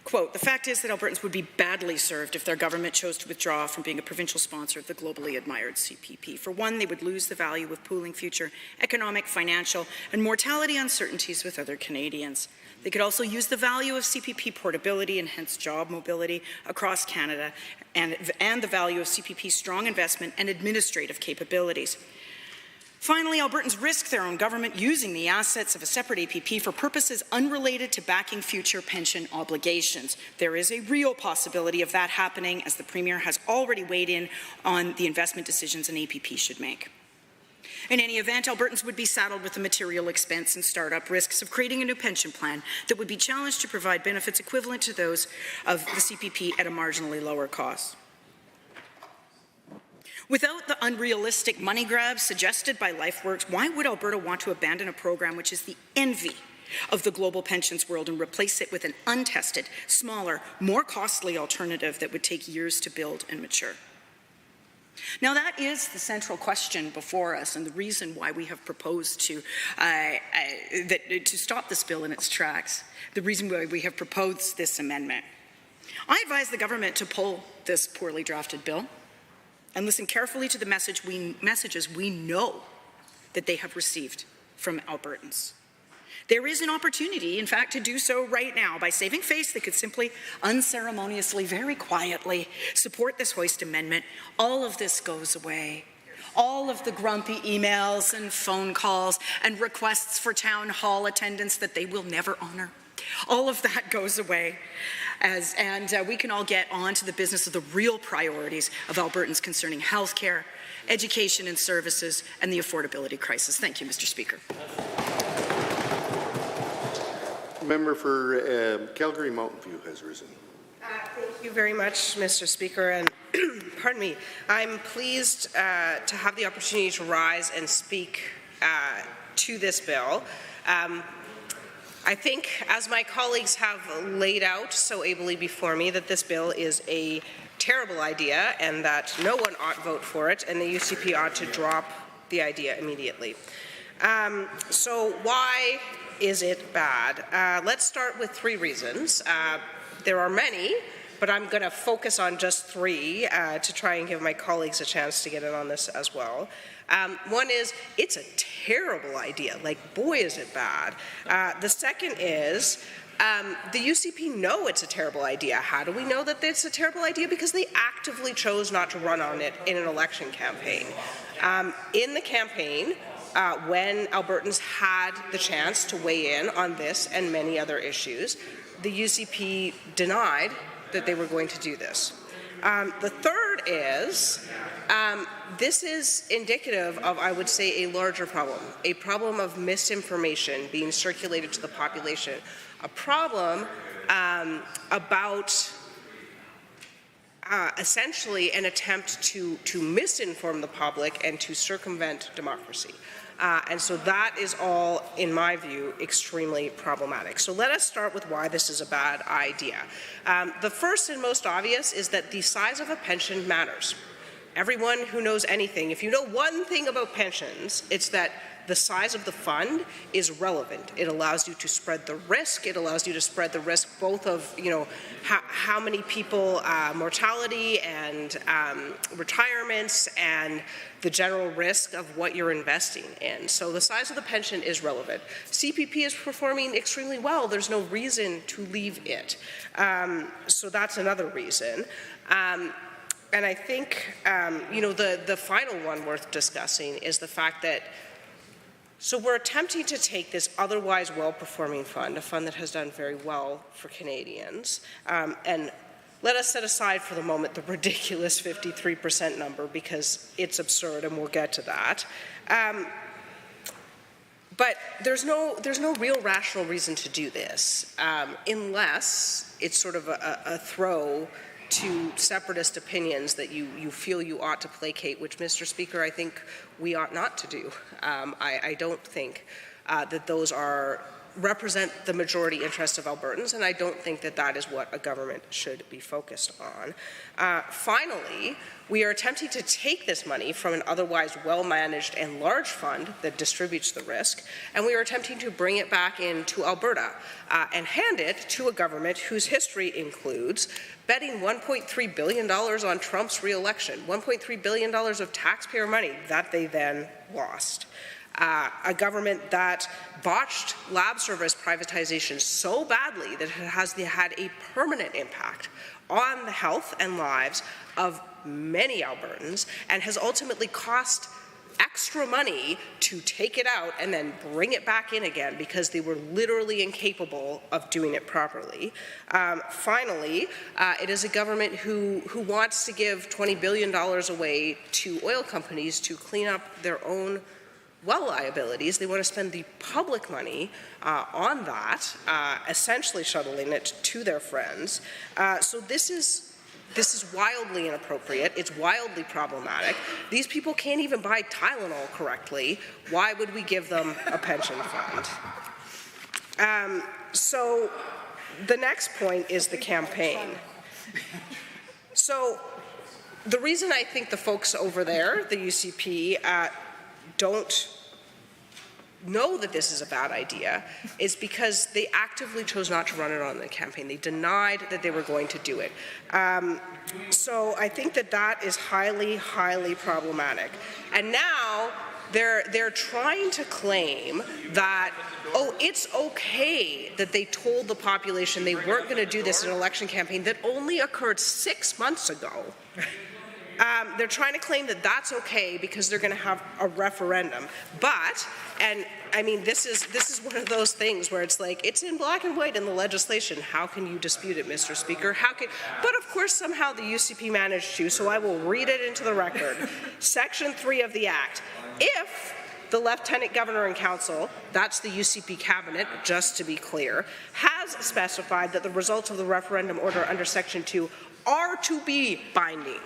Quote, the fact is that Albertans would be badly served if their government chose to withdraw from being a provincial sponsor of the globally admired CPP. For one, they would lose the value of pooling future economic, financial, and mortality uncertainties with other Canadians. They could also use the value of CPP portability and hence job mobility across Canada and the value of CPP's strong investment and administrative capabilities. Finally, Albertans risk their own government using the assets of a separate APP for purposes unrelated to backing future pension obligations. There is a real possibility of that happening, as the Premier has already weighed in on the investment decisions an APP should make. In any event, Albertans would be saddled with the material expense and startup risks of creating a new pension plan that would be challenged to provide benefits equivalent to those of the CPP at a marginally lower cost. Without the unrealistic money grabs suggested by LifeWorks, why would Alberta want to abandon a program which is the envy of the global pensions world and replace it with an untested, smaller, more costly alternative that would take years to build and mature? Now, that is the central question before us, and the reason why we have proposed to stop this bill in its tracks, the reason why we have proposed this amendment. I advise the government to pull this poorly drafted bill and listen carefully to the messages we know that they have received from Albertans. There is an opportunity, in fact, to do so right now by saving face. They could simply, unceremoniously, very quietly support this hoist amendment. All of this goes away. All of the grumpy emails and phone calls and requests for town hall attendance that they will never honor. All of that goes away, and we can all get on to the business of the real priorities of Albertans concerning healthcare, education and services, and the affordability crisis. Thank you, Mr. Speaker. Member for Calgary Mountain View has risen. Thank you very much, Mr. Speaker, and pardon me. I'm pleased to have the opportunity to rise and speak to this bill. I think, as my colleagues have laid out so ably before me, that this bill is a terrible idea and that no one ought to vote for it, and the UCP ought to drop the idea immediately. So why is it bad? Let's start with 3 reasons. There are many, but I'm going to focus on just 3 to try and give my colleagues a chance to get in on this as well. One is, it's a terrible idea. Like, boy, is it bad. The second is, the UCP know it's a terrible idea. How do we know that it's a terrible idea? Because they actively chose not to run on it in an election campaign. In the campaign, when Albertans had the chance to weigh in on this and many other issues, the UCP denied that they were going to do this. The third is, this is indicative of, I would say, a larger problem, a problem of misinformation being circulated to the population, a problem about essentially an attempt to misinform the public and to circumvent democracy. And so that is all, in my view, extremely problematic. So let us start with why this is a bad idea. The first and most obvious is that the size of a pension matters. Everyone who knows anything, if you know one thing about pensions, it's that the size of the fund is relevant. It allows you to spread the risk. It allows you to spread the risk both of, how many people, mortality and retirements, and the general risk of what you're investing in. So the size of the pension is relevant. CPP is performing extremely well. There's no reason to leave it. So that's another reason. And I think, the final one worth discussing is the fact that, so we're attempting to take this otherwise well-performing fund, a fund that has done very well for Canadians, and let us set aside for the moment the ridiculous 53% number, because it's absurd, and we'll get to that. But there's no real rational reason to do this, unless it's sort of a throw to separatist opinions that you feel you ought to placate, which, Mr. Speaker, I think we ought not to do. I don't think that those represent the majority interest of Albertans, and I don't think that that is what a government should be focused on. Finally, we are attempting to take this money from an otherwise well-managed and large fund that distributes the risk, and we are attempting to bring it back into Alberta and hand it to a government whose history includes betting $1.3 billion on Trump's re-election, $1.3 billion of taxpayer money that they then lost. A government that botched lab service privatization so badly that it has had a permanent impact on the health and lives of many Albertans, and has ultimately cost extra money to take it out and then bring it back in again because they were literally incapable of doing it properly. Finally, it is a government who wants to give $20 billion away to oil companies to clean up their own well liabilities. They want to spend the public money on that, essentially shuttling it to their friends. So this is wildly inappropriate. It's wildly problematic. These people can't even buy Tylenol correctly. Why would we give them a pension fund? So the next point is the campaign. So the reason I think the folks over there, the UCP, don't know that this is a bad idea is because they actively chose not to run it on the campaign. They denied that they were going to do it. So I think that is highly, highly problematic. And now they're trying to claim that, oh, it's okay that they told the population they weren't going to do this in an election campaign that only occurred 6 months ago. They're trying to claim that that's okay because they're going to have a referendum. But, and I mean, this is one of those things where it's like, it's in black and white in the legislation. How can you dispute it, Mr. Speaker? But of course, somehow the UCP managed to, so I will read it into the record. Section 3 of the Act. If the Lieutenant Governor and Council, that's the UCP Cabinet, just to be clear, has specified that the results of the referendum order under Section 2 are to be binding,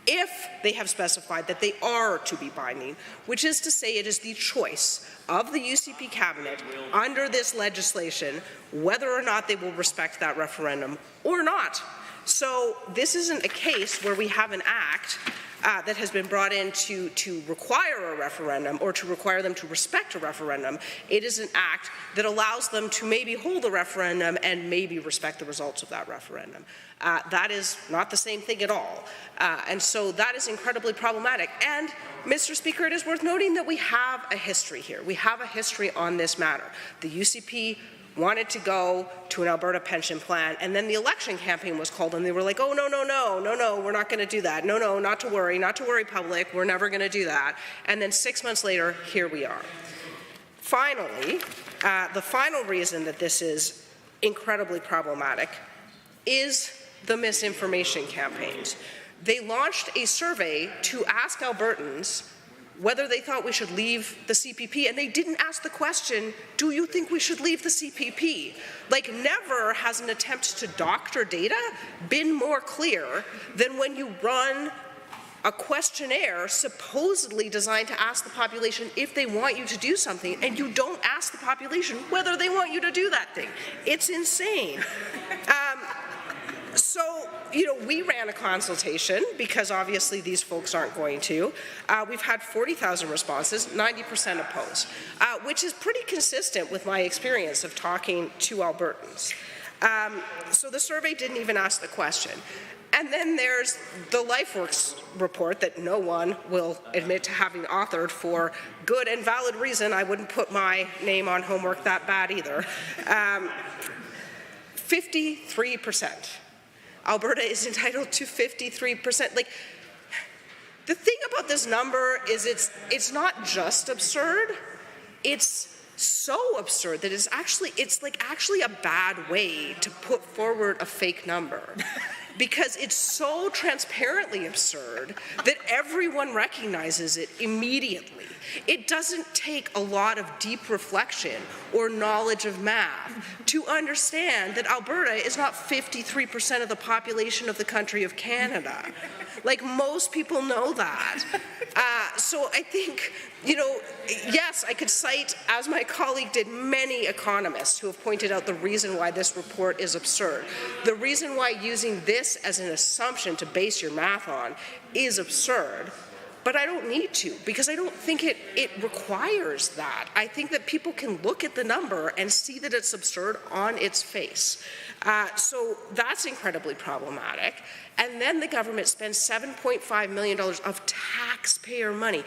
if they have specified that they are to be binding, which is to say it is the choice of the UCP Cabinet under this legislation whether or not they will respect that referendum or not. So this isn't a case where we have an act that has been brought in to require a referendum or to require them to respect a referendum. It is an act that allows them to maybe hold a referendum and maybe respect the results of that referendum. That is not the same thing at all. And so that is incredibly problematic. And, Mr. Speaker, it is worth noting that we have a history here. We have a history on this matter. The UCP wanted to go to an Alberta pension plan, and then the election campaign was called, and they were like, oh, no, we're not going to do that. No, not to worry, public, we're never going to do that. And then 6 months later, here we are. Finally, the final reason that this is incredibly problematic is the misinformation campaigns. They launched a survey to ask Albertans whether they thought we should leave the CPP, and they didn't ask the question, do you think we should leave the CPP? Like, never has an attempt to doctor data been more clear than when you run a questionnaire supposedly designed to ask the population if they want you to do something, and you don't ask the population whether they want you to do that thing. It's insane. So, we ran a consultation because obviously these folks aren't going to. We've had 40,000 responses, 90% opposed, which is pretty consistent with my experience of talking to Albertans. So the survey didn't even ask the question. And then there's the LifeWorks report that no one will admit to having authored for good and valid reason. I wouldn't put my name on homework that bad either. 53%. Alberta is entitled to 53%. Like, the thing about this number is it's not just absurd, it's so absurd that it's actually a bad way to put forward a fake number. Because it's so transparently absurd that everyone recognizes it immediately. It doesn't take a lot of deep reflection or knowledge of math to understand that Alberta is not 53% of the population of the country of Canada. Like, most people know that. So I think, yes, I could cite, as my colleague did, many economists who have pointed out the reason why this report is absurd. The reason why using this as an assumption to base your math on is absurd. But I don't need to, because I don't think it requires that. I think that people can look at the number and see that it's absurd on its face. So that's incredibly problematic. And then the government spends $7.5 million of taxpayer money,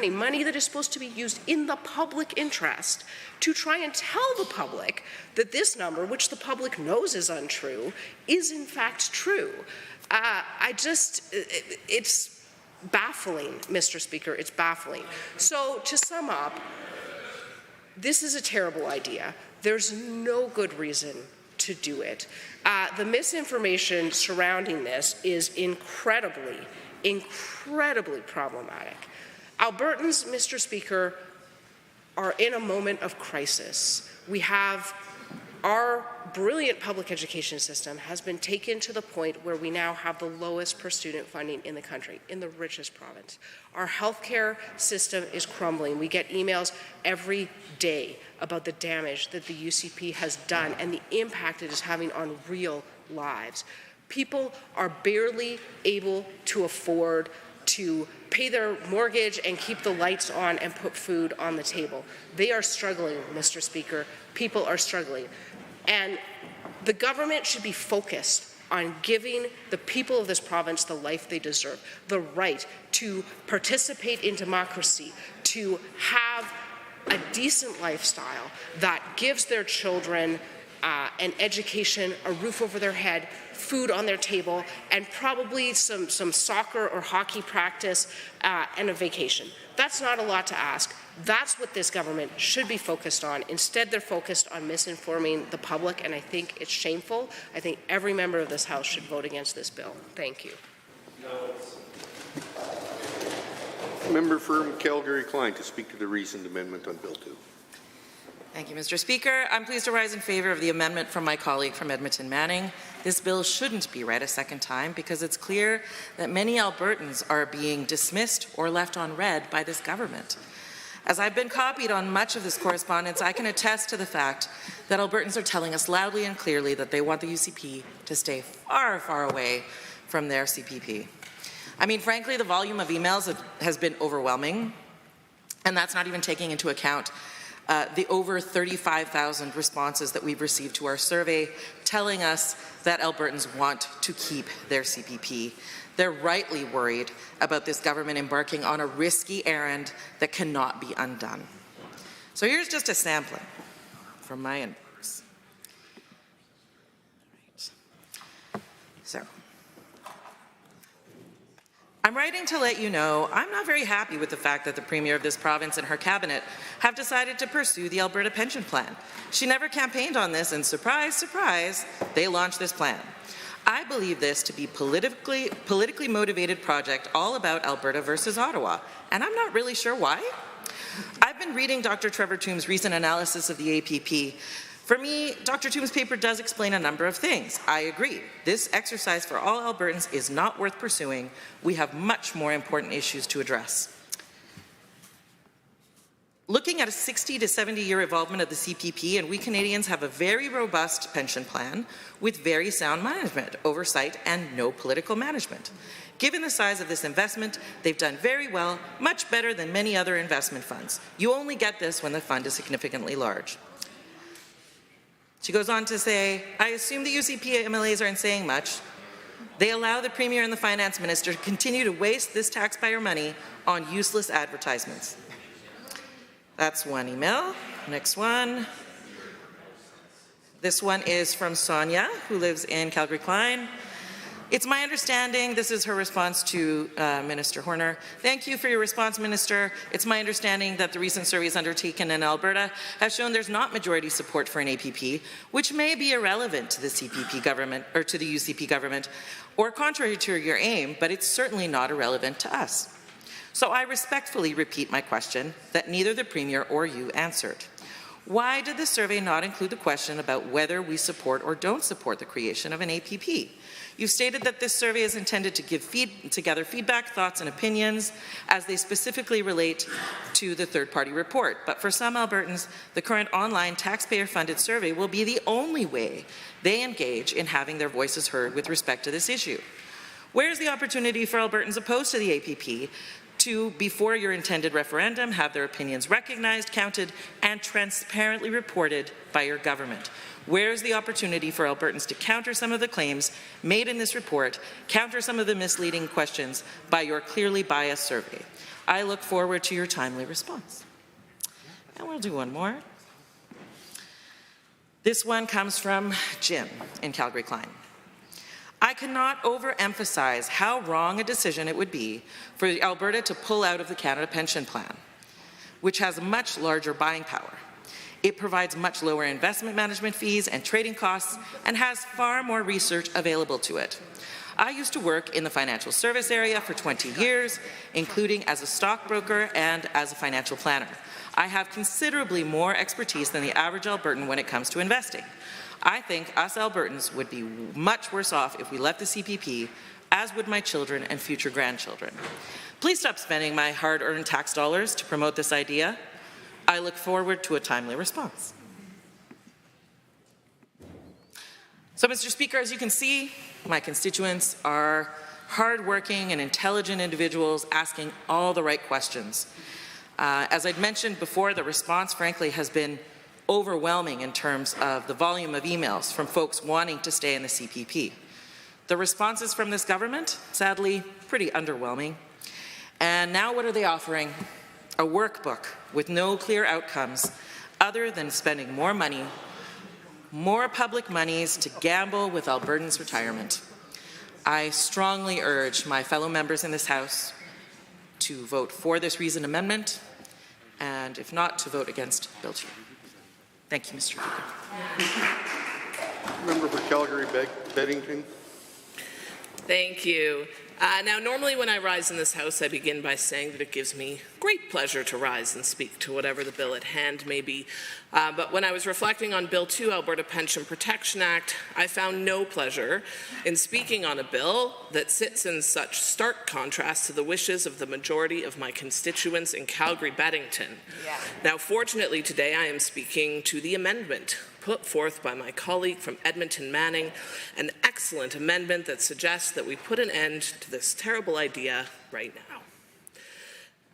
money that is supposed to be used in the public interest, to try and tell the public that this number, which the public knows is untrue, is in fact true. It's baffling, Mr. Speaker, it's baffling. So to sum up, this is a terrible idea. There's no good reason to do it. The misinformation surrounding this is incredibly problematic. Albertans, Mr. Speaker, are in a moment of crisis. We have our brilliant public education system has been taken to the point where we now have the lowest per student funding in the country, in the richest province. Our healthcare system is crumbling. We get emails every day about the damage that the UCP has done and the impact it is having on real lives. People are barely able to afford to pay their mortgage and keep the lights on and put food on the table. They are struggling, Mr. Speaker. People are struggling. And the government should be focused on giving the people of this province the life they deserve, the right to participate in democracy, to have a decent lifestyle that gives their children an education, a roof over their head, food on their table, and probably some soccer or hockey practice and a vacation. That's not a lot to ask. That's what this government should be focused on. Instead, they're focused on misinforming the public, and I think it's shameful. I think every member of this House should vote against this bill. Thank you. Member for Calgary-Klein to speak to the reasoned amendment on Bill 2. Thank you, Mr. Speaker. I'm pleased to rise in favour of the amendment from my colleague from Edmonton Manning. This bill shouldn't be read a second time because it's clear that many Albertans are being dismissed or left unread by this government. As I've been copied on much of this correspondence, I can attest to the fact that Albertans are telling us loudly and clearly that they want the UCP to stay far, far away from their CPP. I mean, frankly, the volume of emails has been overwhelming, and that's not even taking into account the over 35,000 responses that we've received to our survey telling us that Albertans want to keep their CPP. They're rightly worried about this government embarking on a risky errand that cannot be undone. So here's just a sampling from my inbox. So, I'm writing to let you know I'm not very happy with the fact that the Premier of this province and her cabinet have decided to pursue the Alberta pension plan. She never campaigned on this, and surprise, surprise, they launched this plan. I believe this to be politically motivated project all about Alberta versus Ottawa, and I'm not really sure why. I've been reading Dr. Trevor Toom's recent analysis of the APP. For me, Dr. Toom's paper does explain a number of things. I agree. This exercise for all Albertans is not worth pursuing. We have much more important issues to address. Looking at a 60 to 70-year involvement of the CPP, and we Canadians have a very robust pension plan with very sound management, oversight, and no political management. Given the size of this investment, they've done very well, much better than many other investment funds. You only get this when the fund is significantly large. She goes on to say, I assume the UCP MLAs aren't saying much. They allow the Premier and the Finance Minister to continue to waste this taxpayer money on useless advertisements. That's one email. Next one. This one is from Sonia, who lives in Calgary-Klein. It's my understanding, this is her response to Minister Horner. Thank you for your response, Minister. It's my understanding that the recent surveys undertaken in Alberta have shown there's not majority support for an APP, which may be irrelevant to the CPP government, or to the UCP government, or contrary to your aim, but it's certainly not irrelevant to us. So I respectfully repeat my question that neither the Premier or you answered. Why did the survey not include the question about whether we support or don't support the creation of an APP? You've stated that this survey is intended to gather feedback, thoughts, and opinions as they specifically relate to the third-party report. But for some Albertans, the current online taxpayer-funded survey will be the only way they engage in having their voices heard with respect to this issue. Where's the opportunity for Albertans opposed to the APP to, before your intended referendum, have their opinions recognized, counted, and transparently reported by your government? Where's the opportunity for Albertans to counter some of the claims made in this report, counter some of the misleading questions by your clearly biased survey? I look forward to your timely response. And we'll do one more. This one comes from Jim in Calgary-Klein. I cannot overemphasize how wrong a decision it would be for Alberta to pull out of the Canada Pension Plan, which has much larger buying power. It provides much lower investment management fees and trading costs and has far more research available to it. I used to work in the financial service area for 20 years, including as a stockbroker and as a financial planner. I have considerably more expertise than the average Albertan when it comes to investing. I think us Albertans would be much worse off if we left the CPP, as would my children and future grandchildren. Please stop spending my hard-earned tax dollars to promote this idea. I look forward to a timely response. So, Mr. Speaker, as you can see, my constituents are hard-working and intelligent individuals asking all the right questions. As I'd mentioned before, the response, frankly, has been overwhelming in terms of the volume of emails from folks wanting to stay in the CPP. The responses from this government, sadly, pretty underwhelming. And now what are they offering? A workbook with no clear outcomes other than spending more money, more public monies to gamble with Albertans' retirement. I strongly urge my fellow members in this House to vote for this reasoned amendment, and if not, to vote against Bill 2. Thank you, Mr. Speaker. Member for Calgary-Beddington. Thank you. Now, normally when I rise in this House, I begin by saying that it gives me great pleasure to rise and speak to whatever the bill at hand may be. But when I was reflecting on Bill 2, Alberta Pension Protection Act, I found no pleasure in speaking on a bill that sits in such stark contrast to the wishes of the majority of my constituents in Calgary-Beddington. Yeah. Now, fortunately, today I am speaking to the amendment put forth by my colleague from Edmonton Manning, an excellent amendment that suggests that we put an end to this terrible idea right now.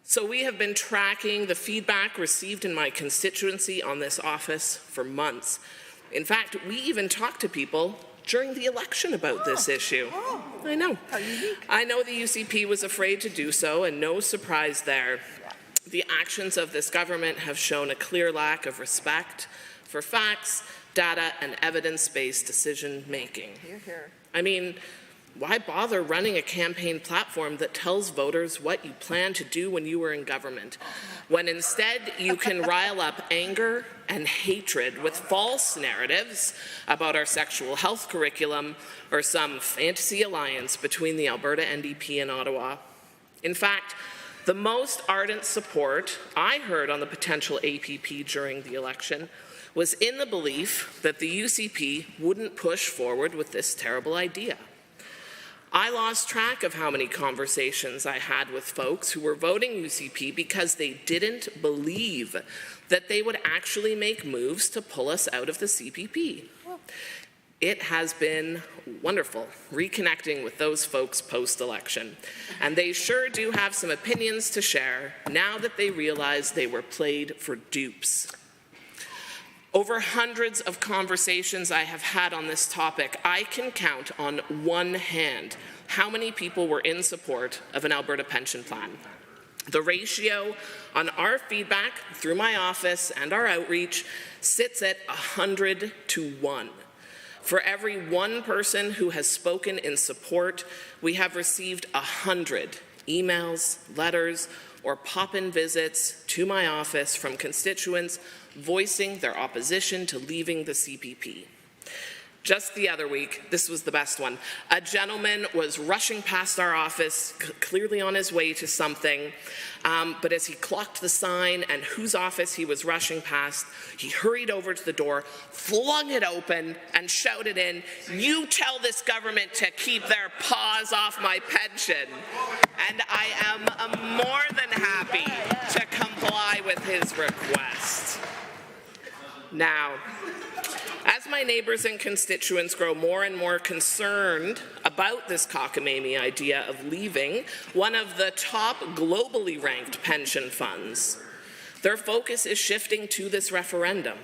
So we have been tracking the feedback received in my constituency on this office for months. In fact, we even talked to people during the election about this issue. I know. I know the UCP was afraid to do so, and no surprise there. The actions of this government have shown a clear lack of respect for facts, data, and evidence-based decision-making. I mean, why bother running a campaign platform that tells voters what you plan to do when you were in government, when instead you can rile up anger and hatred with false narratives about our sexual health curriculum or some fantasy alliance between the Alberta NDP and Ottawa? In fact, the most ardent support I heard on the potential APP during the election was in the belief that the UCP wouldn't push forward with this terrible idea. I lost track of how many conversations I had with folks who were voting UCP because they didn't believe that they would actually make moves to pull us out of the CPP. It has been wonderful reconnecting with those folks post-election, and they sure do have some opinions to share now that they realize they were played for dupes. Over hundreds of conversations I have had on this topic, I can count on one hand how many people were in support of an Alberta pension plan. The ratio on our feedback through my office and our outreach sits at 100 to 1. For every one person who has spoken in support, we have received 100 emails, letters, or pop-in visits to my office from constituents voicing their opposition to leaving the CPP. Just the other week, this was the best one. A gentleman was rushing past our office, clearly on his way to something, but as he clocked the sign and whose office he was rushing past, he hurried over to the door, flung it open, and shouted in, "You tell this government to keep their paws off my pension." And I am more than happy to comply with his request. Now, as my neighbours and constituents grow more and more concerned about this cockamamie idea of leaving one of the top globally ranked pension funds, their focus is shifting to this referendum.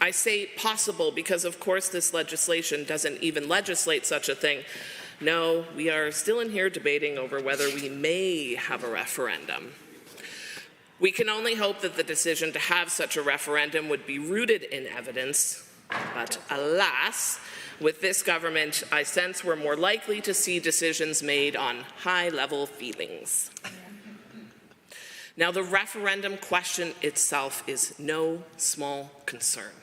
I say possible because, of course, this legislation doesn't even legislate such a thing. No, we are still in here debating over whether we may have a referendum. We can only hope that the decision to have such a referendum would be rooted in evidence, but alas, with this government, I sense we're more likely to see decisions made on high-level feelings. Now, the referendum question itself is no small concern,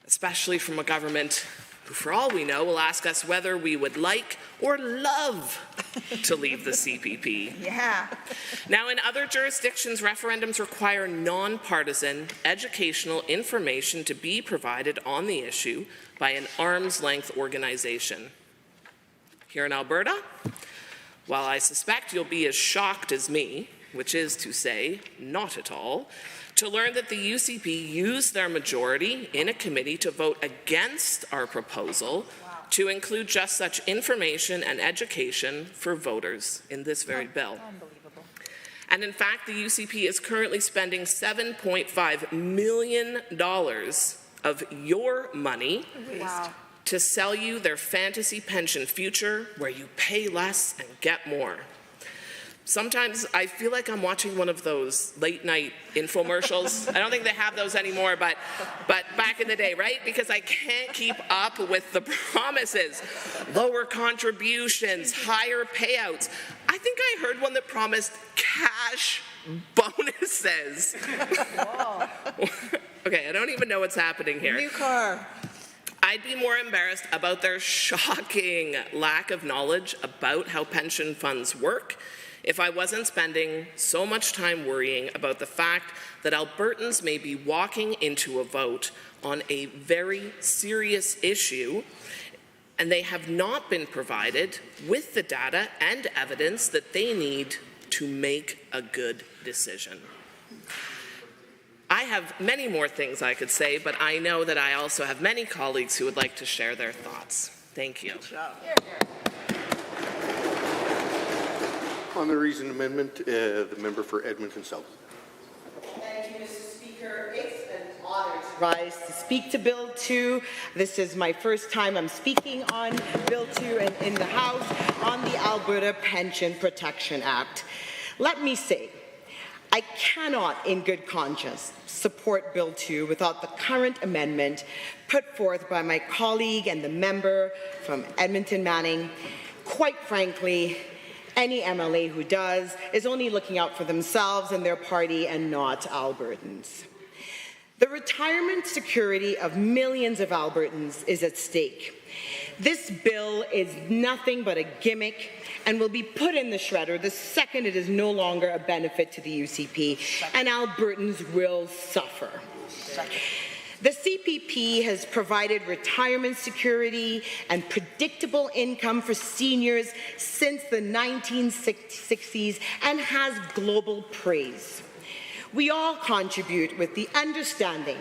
especially from a government who, for all we know, will ask us whether we would like or love to leave the CPP. Yeah. Now, in other jurisdictions, referendums require nonpartisan educational information to be provided on the issue by an arm's-length organization. Here in Alberta, while I suspect you'll be as shocked as me, which is to say, not at all, to learn that the UCP used their majority in a committee to vote against our proposal to include just such information and education for voters in this very bill. And in fact, the UCP is currently spending $7.5 million of your money to sell you their fantasy pension future where you pay less and get more. Sometimes I feel like I'm watching one of those late-night infomercials. I don't think they have those anymore, but back in the day, right? Because I can't keep up with the promises. Lower contributions, higher payouts. I think I heard one that promised cash bonuses. Okay, I don't even know what's happening here. New car. I'd be more embarrassed about their shocking lack of knowledge about how pension funds work if I wasn't spending so much time worrying about the fact that Albertans may be walking into a vote on a very serious issue and they have not been provided with the data and evidence that they need to make a good decision. I have many more things I could say, but I know that I also have many colleagues who would like to share their thoughts. Thank you. On the reasoned amendment, the member for Edmonton South. Thank you, Mr. Speaker. It's an honor to rise to speak to Bill 2. This is my first time I'm speaking on Bill 2 and in the House on the Alberta Pension Protection Act. Let me say, I cannot in good conscience support Bill 2 without the current amendment put forth by my colleague and the member from Edmonton Manning. Quite frankly, any MLA who does is only looking out for themselves and their party and not Albertans. The retirement security of millions of Albertans is at stake. This bill is nothing but a gimmick and will be put in the shredder the second it is no longer a benefit to the UCP, and Albertans will suffer. The CPP has provided retirement security and predictable income for seniors since the 1960s and has global praise. We all contribute with the understanding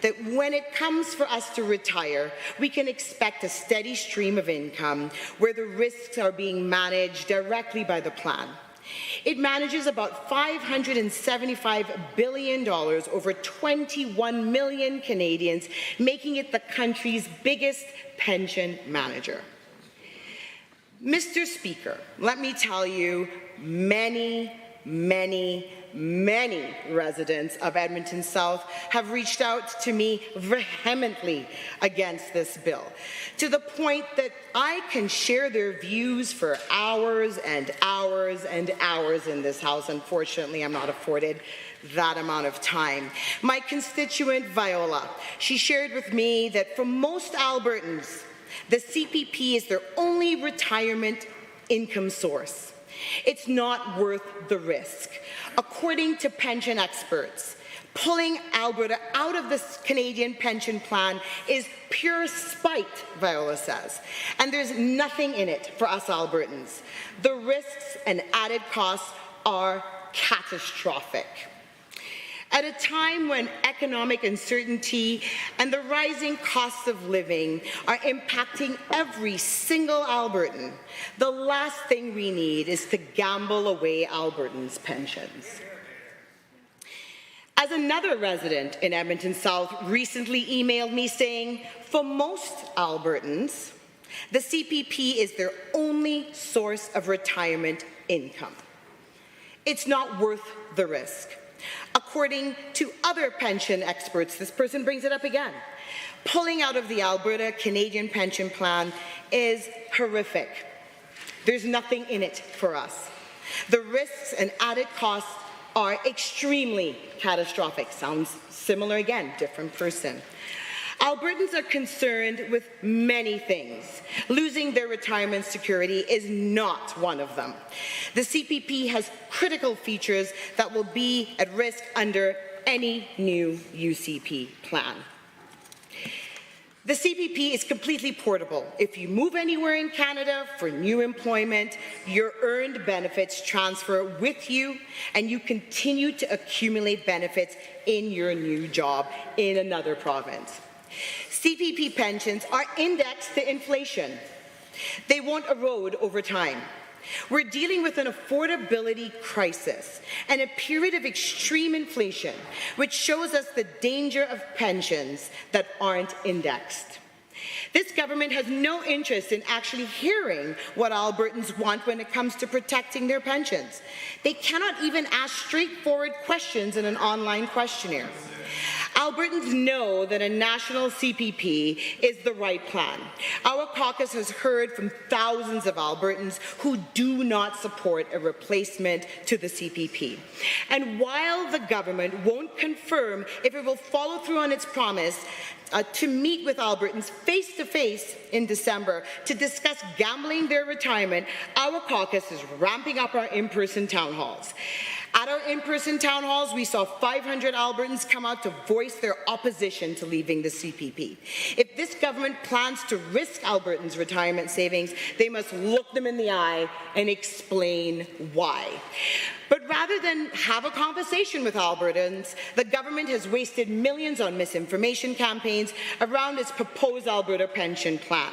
that when it comes for us to retire, we can expect a steady stream of income where the risks are being managed directly by the plan. It manages about $575 billion over 21 million Canadians, making it the country's biggest pension manager. Mr. Speaker, let me tell you, many residents of Edmonton South have reached out to me vehemently against this bill, to the point that I can share their views for hours and hours and hours in this House. Unfortunately, I'm not afforded that amount of time. My constituent, Viola, she shared with me that for most Albertans, the CPP is their only retirement income source. It's not worth the risk. According to pension experts, pulling Alberta out of the Canadian pension plan is pure spite, Viola says, and there's nothing in it for us Albertans. The risks and added costs are catastrophic. At a time when economic uncertainty and the rising costs of living are impacting every single Albertan, the last thing we need is to gamble away Albertans' pensions. As another resident in Edmonton South recently emailed me saying, for most Albertans, the CPP is their only source of retirement income. It's not worth the risk. According to other pension experts, this person brings it up again. Pulling out of the Alberta Canadian pension plan is horrific. There's nothing in it for us. The risks and added costs are extremely catastrophic. Sounds similar again, different person. Albertans are concerned with many things. Losing their retirement security is not one of them. The CPP has critical features that will be at risk under any new UCP plan. The CPP is completely portable. If you move anywhere in Canada for new employment, your earned benefits transfer with you and you continue to accumulate benefits in your new job in another province. CPP pensions are indexed to inflation. They won't erode over time. We're dealing with an affordability crisis and a period of extreme inflation, which shows us the danger of pensions that aren't indexed. This government has no interest in actually hearing what Albertans want when it comes to protecting their pensions. They cannot even ask straightforward questions in an online questionnaire. Albertans know that a national CPP is the right plan. Our caucus has heard from thousands of Albertans who do not support a replacement to the CPP. And while the government won't confirm if it will follow through on its promise to meet with Albertans face-to-face in December to discuss gambling their retirement, our caucus is ramping up our in-person town halls. At our in-person town halls, we saw 500 Albertans come out to voice their opposition to leaving the CPP. If this government plans to risk Albertans' retirement savings, they must look them in the eye and explain why. But rather than have a conversation with Albertans, the government has wasted millions on misinformation campaigns around its proposed Alberta pension plan.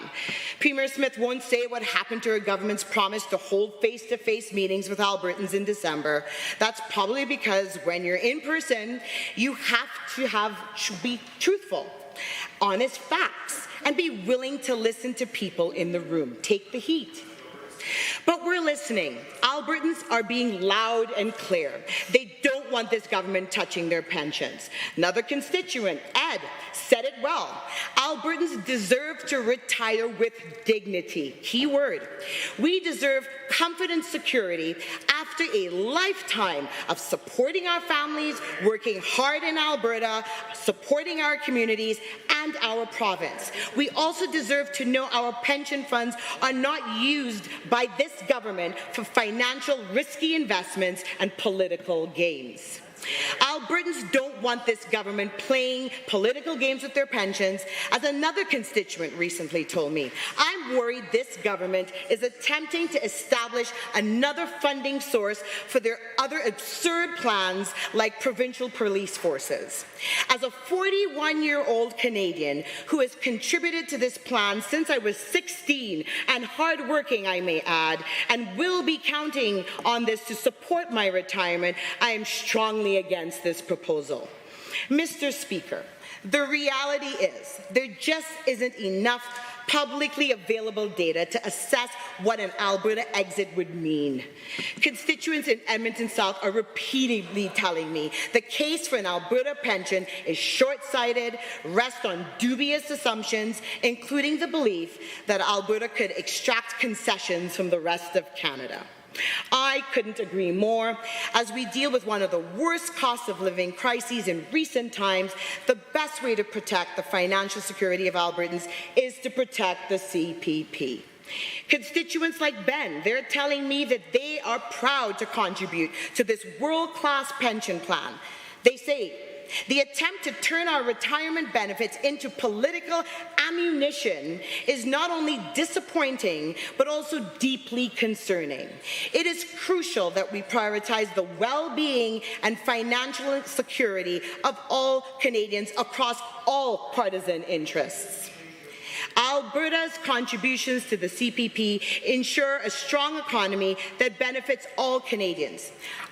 Premier Smith won't say what happened to her government's promise to hold face-to-face meetings with Albertans in December. That's probably because when you're in person, you have to be truthful, honest facts, and be willing to listen to people in the room. Take the heat. But we're listening. Albertans are being loud and clear. They don't want this government touching their pensions. Another constituent, Ed, said it well. Albertans deserve to retire with dignity. Key word. We deserve comfort and security after a lifetime of supporting our families, working hard in Alberta, supporting our communities and our province. We also deserve to know our pension funds are not used by this government for financial risky investments and political gains. Albertans don't want this government playing political games with their pensions, as another constituent recently told me. I'm worried this government is attempting to establish another funding source for their other absurd plans like provincial police forces. As a 41-year-old Canadian who has contributed to this plan since I was 16 and hardworking, I may add, and will be counting on this to support my retirement, I am strongly against this proposal. Mr. Speaker, the reality is there just isn't enough publicly available data to assess what an Alberta exit would mean. Constituents in Edmonton South are repeatedly telling me the case for an Alberta pension is short-sighted, rests on dubious assumptions, including the belief that Alberta could extract concessions from the rest of Canada. I couldn't agree more. As we deal with one of the worst cost of living crises in recent times, the best way to protect the financial security of Albertans is to protect the CPP. Constituents like Ben, they're telling me that they are proud to contribute to this world-class pension plan. They say, the attempt to turn our retirement benefits into political ammunition is not only disappointing, but also deeply concerning. It is crucial that we prioritize the well-being and financial security of all Canadians across all partisan interests. Alberta's contributions to the CPP ensure a strong economy that benefits all Canadians.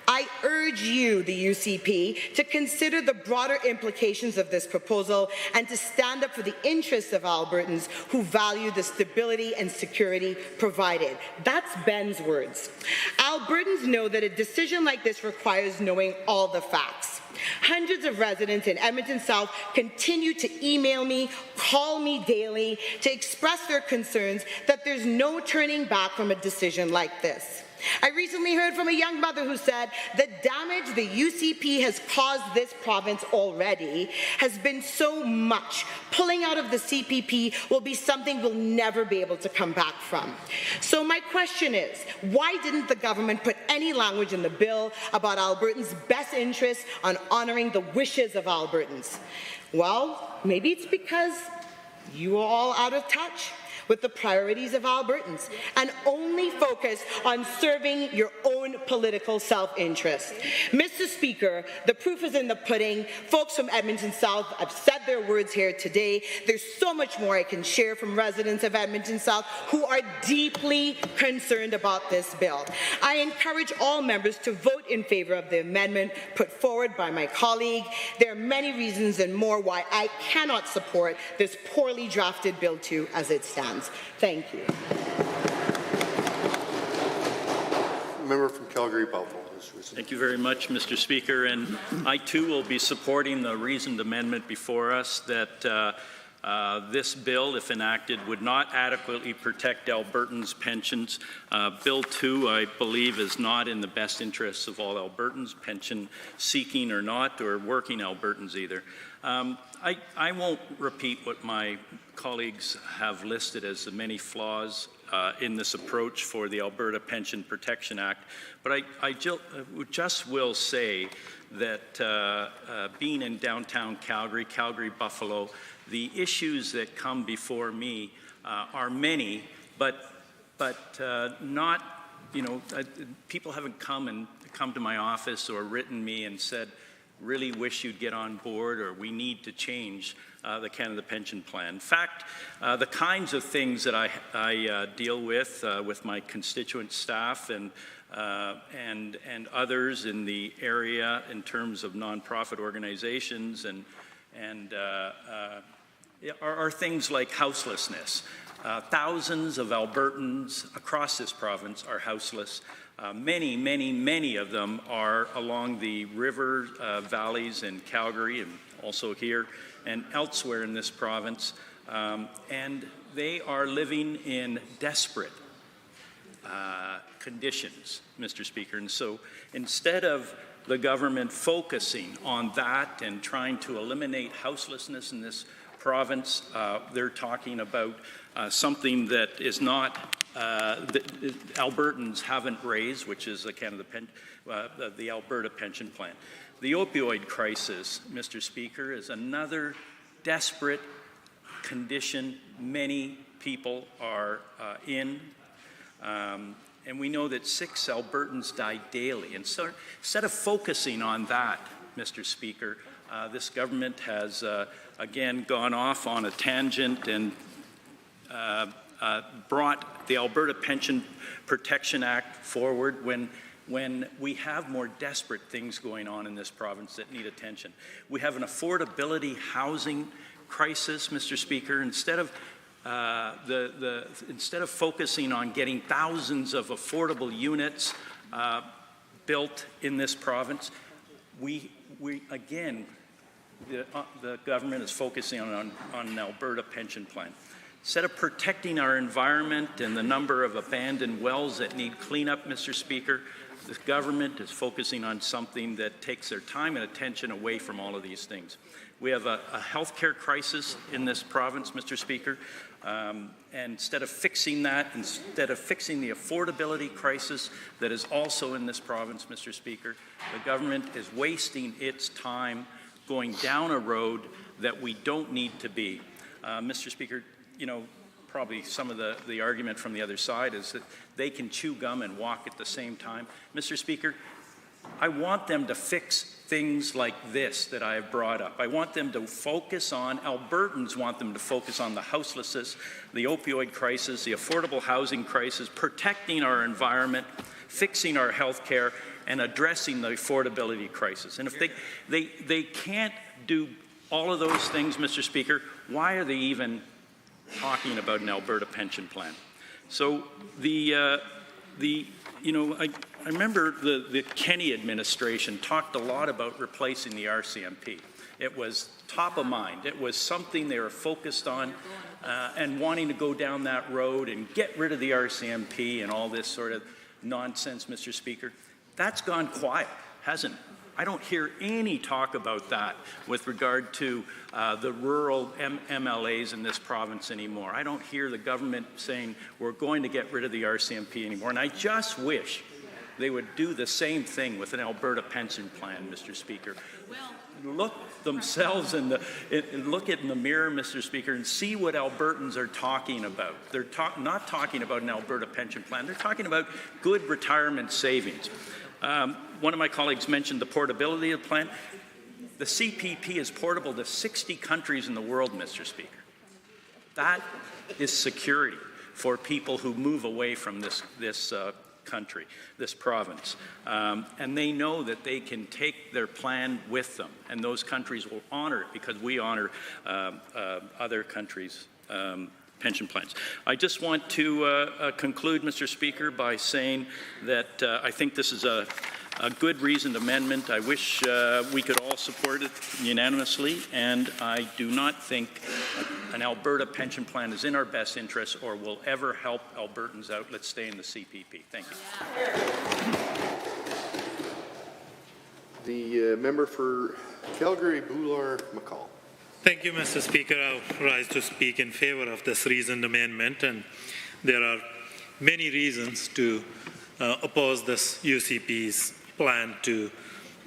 I urge you, the UCP, to consider the broader implications of this proposal and to stand up for the interests of Albertans who value the stability and security provided. That's Ben's words. Albertans know that a decision like this requires knowing all the facts. Hundreds of residents in Edmonton South continue to email me, call me daily to express their concerns that there's no turning back from a decision like this. I recently heard from a young mother who said the damage the UCP has caused this province already has been so much. Pulling out of the CPP will be something we'll never be able to come back from. So my question is, why didn't the government put any language in the bill about Albertans' best interests on honoring the wishes of Albertans? Well, maybe it's because you are all out of touch with the priorities of Albertans and only focus on serving your own political self-interest. Mr. Speaker, the proof is in the pudding. Folks from Edmonton South have said their words here today. There's so much more I can share from residents of Edmonton South who are deeply concerned about this bill. I encourage all members to vote in favor of the amendment put forward by my colleague. There are many reasons and more why I cannot support this poorly drafted Bill 2 as it stands. Thank you. Member from Calgary-Buffalo has risen. Thank you very much, Mr. Speaker. And I too will be supporting the reasoned amendment before us that this bill, if enacted, would not adequately protect Albertans' pensions. Bill 2, I believe, is not in the best interests of all Albertans, pension seeking or not, or working Albertans either. I won't repeat what my colleagues have listed as the many flaws in this approach for the Alberta Pension Protection Act, but I just will say that being in downtown Calgary, Calgary-Buffalo, the issues that come before me are many, but not, people haven't come to my office or written me and said, really wish you'd get on board, or we need to change the Canada Pension Plan. In fact, the kinds of things that I deal with my constituent staff and others in the area in terms of nonprofit organizations are things like houselessness. Thousands of Albertans across this province are houseless. Many of them are along the river valleys in Calgary and also here and elsewhere in this province, and they are living in desperate conditions, Mr. Speaker. And so instead of the government focusing on that and trying to eliminate houselessness in this province, they're talking about something that is not that Albertans haven't raised, which is the Alberta Pension Plan. The opioid crisis, Mr. Speaker, is another desperate condition many people are in. And we know that 6 Albertans die daily. And so instead of focusing on that, Mr. Speaker, this government has again gone off on a tangent and brought the Alberta Pension Protection Act forward when we have more desperate things going on in this province that need attention. We have an affordability housing crisis, Mr. Speaker. Instead of instead of focusing on getting thousands of affordable units built in this province, we again, the government is focusing on an Alberta pension plan. Instead of protecting our environment and the number of abandoned wells that need cleanup, Mr. Speaker, this government is focusing on something that takes their time and attention away from all of these things. We have a healthcare crisis in this province, Mr. Speaker, and instead of fixing that, instead of fixing the affordability crisis that is also in this province, Mr. Speaker, the government is wasting its time going down a road that we don't need to be. Mr. Speaker, probably some of the argument from the other side is that they can chew gum and walk at the same time. Mr. Speaker, I want them to fix things like this that I have brought up. I want them to focus on, Albertans want them to focus on the houselessness, the opioid crisis, the affordable housing crisis, protecting our environment, fixing our health care, and addressing the affordability crisis. And if they can't do all of those things, Mr. Speaker, why are they even talking about an Alberta pension plan? So I remember the Kenney administration talked a lot about replacing the RCMP. It was top of mind. It was something they were focused on and wanting to go down that road and get rid of the RCMP and all this sort of nonsense, Mr. Speaker. That's gone quiet, hasn't it? I don't hear any talk about that with regard to the rural MLAs in this province anymore. I don't hear the government saying we're going to get rid of the RCMP anymore. And I just wish they would do the same thing with an Alberta pension plan, Mr. Speaker. Look themselves look in the mirror, Mr. Speaker, and see what Albertans are talking about. They're not talking about an Alberta pension plan. They're talking about good retirement savings. One of my colleagues mentioned the portability of the plan. The CPP is portable to 60 countries in the world, Mr. Speaker. That is security for people who move away from this country, this province. And they know that they can take their plan with them, and those countries will honor it because we honor other countries' pension plans. I just want to conclude, Mr. Speaker, by saying that I think this is a good reasoned amendment. I wish we could all support it unanimously, and I do not think an Alberta pension plan is in our best interest or will ever help Albertans out. Let's stay in the CPP. Thank you. The member for Calgary-Boulard-McCall. Thank you, Mr. Speaker. I'll rise to speak in favor of this reasoned amendment, and there are many reasons to oppose this UCP's plan to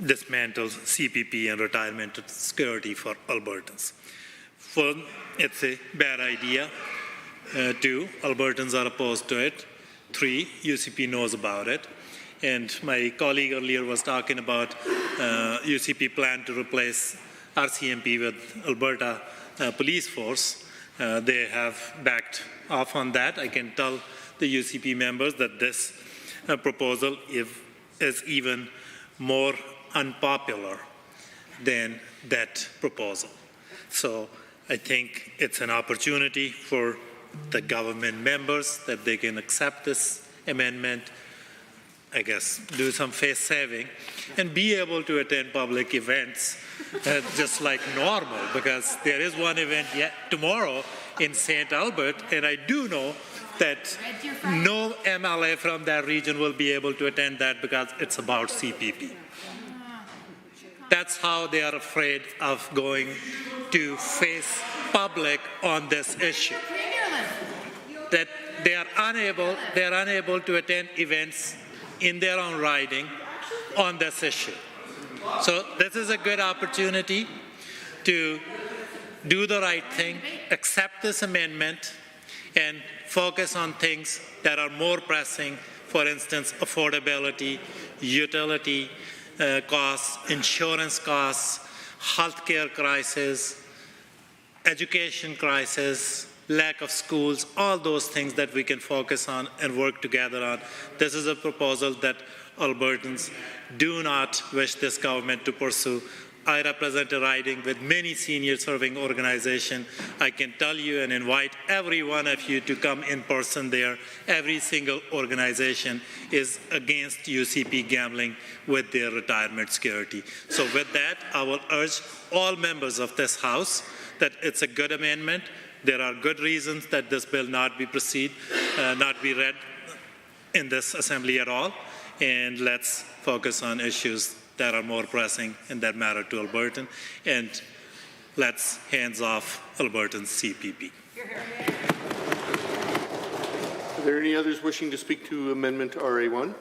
dismantle CPP and retirement security for Albertans. One, it's a bad idea. Two, Albertans are opposed to it. Three, UCP knows about it. And my colleague earlier was talking about UCP plan to replace RCMP with Alberta Police Force. They have backed off on that. I can tell the UCP members that this proposal is even more unpopular than that proposal. So I think it's an opportunity for the government members that they can accept this amendment, I guess, do some face saving, and be able to attend public events just like normal, because there is one event yet tomorrow in St. Albert, and I do know that no MLA from that region will be able to attend that because it's about CPP. That's how they are afraid of going to face public on this issue. That they are unable to attend events in their own riding on this issue. So this is a good opportunity to do the right thing, accept this amendment, and focus on things that are more pressing, for instance, affordability, utility costs, insurance costs, healthcare crisis, education crisis, lack of schools, all those things that we can focus on and work together on. This is a proposal that Albertans do not wish this government to pursue. I represent a riding with many senior serving organizations. I can tell you and invite every one of you to come in person there. Every single organization is against UCP gambling with their retirement security. So with that, I will urge all members of this House that it's a good amendment. There are good reasons that this bill not be read in this assembly at all. And let's focus on issues that are more pressing and that matter to Albertan. And let's hands off Albertan CPP. Are there any others wishing to speak to Amendment RA1?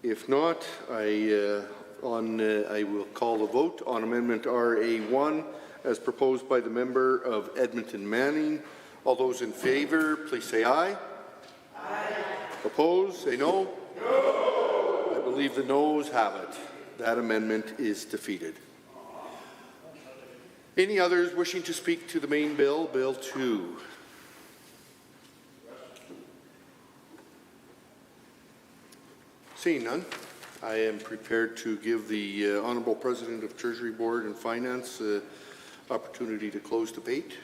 If not, I will call the vote on Amendment RA1 as proposed by the member of Edmonton Manning. All those in favour, please say aye. Aye. Opposed, say no. No. I believe the noes have it. That amendment is defeated. Any others wishing to speak to the main bill, Bill 2? Seeing none, I am prepared to give the Honourable President of Treasury Board and Finance opportunity to close debate.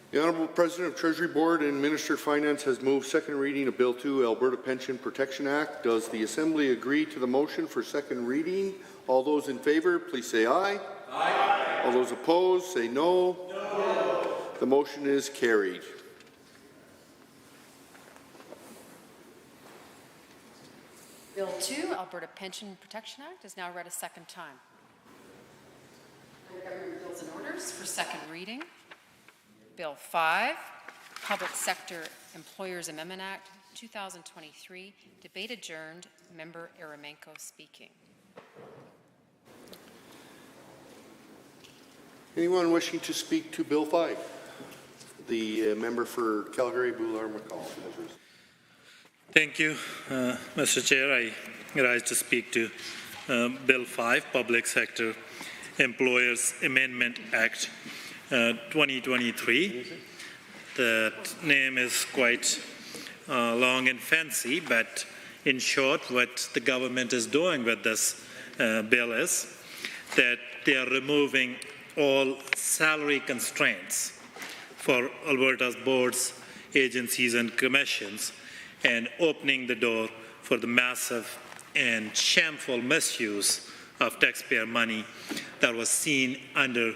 The Honourable President of Treasury Board and Minister of Finance has moved second reading of Bill 2, Alberta Pension Protection Act. Does the Assembly agree to the motion for second reading? All those in favour, please say aye. Aye. All those opposed, say no. No. The motion is carried. Bill 2, Alberta Pension Protection Act, is now read a second time. Government bills and orders for second reading. Bill 5, Public Sector Employers Amendment Act, 2023. Debate adjourned. Member Eremenko speaking. Anyone wishing to speak to Bill 5? The member for Calgary-Boulard-McCall. Thank you, Mr. Chair. I rise to speak to Bill 5, Public Sector Employers Amendment Act 2023. The name is quite long and fancy, but in short, what the government is doing with this bill is that they are removing all salary constraints for Alberta's boards, agencies, and commissions, and opening the door for the massive and shameful misuse of taxpayer money that was seen under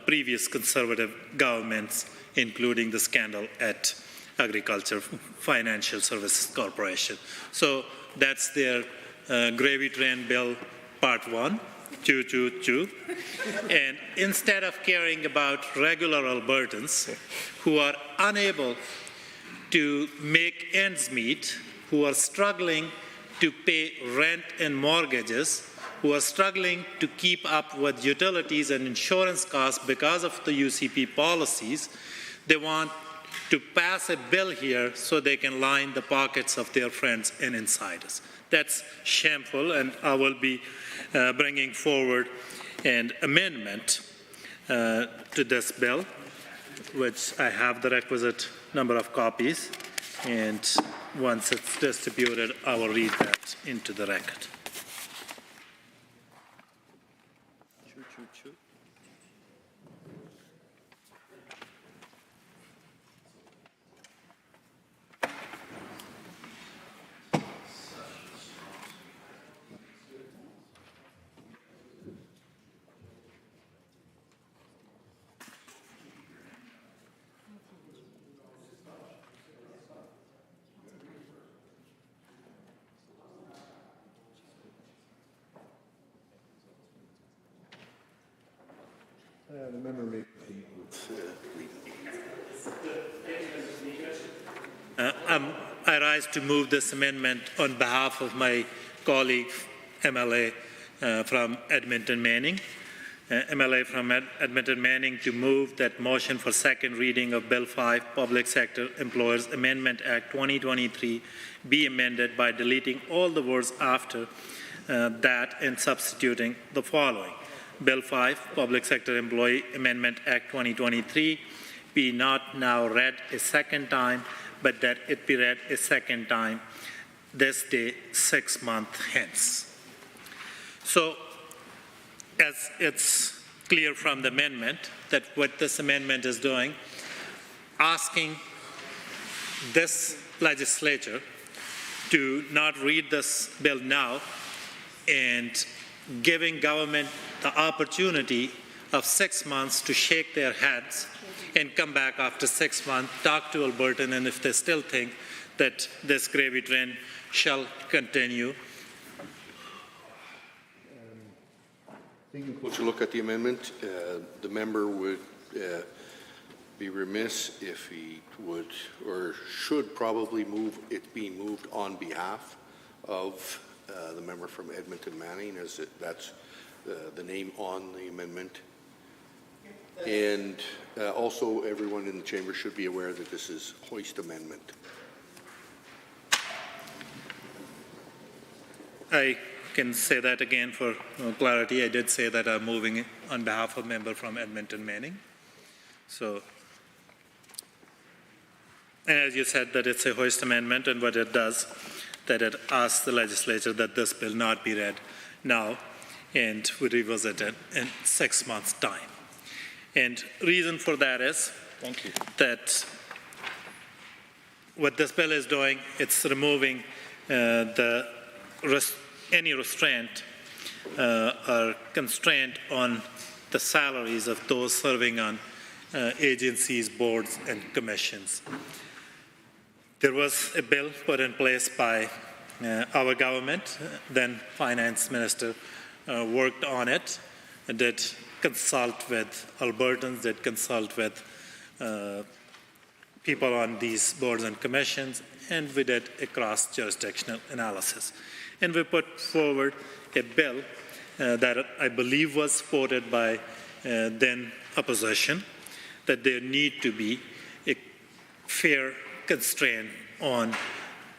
previous Conservative governments, including the scandal at Agriculture Financial Services Corporation. So that's their gravy train bill part 1, 222. And instead of caring about regular Albertans who are unable to make ends meet, who are struggling to pay rent and mortgages, who are struggling to keep up with utilities and insurance costs because of the UCP policies, they want to pass a bill here so they can line the pockets of their friends and insiders. That's shameful, and I will be bringing forward an amendment to this bill, which I have the requisite number of copies, and once it's distributed, I will read that into the record. The member may proceed with I rise to move this amendment on behalf of my colleague, MLA from Edmonton Manning. MLA from Edmonton Manning to move that motion for second reading of Bill 5, Public Sector Employers Amendment Act 2023 be amended by deleting all the words after that and substituting the following. Bill 5, Public Sector Employee Amendment Act 2023 be not now read a second time, but that it be read a second time this day, 6 months hence. So, as it's clear from the amendment that what this amendment is doing, asking this legislature to not read this bill now and giving government the opportunity of 6 months to shake their heads and come back after 6 months, talk to Albertan, and if they still think that this gravy train shall continue. Taking a closer look at the amendment, the member would be remiss if he would or should probably move it being moved on behalf of the member from Edmonton Manning, as that's the name on the amendment. And also everyone in the chamber should be aware that this is hoist amendment. I can say that again for clarity. I did say that I'm moving it on behalf of a member from Edmonton Manning. So, and as you said, that it's a hoist amendment, and what it does, that it asks the legislature that this bill not be read now, and we revisit it in 6 months' time. And reason for that is that what this bill is doing, it's removing any restraint or constraint on the salaries of those serving on agencies, boards, and commissions. There was a bill put in place by our government. Then Finance Minister worked on it, did consult with Albertans, did consult with people on these boards and commissions, and we did a cross-jurisdictional analysis. And we put forward a bill that I believe was supported by then opposition, that there need to be a fair constraint on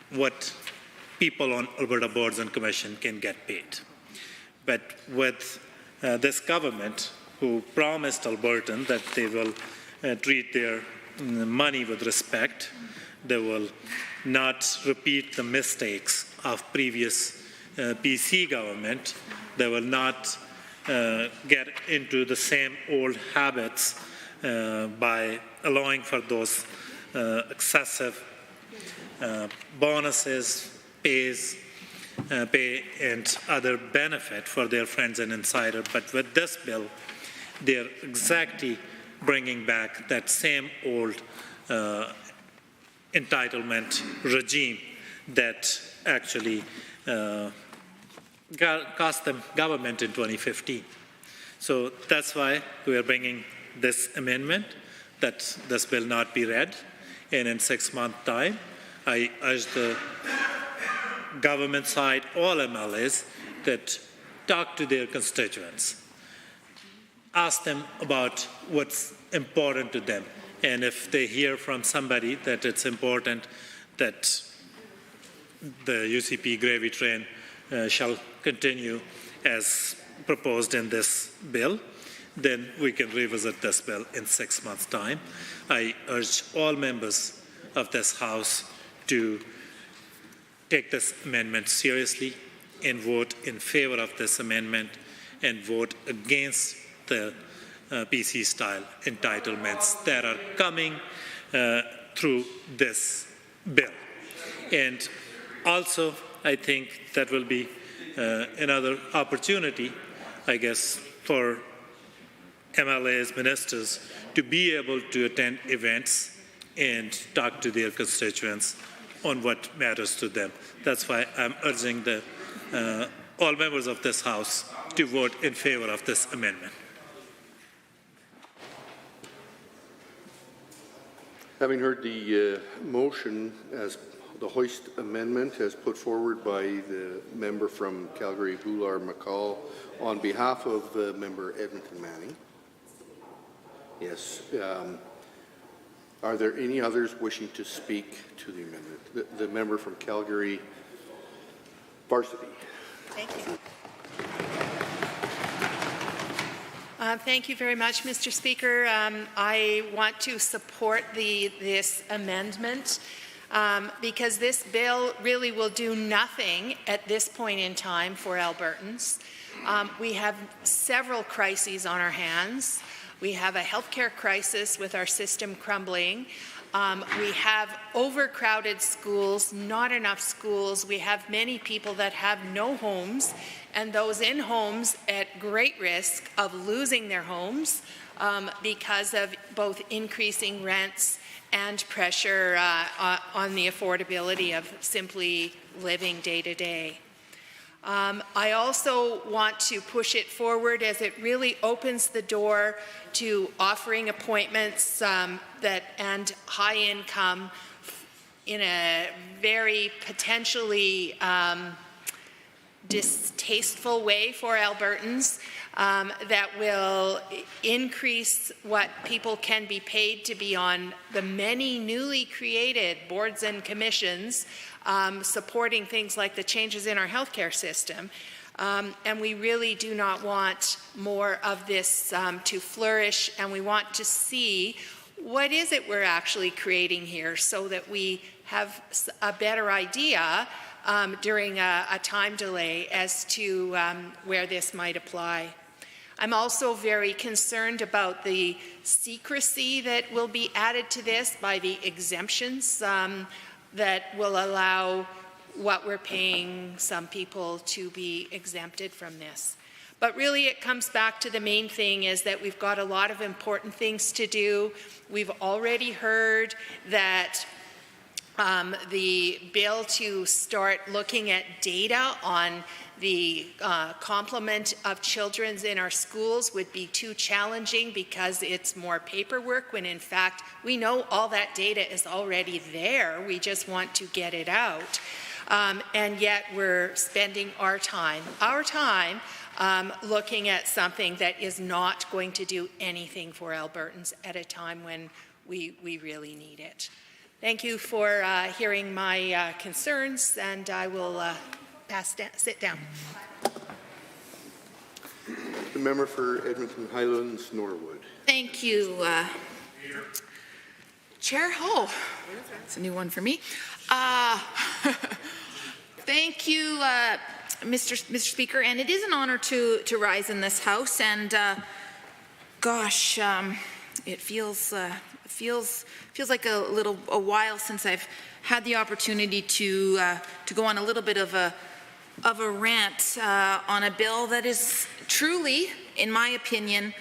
what people on Alberta boards and commission can get paid. But with this government, who promised Albertans that they will treat their money with respect, they will not repeat the mistakes of previous PC government, they will not get into the same old habits by allowing for those excessive bonuses, pay and other benefit for their friends and insider. But with this bill, they're exactly bringing back that same old entitlement regime that actually cost them government in 2015. So that's why we are bringing this amendment, that this bill not be read, and in 6 months' time, I urge the government side, all MLAs, that talk to their constituents, ask them about what's important to them, and if they hear from somebody that it's important that the UCP gravy train shall continue as proposed in this bill, then we can revisit this bill in 6 months' time. I urge all members of this House to take this amendment seriously and vote in favor of this amendment and vote against the PC-style entitlements that are coming through this bill. And also, I think that will be another opportunity, I guess, for MLAs, ministers, to be able to attend events and talk to their constituents on what matters to them. That's why I'm urging all members of this House to vote in favor of this amendment. Having heard the motion as the hoist amendment as put forward by the member from Calgary, Boular McCall, on behalf of member Edmonton Manning. Yes. Are there any others wishing to speak to the amendment? The member from Calgary, Varsity. Thank you. Thank you very much, Mr. Speaker. I want to support this amendment because this bill really will do nothing at this point in time for Albertans. We have several crises on our hands. We have a healthcare crisis with our system crumbling. We have overcrowded schools, not enough schools. We have many people that have no homes, and those in homes at great risk of losing their homes because of both increasing rents and pressure on the affordability of simply living day to day. I also want to push it forward as it really opens the door to offering appointments and high income in a very potentially distasteful way for Albertans that will increase what people can be paid to be on the many newly created boards and commissions supporting things like the changes in our healthcare system. And we really do not want more of this to flourish, and we want to see what is it we're actually creating here so that we have a better idea during a time delay as to where this might apply. I'm also very concerned about the secrecy that will be added to this by the exemptions that will allow what we're paying some people to be exempted from this. But really it comes back to the main thing is that we've got a lot of important things to do. We've already heard that the bill to start looking at data on the complement of children in our schools would be too challenging because it's more paperwork when in fact we know all that data is already there. We just want to get it out. And yet we're spending our time looking at something that is not going to do anything for Albertans at a time when we really need it. Thank you for hearing my concerns, and I will sit down. The member for Edmonton Highlands, Norwood. Thank you, Chair. Oh, it's a new one for me. Thank you, Mr. Speaker, and it is an honor to rise in this House. And gosh, it feels like a while since I've had the opportunity to go on a little bit of a rant on a bill that is truly, in my opinion,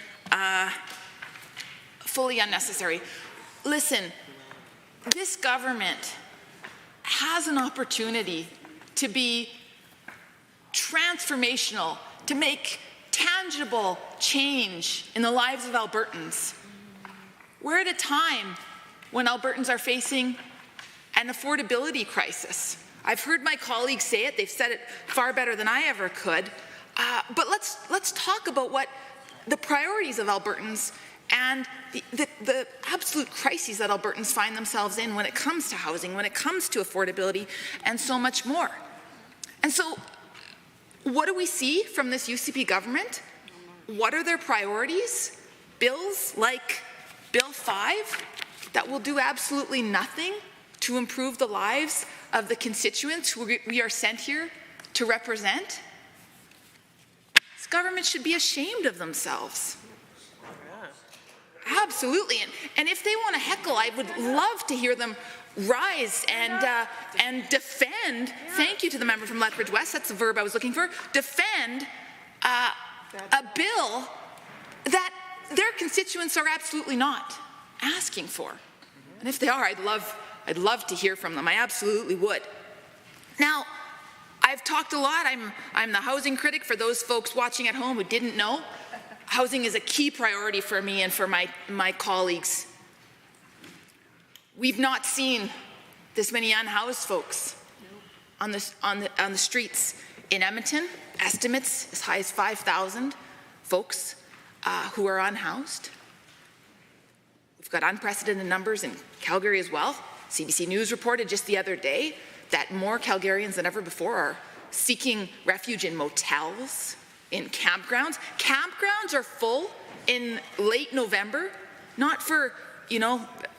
fully unnecessary. Listen, this government has an opportunity to be transformational, to make tangible change in the lives of Albertans. We're at a time when Albertans are facing an affordability crisis. I've heard my colleagues say it. They've said it far better than I ever could. But let's talk about what the priorities of Albertans and the absolute crises that Albertans find themselves in when it comes to housing, when it comes to affordability, and so much more. And so, what do we see from this UCP government? What are their priorities? Bills like Bill 5 that will do absolutely nothing to improve the lives of the constituents who we are sent here to represent? This government should be ashamed of themselves. Absolutely. And if they want to heckle, I would love to hear them rise and defend, thank you to the member from Lethbridge West, that's the verb I was looking for, defend a bill that their constituents are absolutely not asking for. And if they are, I'd love to hear from them. I absolutely would. Now, I've talked a lot. I'm the housing critic for those folks watching at home who didn't know. Housing is a key priority for me and for my colleagues. We've not seen this many unhoused folks on the streets in Edmonton. Estimates as high as 5,000 folks who are unhoused. We've got unprecedented numbers in Calgary as well. CBC News reported just the other day that more Calgarians than ever before are seeking refuge in motels, in campgrounds. Campgrounds are full in late November, not for,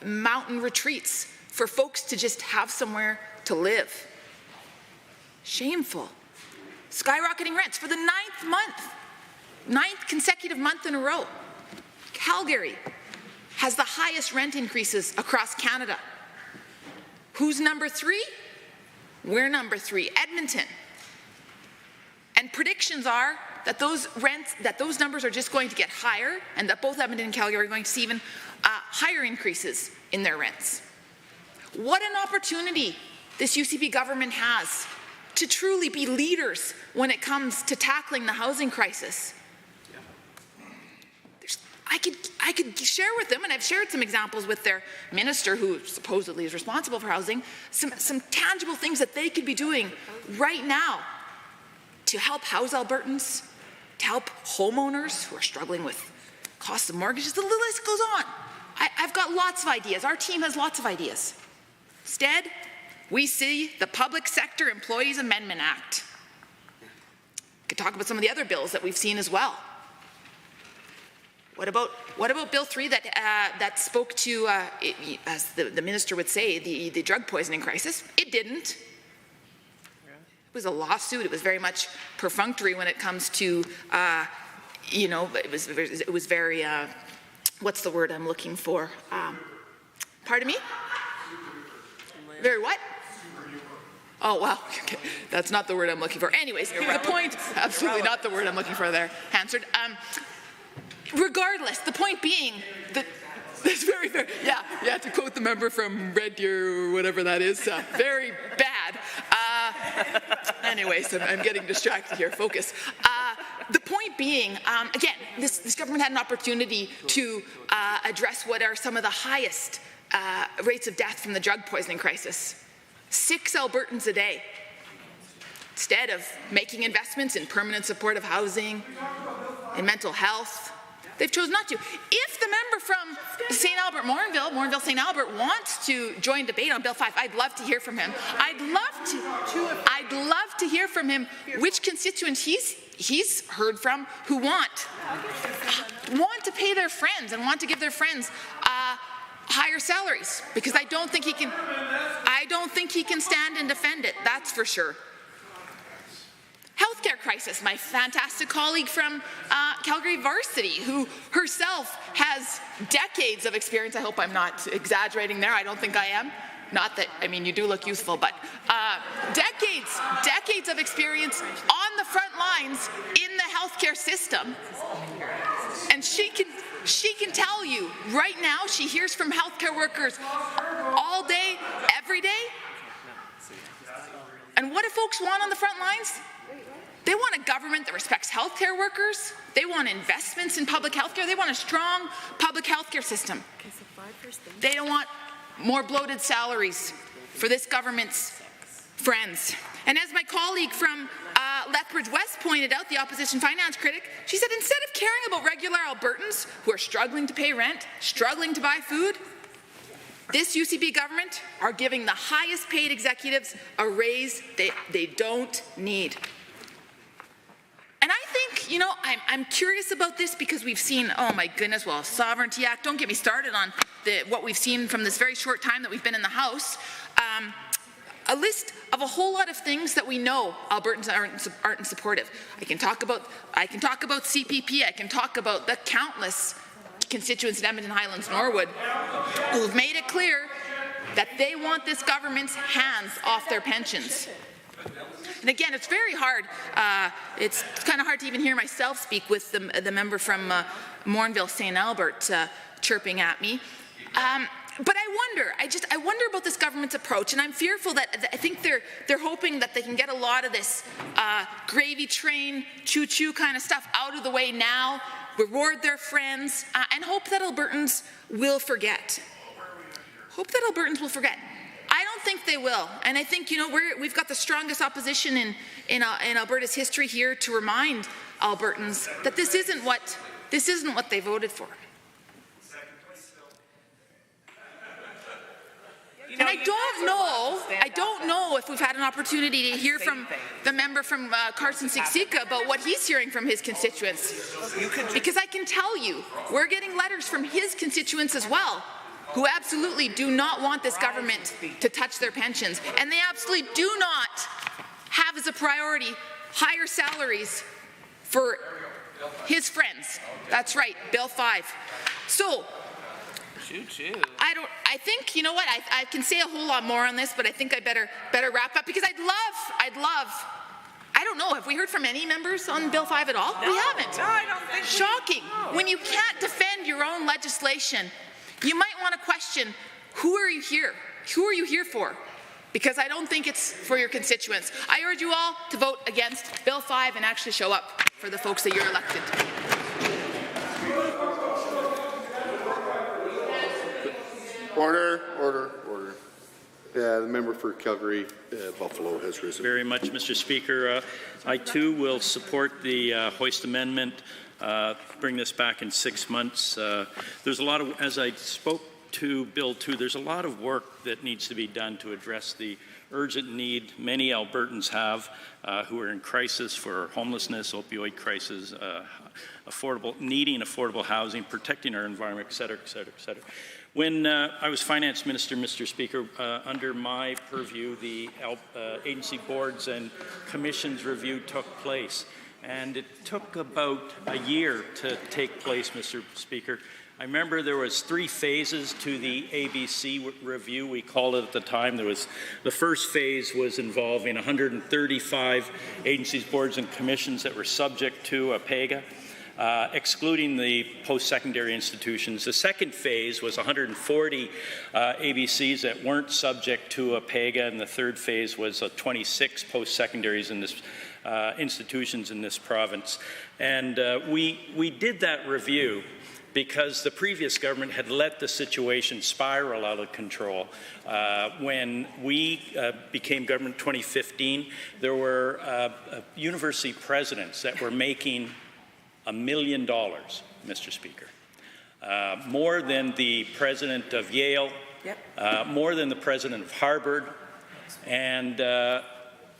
mountain retreats, for folks to just have somewhere to live. Shameful. Skyrocketing rents for the ninth consecutive month in a row. Calgary has the highest rent increases across Canada. Who's number 3? We're number 3, Edmonton. And predictions are that those numbers are just going to get higher, and that both Edmonton and Calgary are going to see even higher increases in their rents. What an opportunity this UCP government has to truly be leaders when it comes to tackling the housing crisis. I could share with them, and I've shared some examples with their minister, who supposedly is responsible for housing, some tangible things that they could be doing right now to help house Albertans, to help homeowners who are struggling with costs of mortgages. The list goes on. I've got lots of ideas. Our team has lots of ideas. Instead, we see the Public Sector Employees Amendment Act. We could talk about some of the other bills that we've seen as well. What about Bill 3 that spoke to, as the minister would say, the drug poisoning crisis? It didn't. It was a lawsuit. It was very much perfunctory when it comes to, it was very, what's the word I'm looking for? Pardon me? Very what? Oh, wow. Okay. That's not the word I'm looking for. Anyways, the point, absolutely not the word I'm looking for there, answered. Regardless, the point being that that's very, very, yeah, to quote the member from Red Deer or whatever that is, very bad. Anyways, I'm getting distracted here, focus. The point being, again, this government had an opportunity to address what are some of the highest rates of death from the drug poisoning crisis. 6 Albertans a day. Instead of making investments in permanent supportive housing, in mental health, they've chosen not to. If the member from St. Albert, Morinville, St. Albert wants to join debate on Bill 5, I'd love to hear from him. I'd love to hear from him which constituents he's heard from who want to pay their friends and want to give their friends higher salaries, because I don't think he can stand and defend it. That's for sure. Health crisis. My fantastic colleague from Calgary Varsity, who herself has decades of experience. I hope I'm not exaggerating there. I don't think I am. Not that, I mean, you do look youthful, but decades of experience on the front lines in the healthcare system. And she can tell you right now, she hears from healthcare workers all day, every day. And what do folks want on the front lines? They want a government that respects healthcare workers. They want investments in public healthcare. They want a strong public healthcare system. They don't want more bloated salaries for this government's friends. And as my colleague from Lethbridge West pointed out, the opposition finance critic, she said instead of caring about regular Albertans who are struggling to pay rent, struggling to buy food, this UCP government are giving the highest paid executives a raise they don't need. And I think, you know, I'm curious about this because we've seen, oh my goodness, well, Sovereignty Act, don't get me started on what we've seen from this very short time that we've been in the House. A list of a whole lot of things that we know Albertans aren't supportive. I can talk about CPP, I can talk about the countless constituents in Edmonton, Highlands, Norwood who have made it clear that they want this government's hands off their pensions. And again, it's very hard. It's kind of hard to even hear myself speak with the member from Morinville, St. Albert, chirping at me. But I wonder about this government's approach, and I'm fearful that I think they're hoping that they can get a lot of this gravy train, choo-choo kind of stuff out of the way now, reward their friends, and hope that Albertans will forget. I don't think they will, and I think, you know, we've got the strongest opposition in Alberta's history here to remind Albertans that this isn't what they voted for. And I don't know if we've had an opportunity to hear from the member from Carson Siksika about what he's hearing from his constituents. Because I can tell you, we're getting letters from his constituents as well, who absolutely do not want this government to touch their pensions. And they absolutely do not have as a priority higher salaries for his friends. That's right, Bill 5. So, I think, you know what, I can say a whole lot more on this, but I think I better wrap up because I'd love, I don't know, have we heard from any members on Bill 5 at all? No. We haven't. No, I don't think Shocking. When you can't defend your own legislation, you might want to question, who are you here? Who are you here for? Because I don't think it's for your constituents. I urge you all to vote against Bill 5 and actually show up for the folks that you're elected. Order. The member for Calgary Buffalo has risen. Very much, Mr. Speaker. I too will support the Hoist Amendment. Bring this back in 6 months. There's a lot of, as I spoke to Bill 2, there's a lot of work that needs to be done to address the urgent need many Albertans have who are in crisis for homelessness, opioid crisis, needing affordable housing, protecting our environment, et cetera, et cetera, et cetera. When I was finance minister, Mr. Speaker, under my purview, the agency boards and commissions review took place. And it took about a year to take place, Mr. Speaker. I remember there was 3 phases to the ABC review, we called it at the time. The first phase was involving 135 agencies, boards, and commissions that were subject to a PEGA. Excluding the post-secondary institutions. The second phase was 140 ABCs that weren't subject to a PEGA, and the third phase was 26 post-secondaries in this institutions in this province. And we did that review because the previous government had let the situation spiral out of control. When we became government in 2015, there were university presidents that were making $1 million, Mr. Speaker. More than the president of Yale, more than the president of Harvard, and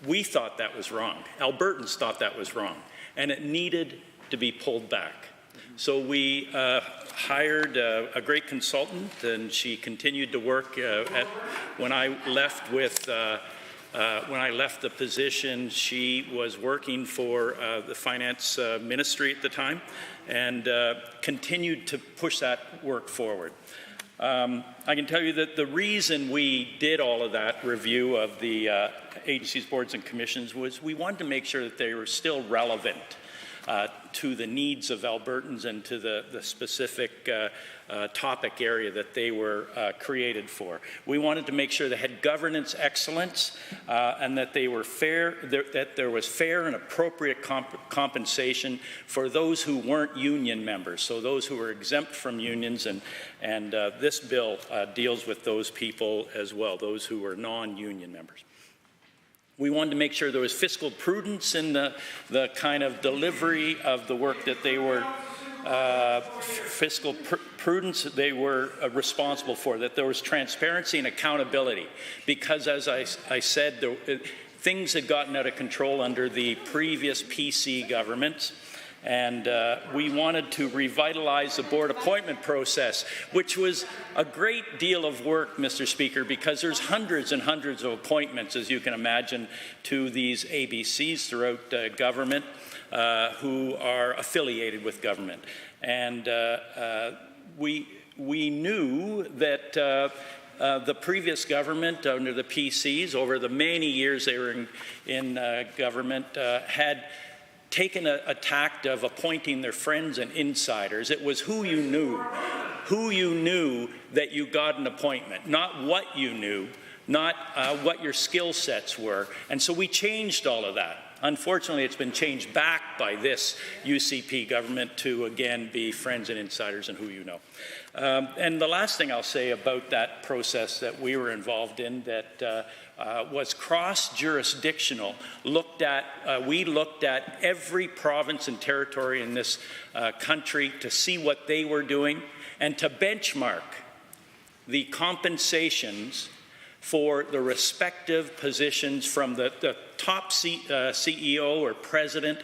we thought that was wrong. Albertans thought that was wrong, and it needed to be pulled back. So we hired a great consultant, and she continued to work when I left with When I left the position, she was working for the finance ministry at the time and continued to push that work forward. I can tell you that the reason we did all of that review of the agencies, boards, and commissions was we wanted to make sure that they were still relevant to the needs of Albertans and to the specific topic area that they were created for. We wanted to make sure they had governance excellence and that they were fair, that there was fair and appropriate compensation for those who weren't union members, so those who were exempt from unions, and this bill deals with those people as well, those who were non-union members. We wanted to make sure there was fiscal prudence in the kind of delivery of the work that they were, prudence they were responsible for, that there was transparency and accountability. Because as I said, things had gotten out of control under the previous PC governments. And we wanted to revitalize the board appointment process, which was a great deal of work, Mr. Speaker, because there's hundreds and hundreds of appointments, as you can imagine, to these ABCs throughout government who are affiliated with government. And we knew that the previous government, under the PCs, over the many years they were in government, had taken a tact of appointing their friends and insiders. It was who you knew that you got an appointment, not what you knew, not what your skill sets were. And so we changed all of that. Unfortunately, it's been changed back by this UCP government to, again, be friends and insiders and who you know. And the last thing I'll say about that process that we were involved in that was cross-jurisdictional. We looked at every province and territory in this country to see what they were doing and to benchmark the compensations for the respective positions from the top CEO or president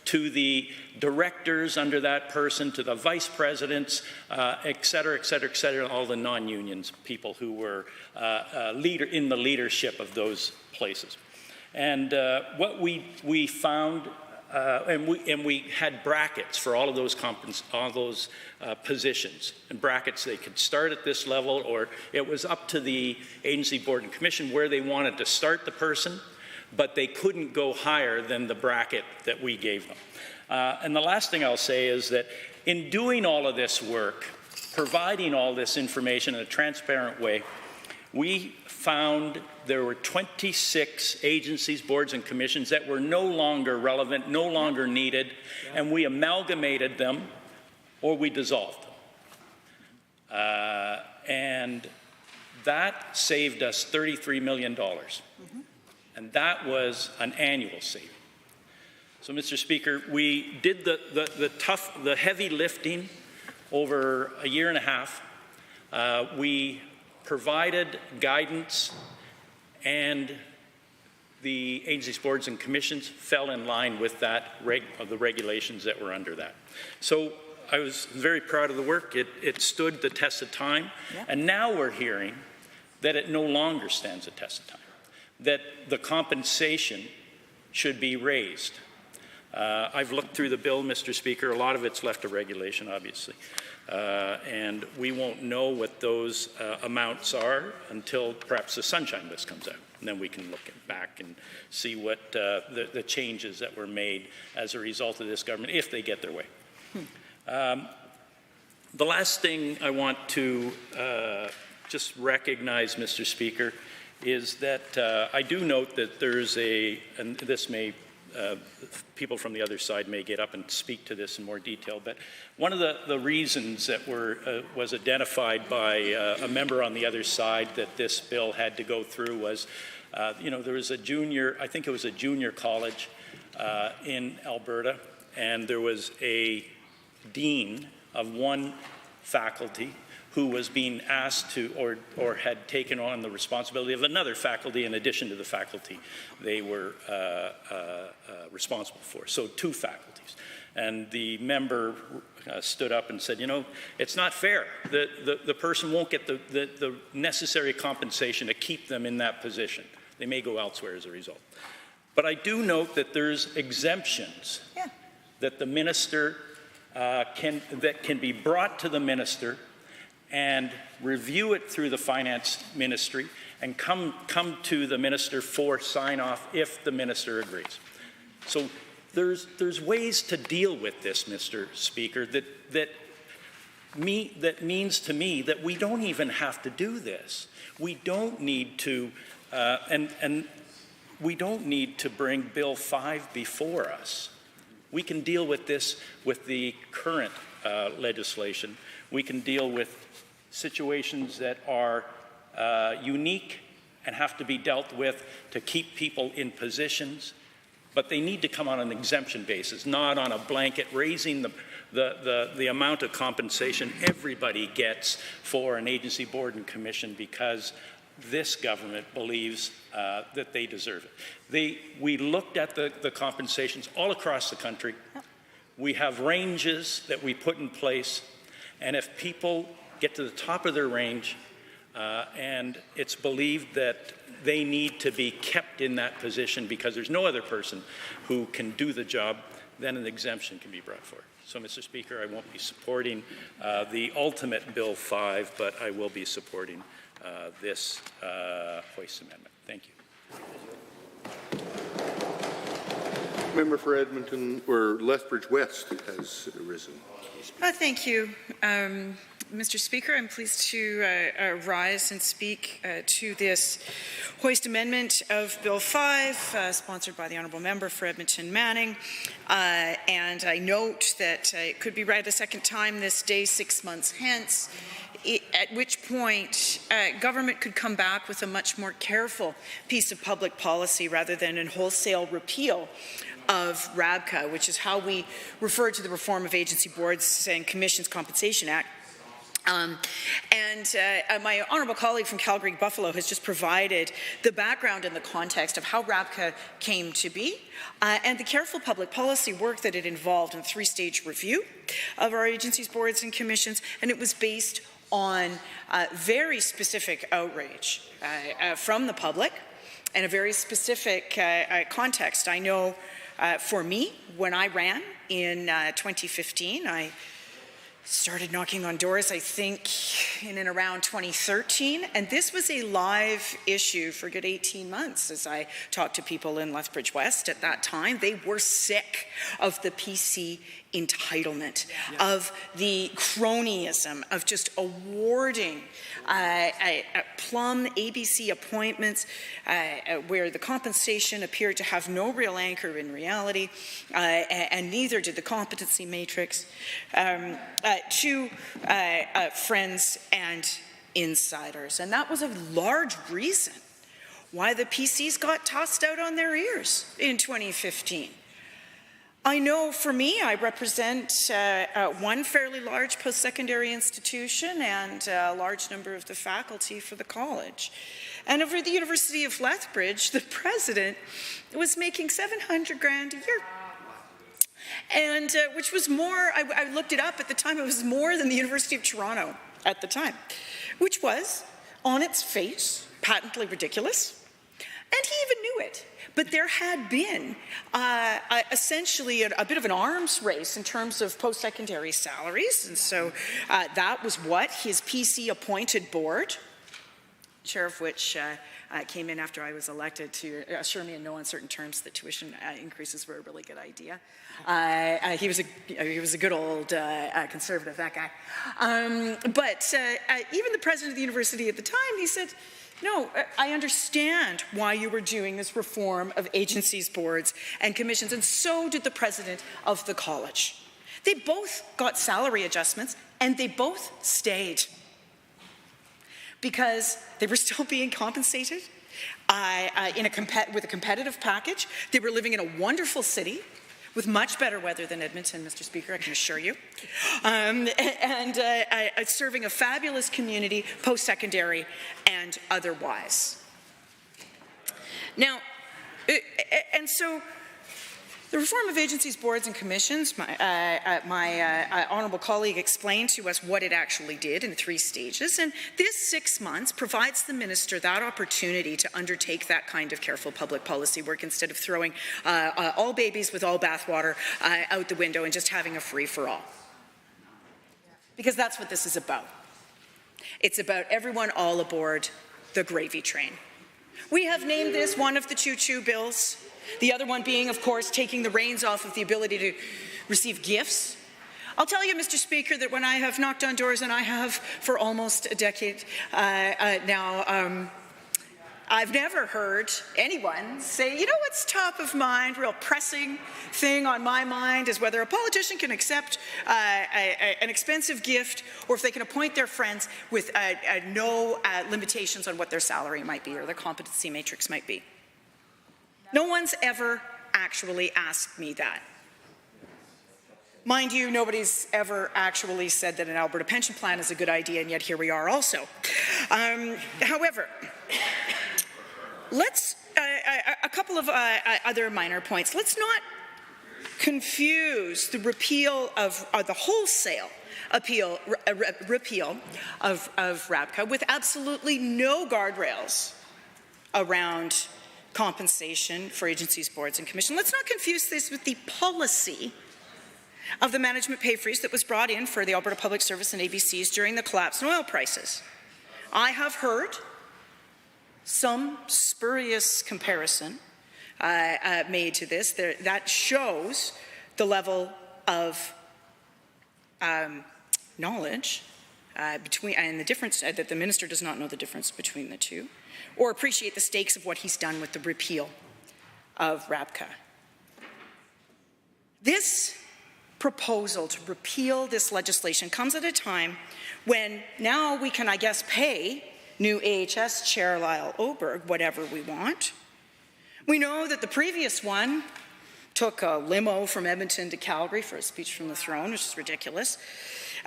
to the directors under that person, to the vice presidents, et cetera, et cetera, et cetera, all the non-unions people who were in the leadership of those places. And what we found, and we had brackets for all of those positions. And brackets, they could start at this level, or it was up to the agency, board, and commission where they wanted to start the person, but they couldn't go higher than the bracket that we gave them. And the last thing I'll say is that in doing all of this work, providing all this information in a transparent way, we found there were 26 agencies, boards, and commissions that were no longer relevant, no longer needed, and we amalgamated them or we dissolved them. And that saved us $33 million. And that was an annual saving. So, Mr. Speaker, we did the heavy lifting over a year and a half. We provided guidance, and the agencies, boards, and commissions fell in line with that the regulations that were under that. So I was very proud of the work. It stood the test of time, and now we're hearing that it no longer stands the test of time, that the compensation should be raised. I've looked through the bill, Mr. Speaker. A lot of it's left to regulation, obviously. And we won't know what those amounts are until perhaps the Sunshine List comes out. And then we can look back and see what the changes that were made as a result of this government, if they get their way. The last thing I want to just recognize, Mr. Speaker, is that I do note that there's and this may, people from the other side may get up and speak to this in more detail, but one of the reasons that was identified by a member on the other side that this bill had to go through was, there was I think it was a junior college in Alberta, and there was a dean of one faculty who was being asked to, or had taken on the responsibility of another faculty in addition to the faculty they were responsible for. So 2 faculties. And the member stood up and said, it's not fair. The person won't get the necessary compensation to keep them in that position. They may go elsewhere as a result. But I do note that there's exemptions that the minister can be brought to the minister and review it through the finance ministry and come to the minister for sign off if the minister agrees. So there's ways to deal with this, Mr. Speaker, that means to me that we don't even have to do this. We don't need to, and we don't need to bring Bill 5 before us. We can deal with this with the current legislation. We can deal with situations that are unique and have to be dealt with to keep people in positions, but they need to come on an exemption basis, not on a blanket raising the amount of compensation everybody gets for an agency, board, and commission because this government believes that they deserve it. We looked at the compensations all across the country. We have ranges that we put in place, and if people get to the top of their range and it's believed that they need to be kept in that position because there's no other person who can do the job, then an exemption can be brought forward. So, Mr. Speaker, I won't be supporting the ultimate Bill 5, but I will be supporting this hoist amendment. Thank you. Member for Edmonton, or Lethbridge West, has risen. Thank you, Mr. Speaker. I'm pleased to rise and speak to this hoist amendment of Bill 5, sponsored by the Honourable Member for Edmonton Manning. And I note that it could be read a second time this day, 6 months hence, at which point government could come back with a much more careful piece of public policy rather than a wholesale repeal of RABCA, which is how we refer to the Reform of Agency Boards and Commissions Compensation Act. My honourable colleague from Calgary Buffalo has just provided the background and the context of how RABCA came to be and the careful public policy work that it involved in a 3-stage review of our agencies, boards and commissions, and it was based on very specific outrage from the public and a very specific context. I know for me, when I ran in 2015, I started knocking on doors, I think, in and around 2013, and this was a live issue for a good 18 months as I talked to people in Lethbridge West at that time. They were sick of the PC entitlement, of the cronyism, of just awarding plum ABC appointments where the compensation appeared to have no real anchor in reality, and neither did the competency matrix, to friends and insiders. And that was a large reason why the PCs got tossed out on their ears in 2015. I know for me, I represent one fairly large post-secondary institution and a large number of the faculty for the college. And over at the University of Lethbridge, the president was making $700,000 a year. And which was more, I looked it up at the time, it was more than the University of Toronto at the time, which was, on its face, patently ridiculous. And he even knew it. But there had been essentially a bit of an arms race in terms of post-secondary salaries. And so that was what his PC-appointed board, chair of which came in after I was elected to assure me in no uncertain terms that tuition increases were a really good idea. He was a good old conservative, that guy. But even the president of the university at the time, he said, no, I understand why you were doing this reform of agencies, boards, and commissions, and so did the president of the college. They both got salary adjustments, and they both stayed because they were still being compensated with a competitive package. They were living in a wonderful city with much better weather than Edmonton, Mr. Speaker, I can assure you, and serving a fabulous community, post-secondary and otherwise. Now, and so The reform of agencies, boards, and commissions, my honourable colleague explained to us what it actually did in 3 stages, and this 6 months provides the minister that opportunity to undertake that kind of careful public policy work instead of throwing all babies with all bathwater out the window and just having a free-for-all. Because that's what this is about. It's about everyone all aboard the gravy train. We have named this one of the choo-choo bills. The other one being, of course, taking the reins off of the ability to receive gifts. I'll tell you, Mr. Speaker, that when I have knocked on doors, and I have for almost a decade now, I've never heard anyone say, you know what's top of mind, real pressing thing on my mind is whether a politician can accept an expensive gift or if they can appoint their friends with no limitations on what their salary might be or their competency matrix might be. No one's ever actually asked me that. Mind you, nobody's ever actually said that an Alberta pension plan is a good idea, and yet here we are also. However, let's, a couple of other minor points. Let's not confuse the repeal of, the wholesale repeal of RAPCA with absolutely no guardrails around compensation for agencies, boards, and commission. Let's not confuse this with the policy of the management pay freeze that was brought in for the Alberta Public Service and ABCs during the collapse in oil prices. I have heard some spurious comparison made to this that shows the level of knowledge between, and the difference that the minister does not know the difference between the two, or appreciate the stakes of what he's done with the repeal of RAPCA. This proposal to repeal this legislation comes at a time when now we can, I guess, pay new AHS Chair Lyle Oberg whatever we want. We know that the previous one took a limo from Edmonton to Calgary for a speech from the throne, which is ridiculous.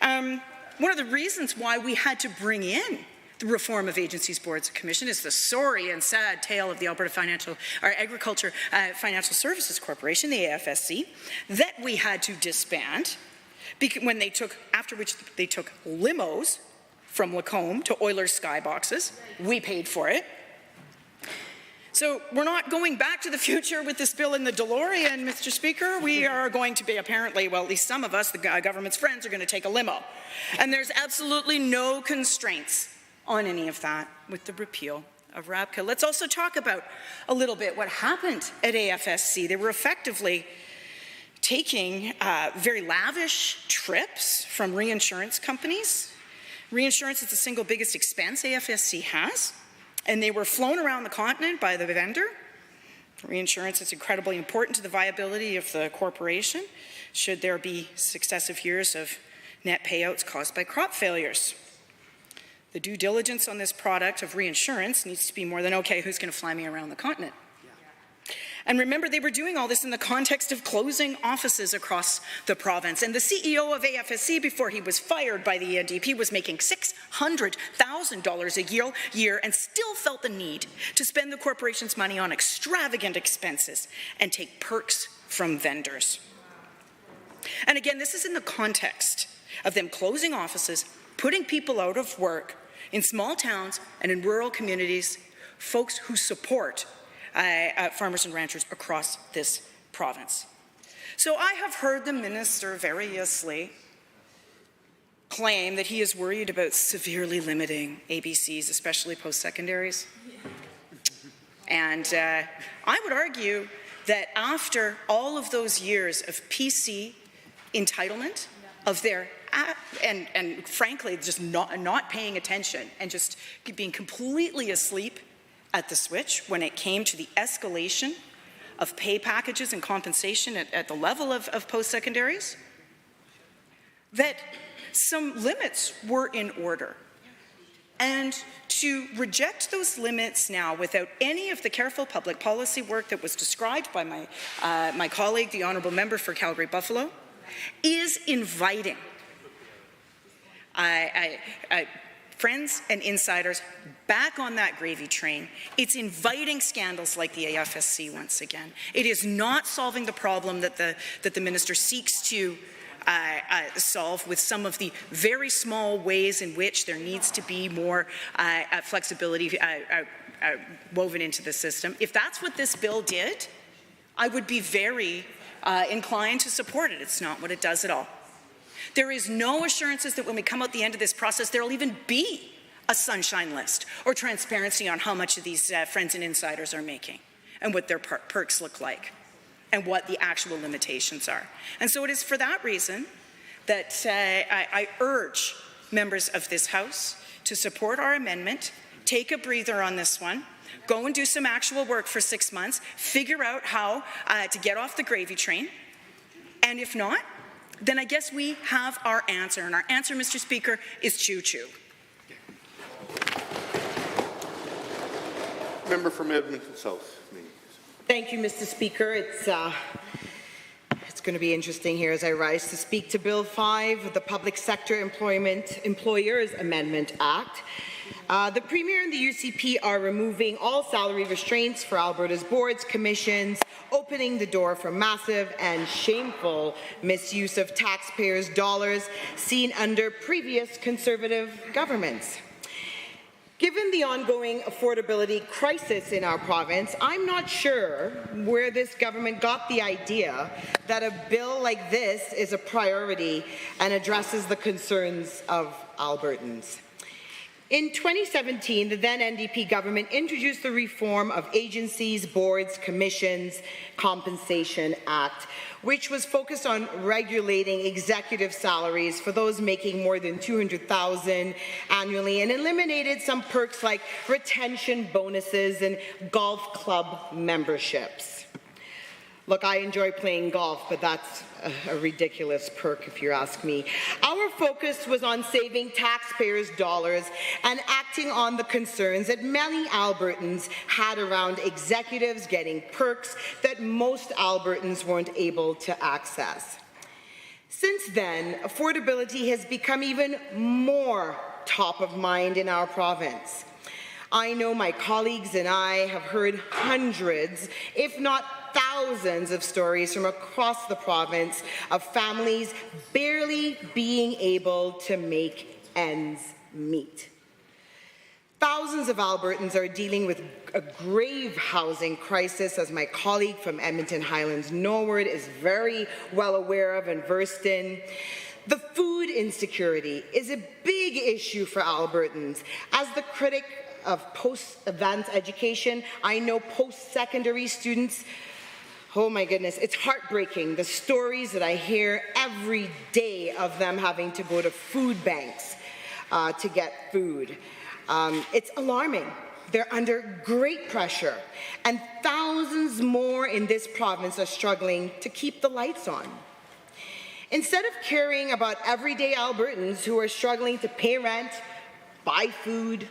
One of the reasons why we had to bring in the reform of agencies, boards, and commission is the sorry and sad tale of the Alberta Agriculture Financial Services Corporation, the AFSC, that we had to disband when they took, after which they took limos from Lacombe to Oilers skyboxes. We paid for it. So we're not going back to the future with this bill in the DeLorean, Mr. Speaker. We are going to be apparently, well, at least some of us, the government's friends, are going to take a limo. And there's absolutely no constraints on any of that with the repeal of RAPCA. Let's also talk about a little bit what happened at AFSC. They were effectively taking very lavish trips from reinsurance companies. Reinsurance is the single biggest expense AFSC has, and they were flown around the continent by the vendor. Reinsurance is incredibly important to the viability of the corporation should there be successive years of net payouts caused by crop failures. The due diligence on this product of reinsurance needs to be more than, okay, who's going to fly me around the continent? And remember, they were doing all this in the context of closing offices across the province. And the CEO of AFSC, before he was fired by the NDP, was making $600,000 a year and still felt the need to spend the corporation's money on extravagant expenses and take perks from vendors. And again, this is in the context of them closing offices, putting people out of work in small towns and in rural communities, folks who support farmers and ranchers across this province. So I have heard the minister variously claim that he is worried about severely limiting ABCs, especially post-secondaries. And I would argue that after all of those years of PC entitlement, of their and frankly just not paying attention and just being completely asleep at the switch when it came to the escalation of pay packages and compensation at the level of post-secondaries, that some limits were in order. And to reject those limits now without any of the careful public policy work that was described by my colleague, the Honourable Member for Calgary-Buffalo, is inviting friends and insiders back on that gravy train. It's inviting scandals like the AFSC once again. It is not solving the problem that the minister seeks to solve with some of the very small ways in which there needs to be more flexibility woven into the system. If that's what this bill did, I would be very inclined to support it. It's not what it does at all. There is no assurances that when we come out the end of this process, there will even be a sunshine list or transparency on how much of these friends and insiders are making and what their perks look like and what the actual limitations are. And so it is for that reason that I urge members of this House to support our amendment, take a breather on this one, go and do some actual work for 6 months, figure out how to get off the gravy train, and if not, then I guess we have our answer. And our answer, Mr. Speaker, is choo-choo. Member from Edmonton South. Thank you, Mr. Speaker. It's going to be interesting here as I rise to speak to Bill 5, the Public Sector Employers Amendment Act. The Premier and the UCP are removing all salary restraints for Alberta's boards, commissions, opening the door for massive and shameful misuse of taxpayers' dollars seen under previous Conservative governments. Given the ongoing affordability crisis in our province, I'm not sure where this government got the idea that a bill like this is a priority and addresses the concerns of Albertans. In 2017, the then NDP government introduced the Reform of Agencies, Boards, Commissions, Compensation Act, which was focused on regulating executive salaries for those making more than $200,000 annually and eliminated some perks like retention bonuses and golf club memberships. Look, I enjoy playing golf, but that's a ridiculous perk if you ask me. Our focus was on saving taxpayers' dollars and acting on the concerns that many Albertans had around executives getting perks that most Albertans weren't able to access. Since then, affordability has become even more top of mind in our province. I know my colleagues and I have heard hundreds, if not thousands of stories from across the province of families barely being able to make ends meet. Thousands of Albertans are dealing with a grave housing crisis, as my colleague from Edmonton Highlands Norwood is very well aware of and versed in. The food insecurity is a big issue for Albertans. As the critic of post-advanced education, I know post-secondary students. Oh my goodness, it's heartbreaking, the stories that I hear every day of them having to go to food banks to get food. It's alarming. They're under great pressure, and thousands more in this province are struggling to keep the lights on. Instead of caring about everyday Albertans who are struggling to pay rent, buy food,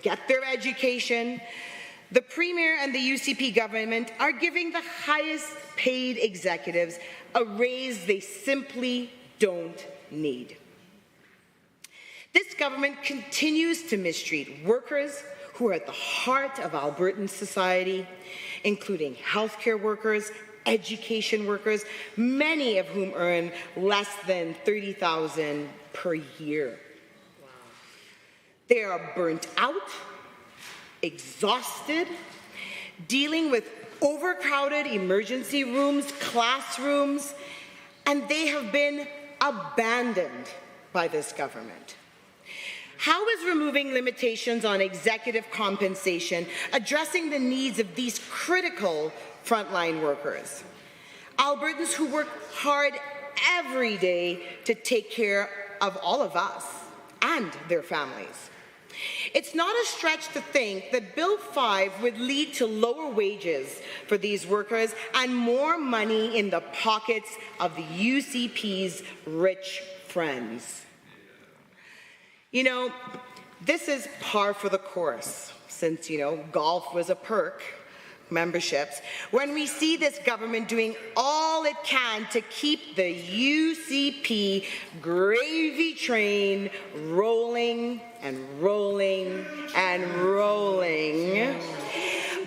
get their education, the Premier and the UCP government are giving the highest paid executives a raise they simply don't need. This government continues to mistreat workers who are at the heart of Albertan society, including healthcare workers, education workers, many of whom earn less than $30,000 per year. Wow. They are burnt out, exhausted, dealing with overcrowded emergency rooms, classrooms, and they have been abandoned by this government. How is removing limitations on executive compensation addressing the needs of these critical frontline workers? Albertans who work hard every day to take care of all of us and their families. It's not a stretch to think that Bill 5 would lead to lower wages for these workers and more money in the pockets of the UCP's rich friends. This is par for the course, since, golf was a perk memberships, when we see this government doing all it can to keep the UCP gravy train rolling and rolling and rolling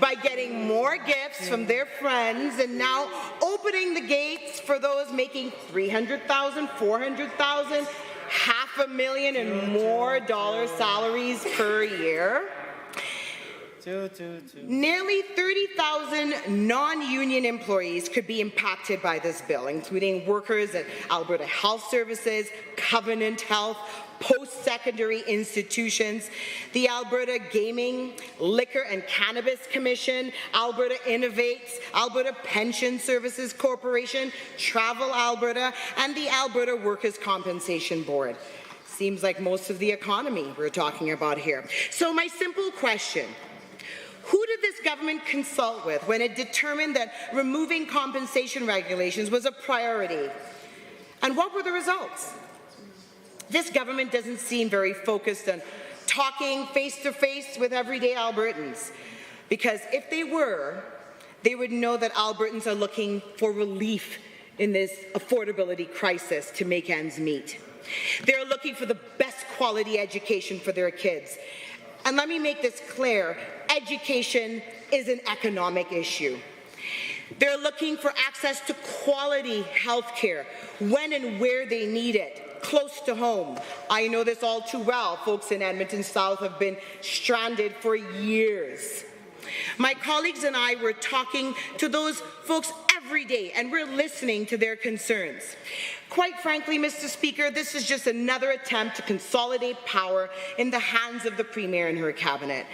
by getting more gifts from their friends and now opening the gates for those making $300,000, $400,000, $500,000 and more salaries per year. Nearly 30,000 non-union employees could be impacted by this bill, including workers at Alberta Health Services, Covenant Health, post-secondary institutions, the Alberta Gaming, Liquor and Cannabis Commission, Alberta Innovates, Alberta Pension Services Corporation, Travel Alberta, and the Alberta Workers' Compensation Board. Seems like most of the economy we're talking about here. So my simple question: who did this government consult with when it determined that removing compensation regulations was a priority? And what were the results? This government doesn't seem very focused on talking face-to-face with everyday Albertans, because if they were, they would know that Albertans are looking for relief in this affordability crisis to make ends meet. They're looking for the best quality education for their kids. And let me make this clear, education is an economic issue. They're looking for access to quality health care when and where they need it, close to home. I know this all too well. Folks in Edmonton South have been stranded for years. My colleagues and I were talking to those folks every day, and we're listening to their concerns. Quite frankly, Mr. Speaker, this is just another attempt to consolidate power in the hands of the Premier and her cabinet.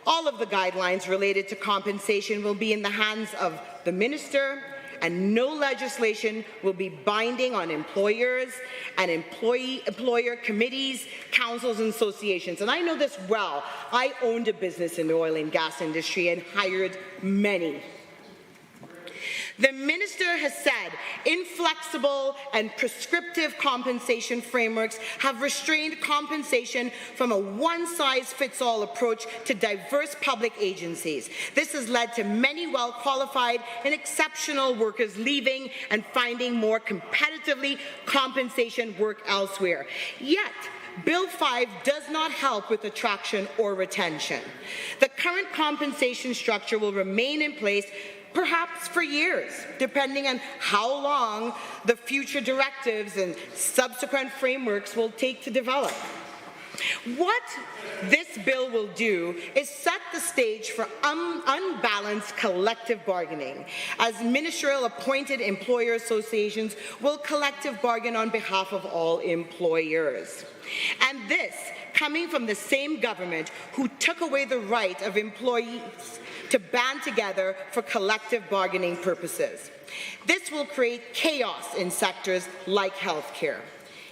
All of the guidelines related to compensation will be in the hands of the Minister, and no legislation will be binding on employers and employer committees, councils, and associations. And I know this well. I owned a business in the oil and gas industry and hired many. The Minister has said inflexible and prescriptive compensation frameworks have restrained compensation from a one-size-fits-all approach to diverse public agencies. This has led to many well-qualified and exceptional workers leaving and finding more competitively compensation work elsewhere. Yet, Bill 5 does not help with attraction or retention. The current compensation structure will remain in place perhaps for years, depending on how long the future directives and subsequent frameworks will take to develop. What this bill will do is set the stage for unbalanced collective bargaining, as ministerial appointed employer associations will collective bargain on behalf of all employers. And this, coming from the same government who took away the right of employees to band together for collective bargaining purposes. This will create chaos in sectors like healthcare.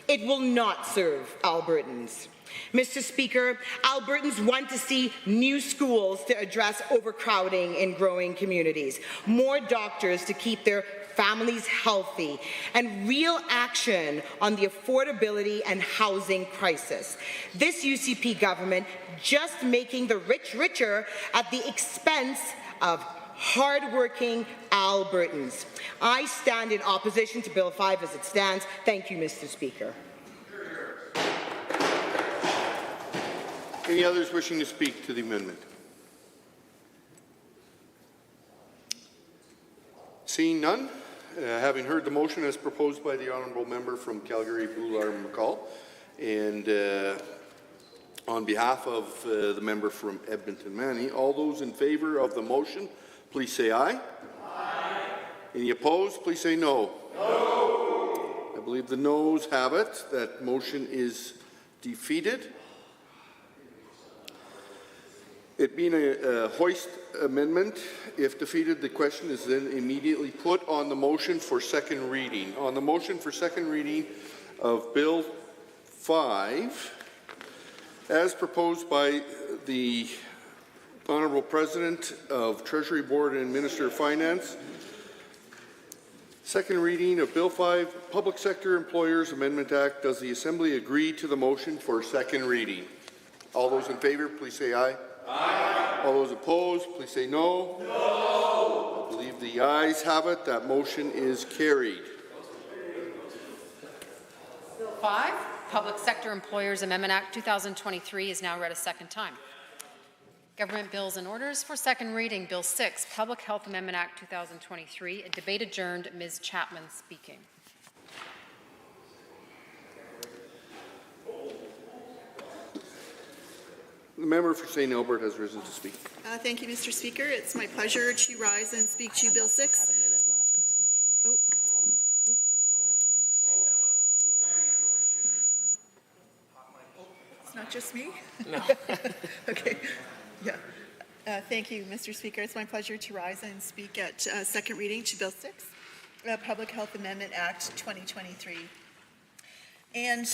It will not serve Albertans. Mr. Speaker, Albertans want to see new schools to address overcrowding in growing communities, more doctors to keep their families healthy, and real action on the affordability and housing crisis. This UCP government just making the rich richer at the expense of hard-working Albertans. I stand in opposition to Bill 5 as it stands. Thank you, Mr. Speaker. Any others wishing to speak to the amendment? Seeing none, having heard the motion as proposed by the honourable member from Calgary, Boular-McCall, and on behalf of the member from Edmonton Manny, all those in favour of the motion, please say aye. Aye. Any opposed, please say no. No. I believe the noes have it. That motion is defeated. It being a hoist amendment, if defeated, the question is then immediately put on the motion for second reading. On the motion for second reading of Bill 5, as proposed by the Honourable President of Treasury Board and Minister of Finance, second reading of Bill 5, Public Sector Employers Amendment Act. Does the Assembly agree to the motion for second reading? All those in favour, please say aye. Aye. All those opposed, please say no. No. I believe the ayes have it. That motion is carried. Bill 5, Public Sector Employers Amendment Act 2023 is now read a second time. Government bills and orders for second reading. Bill 6, Public Health Amendment Act 2023. A debate adjourned. Ms. Chapman speaking. The member for St. Albert has risen to speak. Thank you, Mr. Speaker. It's my pleasure to rise and speak to Bill 6. Oh. It's not just me? No. Okay. Yeah. Thank you, Mr. Speaker. It's my pleasure to rise and speak at second reading to Bill 6, Public Health Amendment Act 2023. And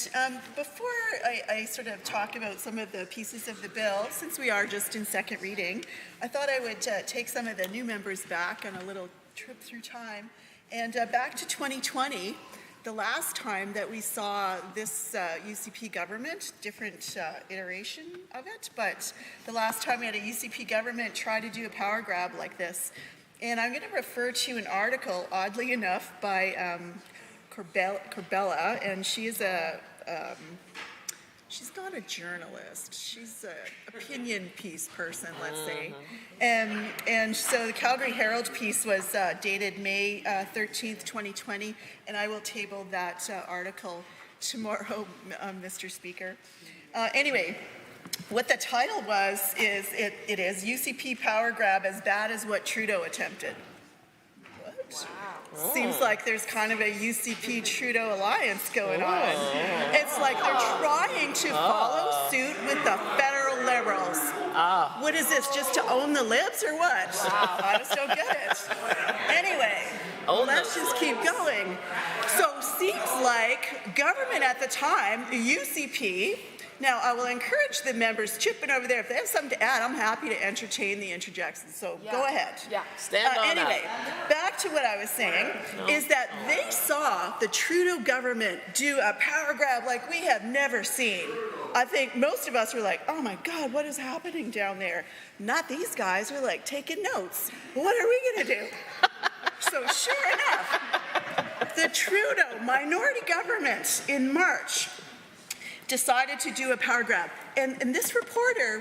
before I sort of talk about some of the pieces of the bill, since we are just in second reading, I thought I would take some of the new members back on a little trip through time. And back to 2020, the last time that we saw this UCP government, different iteration of it, but the last time we had a UCP government try to do a power grab like this. And I'm going to refer to an article, oddly enough, by Corbella, and she is she's not a journalist. She's an opinion piece person, let's say. And so the Calgary Herald piece was dated May 13th, 2020, and I will table that article tomorrow, Mr. Speaker. Anyway, what the title was is it is UCP power grab as bad as what Trudeau attempted. Wow. Seems like there's kind of a UCP-Trudeau alliance going on. It's like they're trying to follow suit with the federal Liberals. What is this, just to own the Libs or what? I just don't get it. Anyway, let's just keep going. So seems like government at the time, UCP. Now, I will encourage the members chipping over there. If they have something to add, I'm happy to entertain the interjections. So go ahead. Yeah, stand on anyway, back to what I was saying, is that they saw the Trudeau government do a power grab like we have never seen. I think most of us were like, oh my God, what is happening down there? Not these guys. We're like taking notes. What are we going to do? So sure enough, the Trudeau minority government in March decided to do a power grab. And this reporter,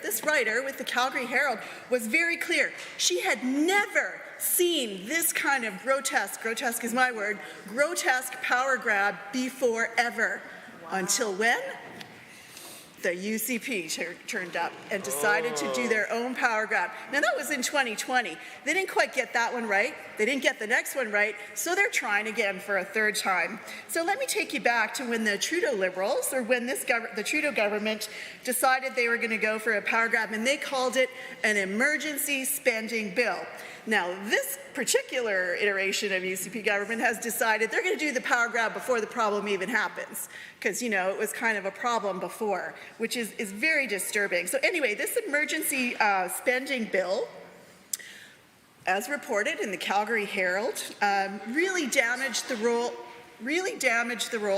this writer with the Calgary Herald was very clear. She had never seen this kind of grotesque is my word, grotesque power grab before ever. Wow. Until when? The UCP turned up and decided to do their own power grab. Now that was in 2020. They didn't quite get that one right. They didn't get the next one right, so they're trying again for a third time. So let me take you back to when the Trudeau Liberals, or when the Trudeau government decided they were going to go for a power grab, and they called it an emergency spending bill. Now, this particular iteration of UCP government has decided they're going to do the power grab before the problem even happens, because, it was kind of a problem before, which is very disturbing. So anyway, this emergency spending bill, as reported in the Calgary Herald, really damaged the role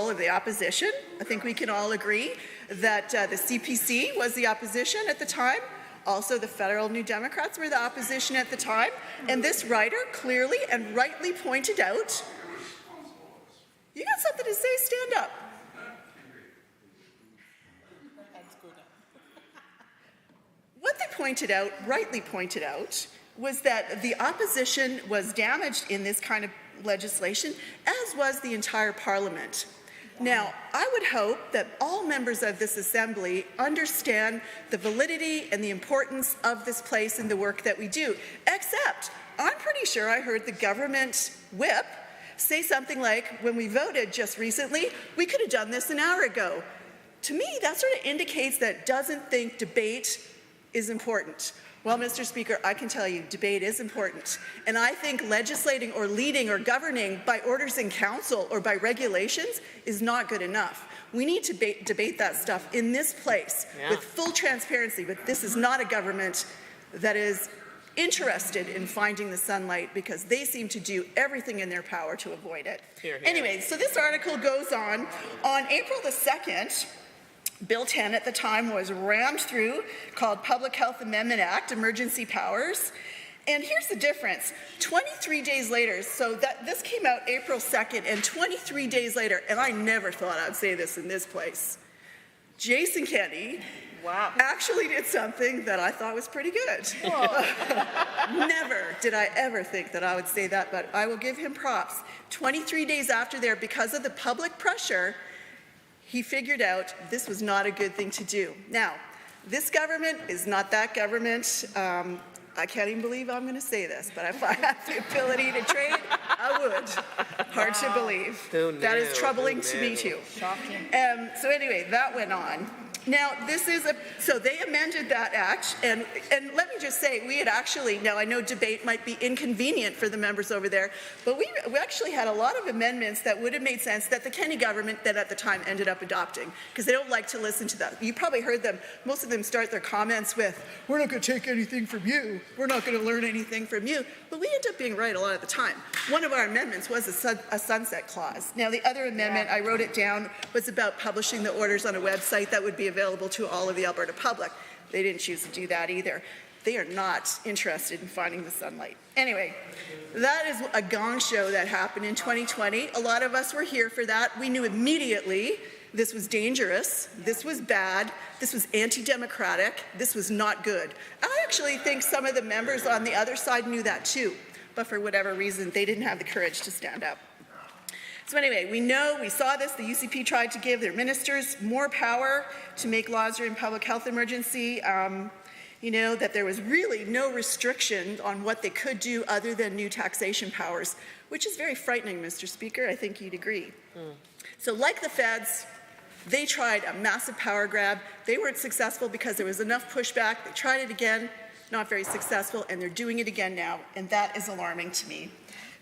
of the opposition. I think we can all agree that the CPC was the opposition at the time. Also, the federal New Democrats were the opposition at the time. And this writer clearly and rightly pointed out, you got something to say, stand up. What they rightly pointed out, was that the opposition was damaged in this kind of legislation, as was the entire Parliament. Now, I would hope that all members of this Assembly understand the validity and the importance of this place and the work that we do, except I'm pretty sure I heard the government whip say something like, when we voted just recently, we could have done this an hour ago. To me, that sort of indicates that doesn't think debate is important. Well, Mr. Speaker, I can tell you, debate is important. And I think legislating or leading or governing by orders in council or by regulations is not good enough. We need to debate that stuff in this place with full transparency, but this is not a government that is interested in finding the sunlight, because they seem to do everything in their power to avoid it. Anyway, so this article goes on. On April the 2nd, Bill 10 at the time was rammed through, called Public Health Amendment Act, Emergency Powers. And here's the difference. 23 days later, so this came out April 2nd, and 23 days later, and I never thought I'd say this in this place, Jason Kenney actually did something that I thought was pretty good. Never did I ever think that I would say that, but I will give him props. 23 days after there, because of the public pressure, he figured out this was not a good thing to do. Now, this government is not that government. I can't even believe I'm going to say this, but if I had the ability to trade, I would. Hard to believe. That is troubling to me too. Shocking. So anyway, that went on. Now, so they amended that act, and let me just say, we had actually, now I know debate might be inconvenient for the members over there, but we actually had a lot of amendments that would have made sense that the Kenney government that at the time ended up adopting, because they don't like to listen to that. You probably heard them, most of them start their comments with, we're not going to take anything from you, we're not going to learn anything from you, but we end up being right a lot of the time. One of our amendments was a sunset clause. Now, the other amendment, I wrote it down, was about publishing the orders on a website that would be available to all of the Alberta public. They didn't choose to do that either. They are not interested in finding the sunlight. Anyway, that is a gong show that happened in 2020. A lot of us were here for that. We knew immediately this was dangerous, this was bad, this was anti-democratic, this was not good. I actually think some of the members on the other side knew that too, but for whatever reason, they didn't have the courage to stand up. So anyway, we saw this, the UCP tried to give their ministers more power to make laws during public health emergency, that there was really no restriction on what they could do other than new taxation powers, which is very frightening, Mr. Speaker, I think you'd agree. So like the feds, they tried a massive power grab. They weren't successful because there was enough pushback. They tried it again, not very successful, and they're doing it again now, and that is alarming to me.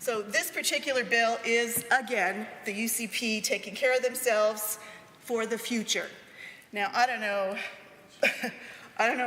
So this particular bill is, again, the UCP taking care of themselves for the future. Now, I don't know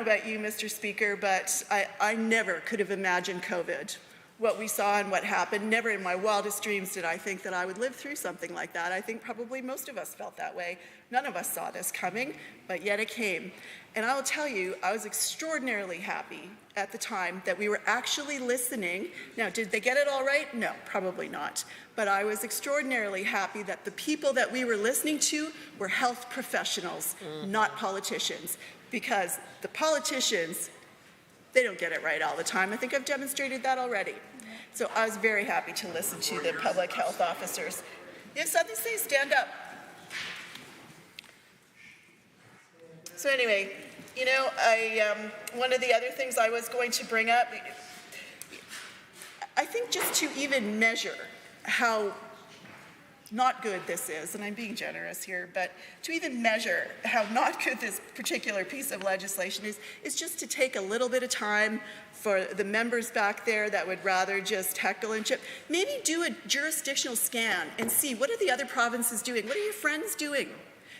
about you, Mr. Speaker, but I never could have imagined COVID. What we saw and what happened, never in my wildest dreams did I think that I would live through something like that. I think probably most of us felt that way. None of us saw this coming, but yet it came. And I will tell you, I was extraordinarily happy at the time that we were actually listening. Now, did they get it all right? No, probably not. But I was extraordinarily happy that the people that we were listening to were health professionals, not politicians. Because the politicians, they don't get it right all the time. I think I've demonstrated that already. So I was very happy to listen to the public health officers. If something says, stand up. So anyway, one of the other things I was going to bring up, I think just to even measure how not good this is, and I'm being generous here, but to even measure how not good this particular piece of legislation is just to take a little bit of time for the members back there that would rather just heckle and chip. Maybe do a jurisdictional scan and see what are the other provinces doing? What are your friends doing?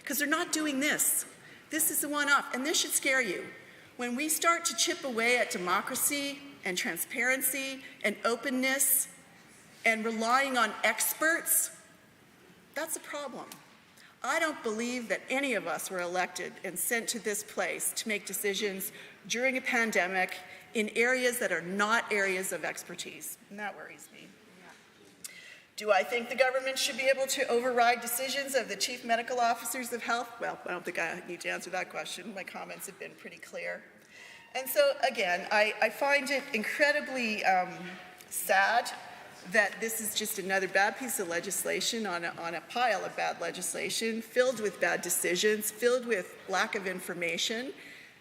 Because they're not doing this. This is the one-off, and this should scare you. When we start to chip away at democracy and transparency and openness and relying on experts, that's a problem. I don't believe that any of us were elected and sent to this place to make decisions during a pandemic in areas that are not areas of expertise, and that worries me. Do I think the government should be able to override decisions of the chief medical officers of health? Well, I don't think I need to answer that question. My comments have been pretty clear. And so, again, I find it incredibly sad that this is just another bad piece of legislation on a pile of bad legislation, filled with bad decisions, filled with lack of information,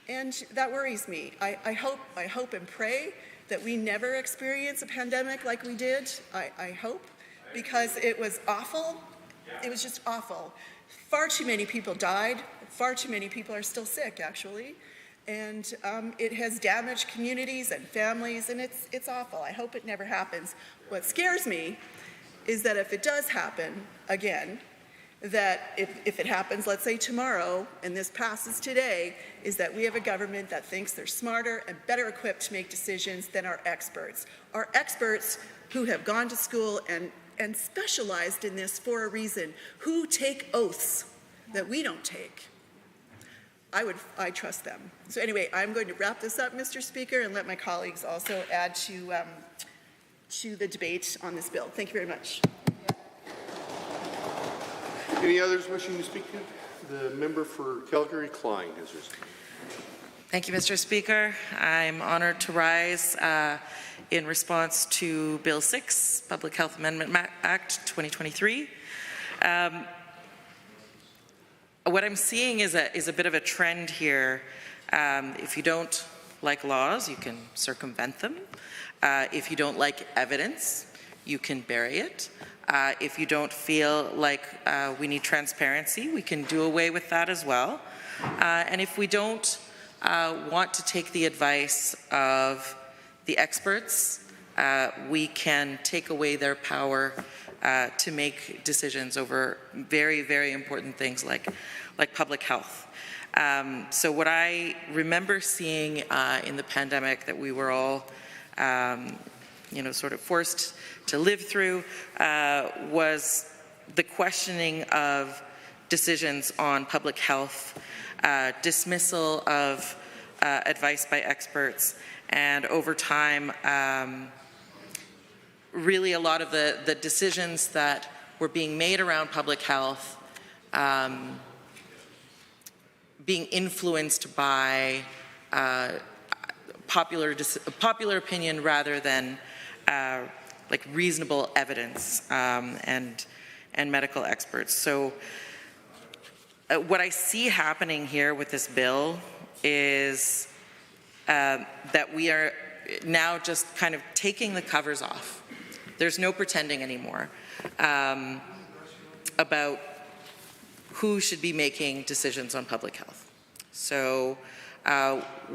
and that worries me. I hope and pray that we never experience a pandemic like we did. I hope, because it was awful. It was just awful. Far too many people died. Far too many people are still sick, actually. And it has damaged communities and families, and it's awful. I hope it never happens. What scares me is that if it does happen again, that if it happens, let's say tomorrow, and this passes today, is that we have a government that thinks they're smarter and better equipped to make decisions than our experts. Our experts who have gone to school and specialized in this for a reason, who take oaths that we don't take. I trust them. So anyway, I'm going to wrap this up, Mr. Speaker, and let my colleagues also add to the debate on this bill. Thank you very much. Any others wishing to speak to? The member for Calgary Klein has risen. Thank you, Mr. Speaker. I'm honored to rise in response to Bill 6, Public Health Amendment Act 2023. What I'm seeing is a bit of a trend here. If you don't like laws, you can circumvent them. If you don't like evidence, you can bury it. If you don't feel like we need transparency, we can do away with that as well. And if we don't want to take the advice of the experts, we can take away their power to make decisions over very, very important things like public health. So what I remember seeing in the pandemic that we were all sort of forced to live through was the questioning of decisions on public health, dismissal of advice by experts, and over time, really a lot of the decisions that were being made around public health being influenced by popular opinion rather than like reasonable evidence and medical experts. So what I see happening here with this bill is that we are now just kind of taking the covers off. There's no pretending anymore about who should be making decisions on public health. So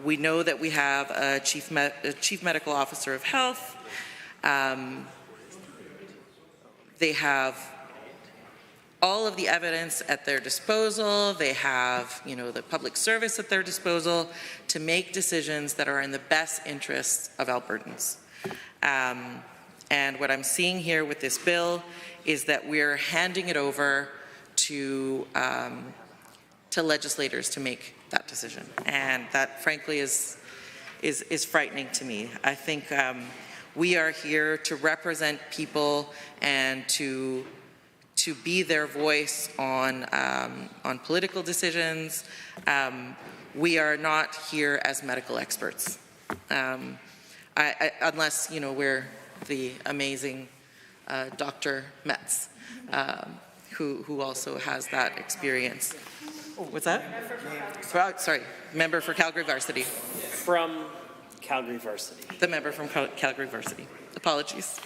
we know that we have a chief medical officer of health. They have all of the evidence at their disposal. They have, the public service at their disposal to make decisions that are in the best interests of Albertans. And what I'm seeing here with this bill is that we're handing it over to legislators to make that decision, and that, frankly, is frightening to me. I think we are here to represent people and to be their voice on political decisions. We are not here as medical experts, unless we're the amazing Dr. Metz, who also has that experience. What's that? Sorry, member for Calgary Varsity. From Calgary Varsity. The member from Calgary Varsity. Apologies.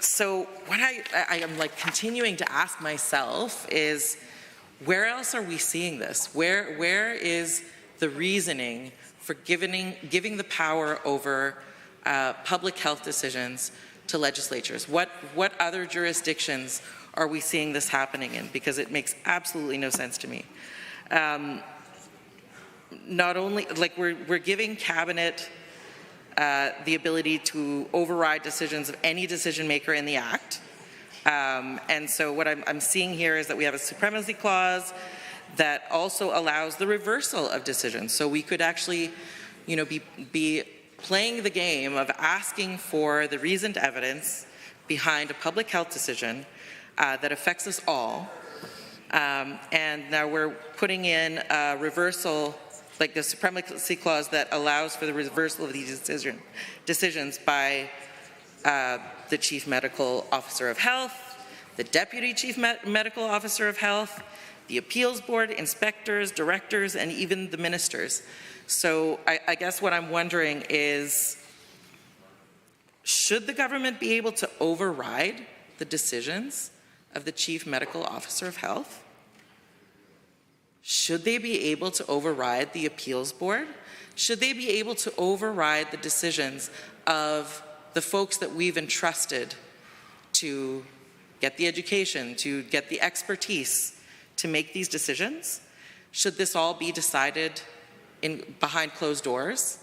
So what I am continuing to ask myself is, where else are we seeing this? Where is the reasoning for giving the power over public health decisions to legislatures? What other jurisdictions are we seeing this happening in? Because it makes absolutely no sense to me. Not only, we're giving cabinet the ability to override decisions of any decision maker in the Act. And so what I'm seeing here is that we have a supremacy clause that also allows the reversal of decisions. So we could actually, be playing the game of asking for the reasoned evidence behind a public health decision that affects us all. And now we're putting in a reversal, like the supremacy clause that allows for the reversal of these decisions by the Chief Medical Officer of Health, the Deputy Chief Medical Officer of Health, the Appeals Board, inspectors, directors, and even the ministers. So I guess what I'm wondering is, should the government be able to override the decisions of the Chief Medical Officer of Health? Should they be able to override the Appeals Board? Should they be able to override the decisions of the folks that we've entrusted to get the education, to get the expertise to make these decisions? Should this all be decided behind closed doors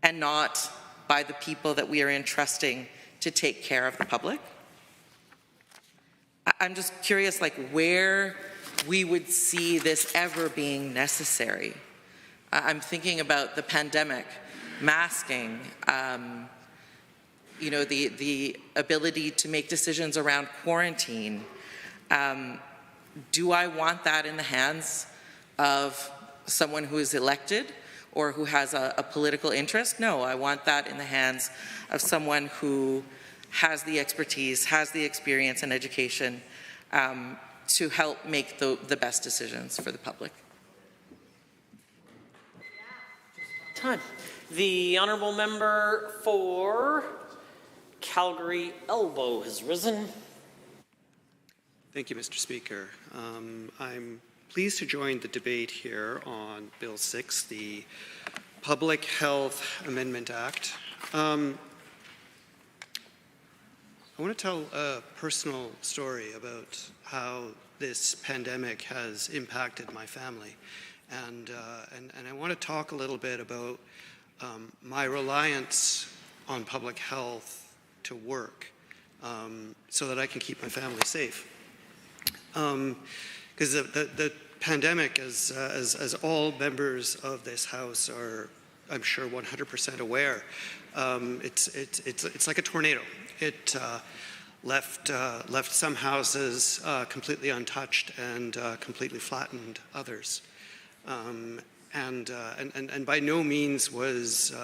and not by the people that we are entrusting to take care of the public? I'm just curious, like, where we would see this ever being necessary. I'm thinking about the pandemic, masking, you know, the ability to make decisions around quarantine. Do I want that in the hands of someone who is elected or who has a political interest? No, I want that in the hands of someone who has the expertise, has the experience and education to help make the best decisions for the public. Time. The honourable member for Calgary Elbow has risen. Thank you, Mr. Speaker. I'm pleased to join the debate here on Bill 6, the Public Health Amendment Act. I want to tell a personal story about how this pandemic has impacted my family. And I want to talk a little bit about my reliance on public health to work so that I can keep my family safe. Because the pandemic, as all members of this House are, I'm sure, 100% aware, it's like a tornado. It left some houses completely untouched and completely flattened others. And by no means was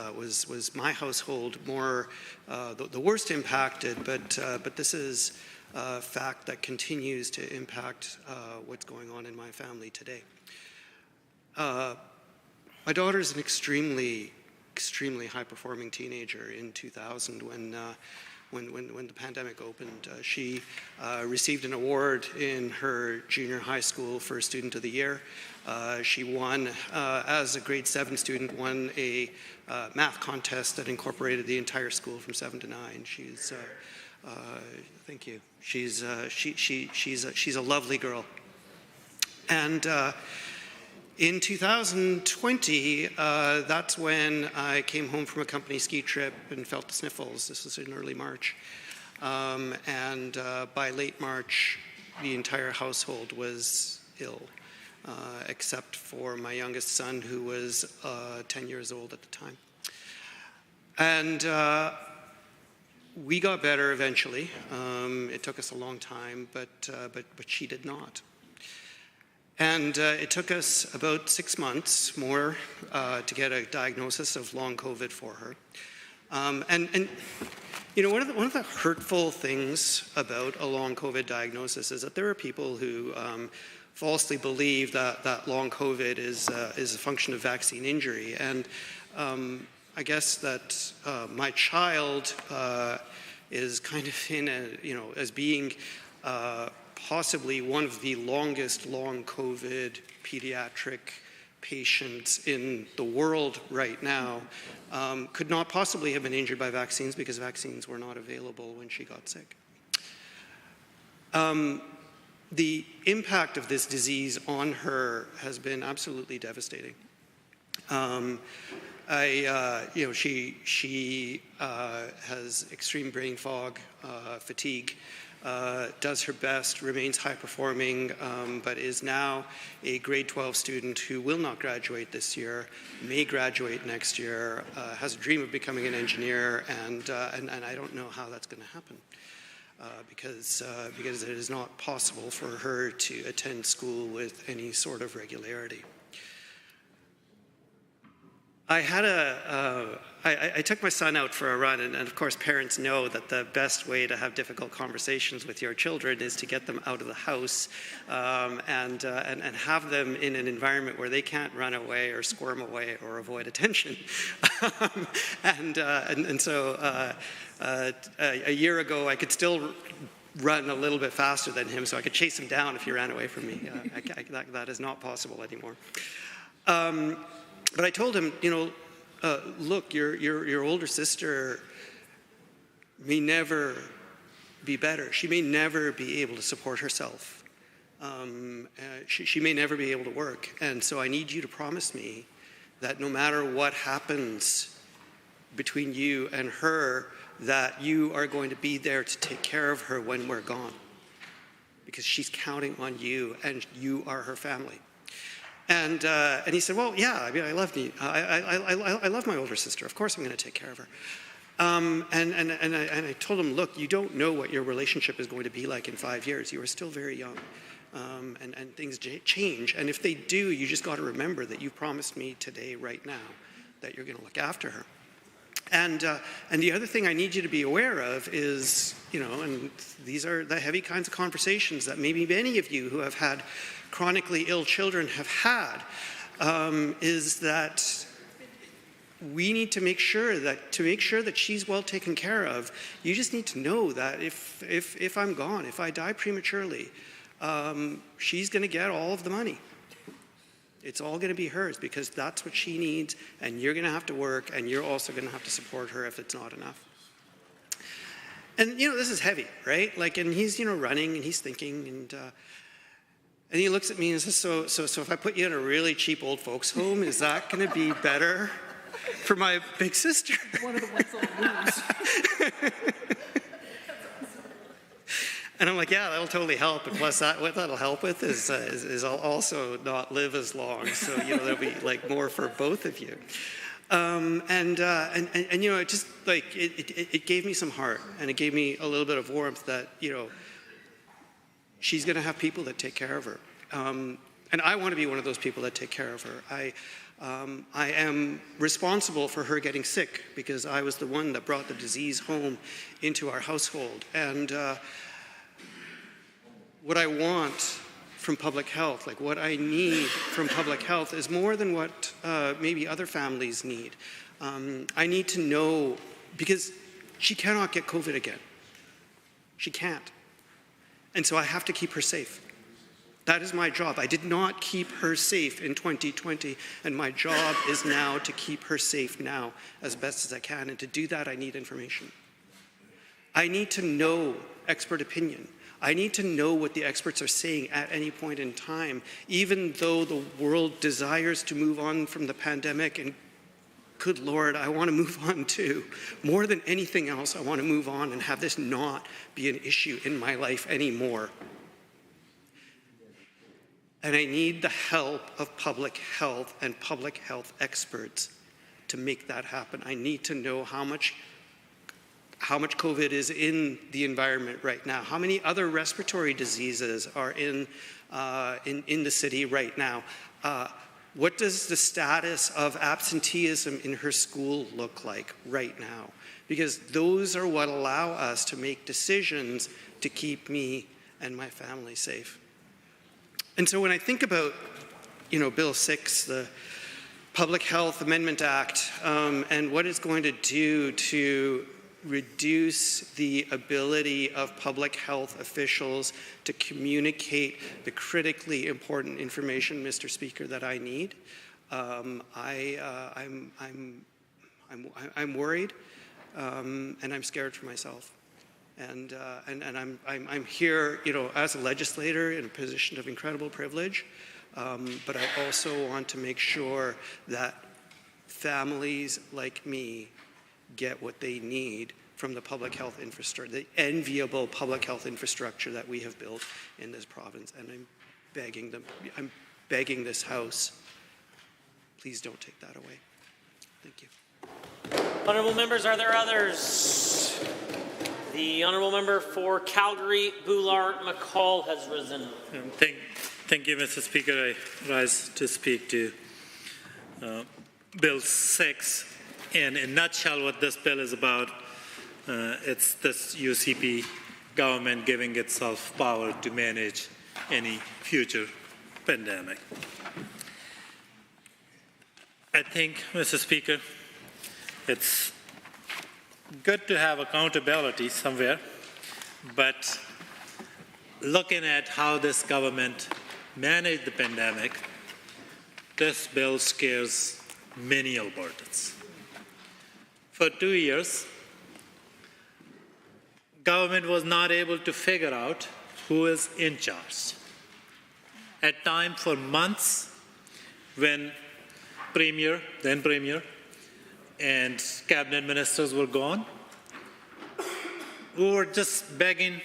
my household more the worst impacted, but this is a fact that continues to impact what's going on in my family today. My daughter is an extremely high-performing teenager. In 2000, when the pandemic opened, she received an award in her junior high school for Student of the Year. She won, as a grade 7 student, won a math contest that incorporated the entire school from 7 to 9. She's, thank you. She's a lovely girl. And in 2020, that's when I came home from a company ski trip and felt the sniffles. This was in early March. And by late March, the entire household was ill, except for my youngest son, who was 10 years old at the time. And we got better eventually. It took us a long time, but she did not. And it took us about 6 months more to get a diagnosis of long COVID for her. And you know, one of the hurtful things about a long COVID diagnosis is that there are people who falsely believe that long COVID is a function of vaccine injury. And I guess that my child is kind of in a, you know, as being possibly one of the longest long COVID pediatric patients in the world right now, could not possibly have been injured by vaccines because vaccines were not available when she got sick. The impact of this disease on her has been absolutely devastating. You know, she has extreme brain fog, fatigue, does her best, remains high performing, but is now a grade 12 student who will not graduate this year, may graduate next year, has a dream of becoming an engineer, and I don't know how that's going to happen. Because it is not possible for her to attend school with any sort of regularity. I took my son out for a run, and of course parents know that the best way to have difficult conversations with your children is to get them out of the house and have them in an environment where they can't run away or squirm away or avoid attention. So a year ago I could still run a little bit faster than him, so I could chase him down if he ran away from me. That is not possible anymore. But I told him, you know, look, your older sister may never be better. She may never be able to support herself. She may never be able to work. And so I need you to promise me that no matter what happens between you and her, that you are going to be there to take care of her when we're gone. because she's counting on you and you are her family. And he said, well, yeah, I mean, I love my older sister. Of course I'm going to take care of her. And I told him, look, you don't know what your relationship is going to be like in 5 years. You are still very young. And things change. And if they do, you just got to remember that you promised me today, right now, that you're going to look after her. And the other thing I need you to be aware of is, and these are the heavy kinds of conversations that maybe many of you who have had chronically ill children have had, is that we need to make sure that she's well taken care of. You just need to know that if I'm gone, if I die prematurely, she's going to get all of the money. It's all going to be hers because that's what she needs, and you're going to have to work, and you're also going to have to support her if it's not enough. And this is heavy, right? And he's running and he's thinking, and he looks at me and says, so if I put you in a really cheap old folks home, is that going to be better for my big sister? One of the ones I'll lose. And I'm like, yeah, that'll totally help. And plus, what that'll help with is I'll also not live as long. So there'll be more for both of you. It just it gave me some heart, and it gave me a little bit of warmth that she's going to have people that take care of her, and I want to be one of those people that take care of her. I am responsible for her getting sick because I was the one that brought the disease home into our household, and what I want from public health, what I need from public health is more than what maybe other families need. I need to know, because she cannot get COVID again. She can't. And so I have to keep her safe. That is my job. I did not keep her safe in 2020, and my job is now to keep her safe now as best as I can. And to do that, I need information. I need to know expert opinion. I need to know what the experts are saying at any point in time, even though the world desires to move on from the pandemic, and good Lord, I want to move on too. More than anything else, I want to move on and have this not be an issue in my life anymore. And I need the help of public health and public health experts to make that happen. I need to know how much COVID is in the environment right now, how many other respiratory diseases are in the city right now. What does the status of absenteeism in her school look like right now? Because those are what allow us to make decisions to keep me and my family safe. And so when I think about, Bill 6, the Public Health Amendment Act, and what it's going to do to reduce the ability of public health officials to communicate the critically important information, Mr. Speaker, that I need. I'm worried, and I'm scared for myself. And I'm here, as a legislator in a position of incredible privilege, but I also want to make sure that families like me get what they need from the public health infrastructure, the enviable public health infrastructure that we have built in this province. And I'm begging this House, please don't take that away. Thank you. Honourable members, are there others? The honourable member for Calgary, Boulard-McCall, has risen. Thank you, Mr. Speaker. I rise to speak to Bill 6. In a nutshell, what this bill is about, it's this UCP government giving itself power to manage any future pandemic. I think, Mr. Speaker, it's good to have accountability somewhere, but looking at how this government managed the pandemic, this bill scares many Albertans. For 2 years, government was not able to figure out who is in charge. At times, for months, when then Premier, and cabinet ministers were gone, we were just begging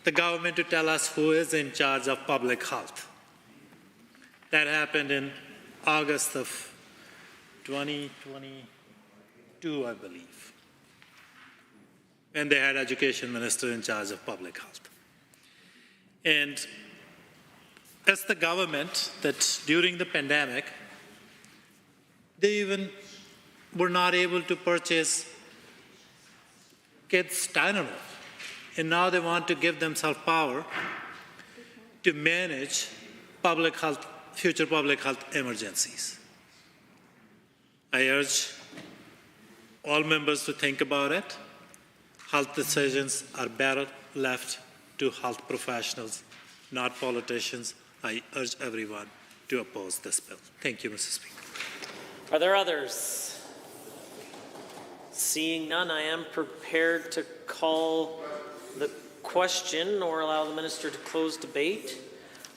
the government to tell us who is in charge of public health. That happened in August of 2022, I believe, when they had education minister in charge of public health. And as the government that during the pandemic, they even were not able to purchase kids' Tylenol. And now they want to give themselves power to manage public health, future public health emergencies. I urge all members to think about it. Health decisions are better left to health professionals, not politicians. I urge everyone to oppose this bill. Thank you, Mr. Speaker. Are there others? Seeing none, I am prepared to call the question or allow the minister to close debate.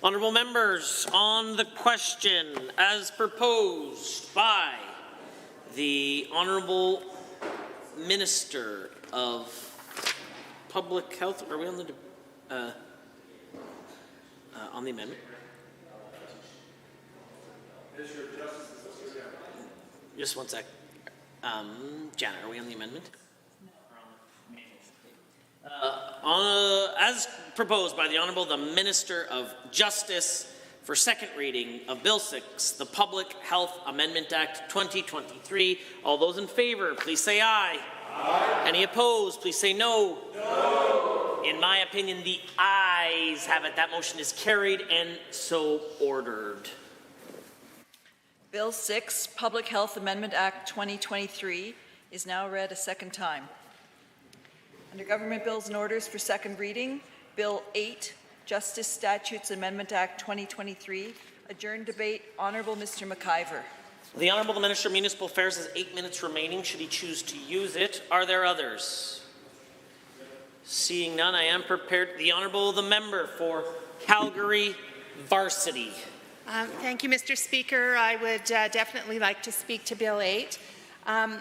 Honourable members, on the question as proposed by the Honourable Minister of Public Health, are we on the amendment? Just one sec. Janet, are we on the amendment? As proposed by the Honourable the Minister of Justice for second reading of Bill 6, the Public Health Amendment Act 2023. All those in favour, please say aye. Aye. Any opposed, please say no. No. In my opinion, the ayes have it. That motion is carried and so ordered. Bill 6, Public Health Amendment Act 2023 is now read a second time. Under Government Bills and Orders for second reading, Bill 8, Justice Statutes Amendment Act 2023. Adjourned debate. Honourable Mr. McIver. The Honourable Minister of Municipal Affairs has 8 minutes remaining should he choose to use it. Are there others? Seeing none, I am prepared. The Honourable the Member for Calgary Varsity. Thank you, Mr. Speaker. I would definitely like to speak to Bill 8.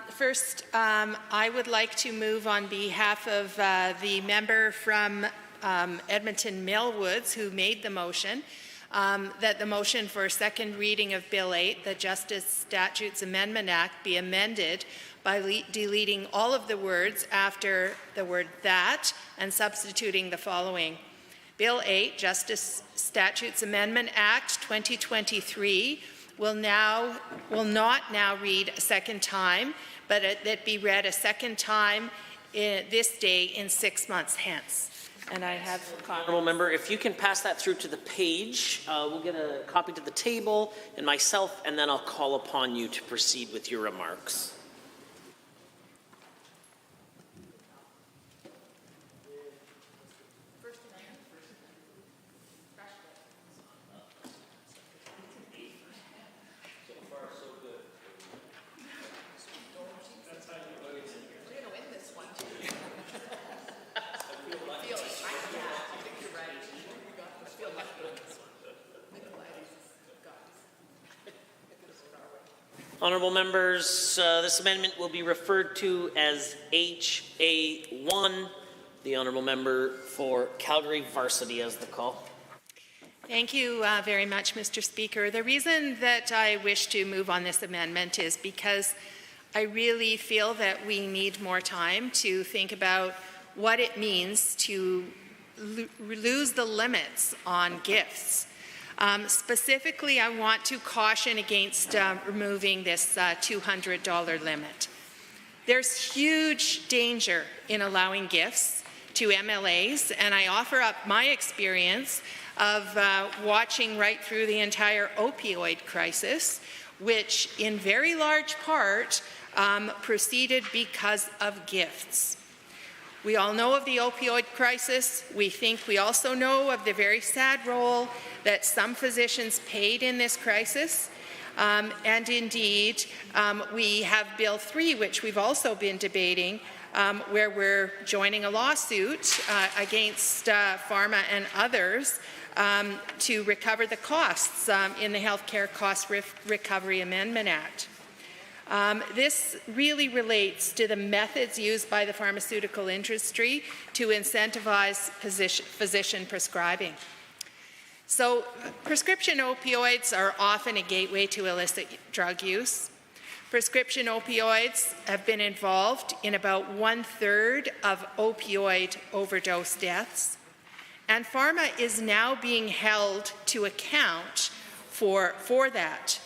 First, I would like to move on behalf of the member from Edmonton Millwoods who made the motion, that the motion for second reading of Bill 8, the Justice Statutes Amendment Act, be amended by deleting all of the words after the word that and substituting the following. Bill 8, Justice Statutes Amendment Act 2023 will not now read a second time, but it be read a second time this day in 6 months hence. And I have Honourable Member, if you can pass that through to the page, we'll get a copy to the table and myself, and then I'll call upon you to proceed with your remarks. Honourable members, this amendment will be referred to as HA1. The Honourable Member for Calgary Varsity has the call. Thank you very much, Mr. Speaker. The reason that I wish to move on this amendment is because I really feel that we need more time to think about what it means to lose the limits on gifts. Specifically, I want to caution against removing this $200 limit. There's huge danger in allowing gifts to MLAs, and I offer up my experience of watching right through the entire opioid crisis, which in very large part proceeded because of gifts. We all know of the opioid crisis. We also know of the very sad role that some physicians played in this crisis. And indeed, we have Bill 3, which we've also been debating, where we're joining a lawsuit against pharma and others to recover the costs in the Healthcare Cost Recovery Amendment Act. This really relates to the methods used by the pharmaceutical industry to incentivize physician prescribing. So prescription opioids are often a gateway to illicit drug use. Prescription opioids have been involved in about 1/3 of opioid overdose deaths, and pharma is now being held to account for that.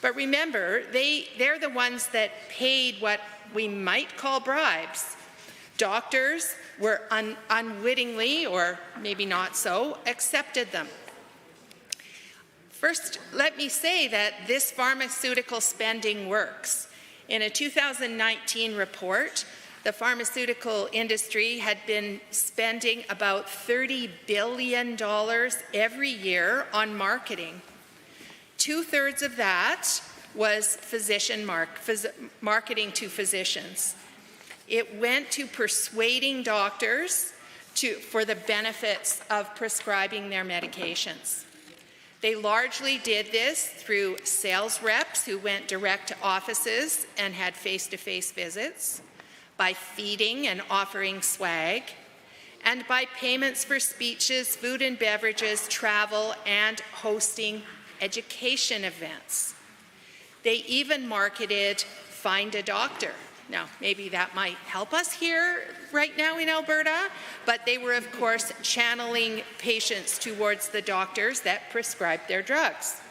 But remember, they're the ones that paid what we might call bribes. Doctors were unwittingly, or maybe not so, accepted them. First, let me say that this pharmaceutical spending works. In a 2019 report, the pharmaceutical industry had been spending about $30 billion every year on marketing. 2/3 of that was marketing to physicians. It went to persuading doctors for the benefits of prescribing their medications. They largely did this through sales reps who went direct to offices and had face-to-face visits, by feeding and offering swag, and by payments for speeches, food and beverages, travel, and hosting education events. They even marketed Find a Doctor. Now, maybe that might help us here right now in Alberta, but they were, of course, channeling patients towards the doctors that prescribed their drugs.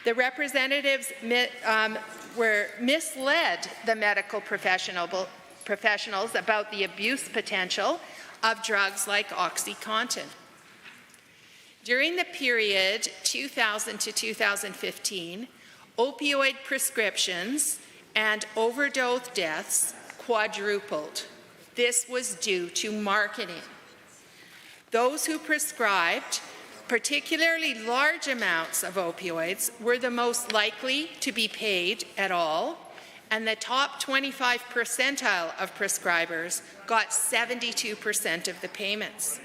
The representatives misled the medical professionals about the abuse potential of drugs like OxyContin. During the period 2000 to 2015, opioid prescriptions and overdose deaths quadrupled. This was due to marketing. Those who prescribed particularly large amounts of opioids were the most likely to be paid at all, and the top 25 percentile of prescribers got 72% of the payments.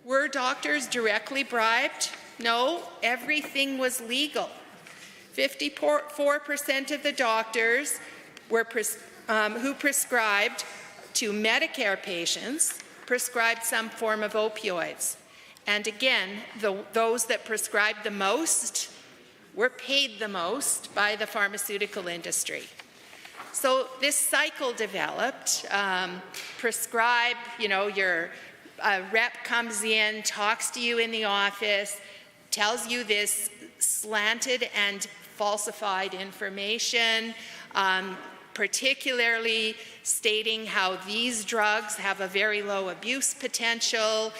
Were doctors directly bribed? No, everything was legal. 54% of the doctors who prescribed to Medicare patients prescribed some form of opioids. And again, those that prescribed the most were paid the most by the pharmaceutical industry. So this cycle developed. Prescribe, your rep comes in, talks to you in the office, tells you this slanted and falsified information, particularly stating how these drugs have a very low abuse potential.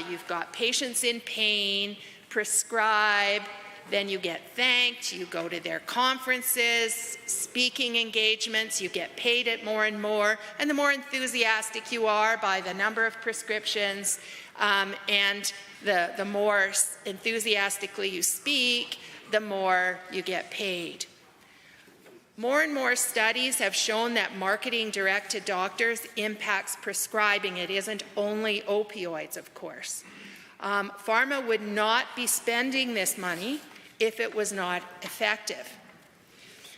You've got patients in pain, prescribe, then you get thanked, you go to their conferences, speaking engagements, you get paid it more and more, and the more enthusiastic you are by the number of prescriptions, and the more enthusiastically you speak, the more you get paid. More and more studies have shown that marketing direct to doctors impacts prescribing. It isn't only opioids, of course. Pharma would not be spending this money if it was not effective.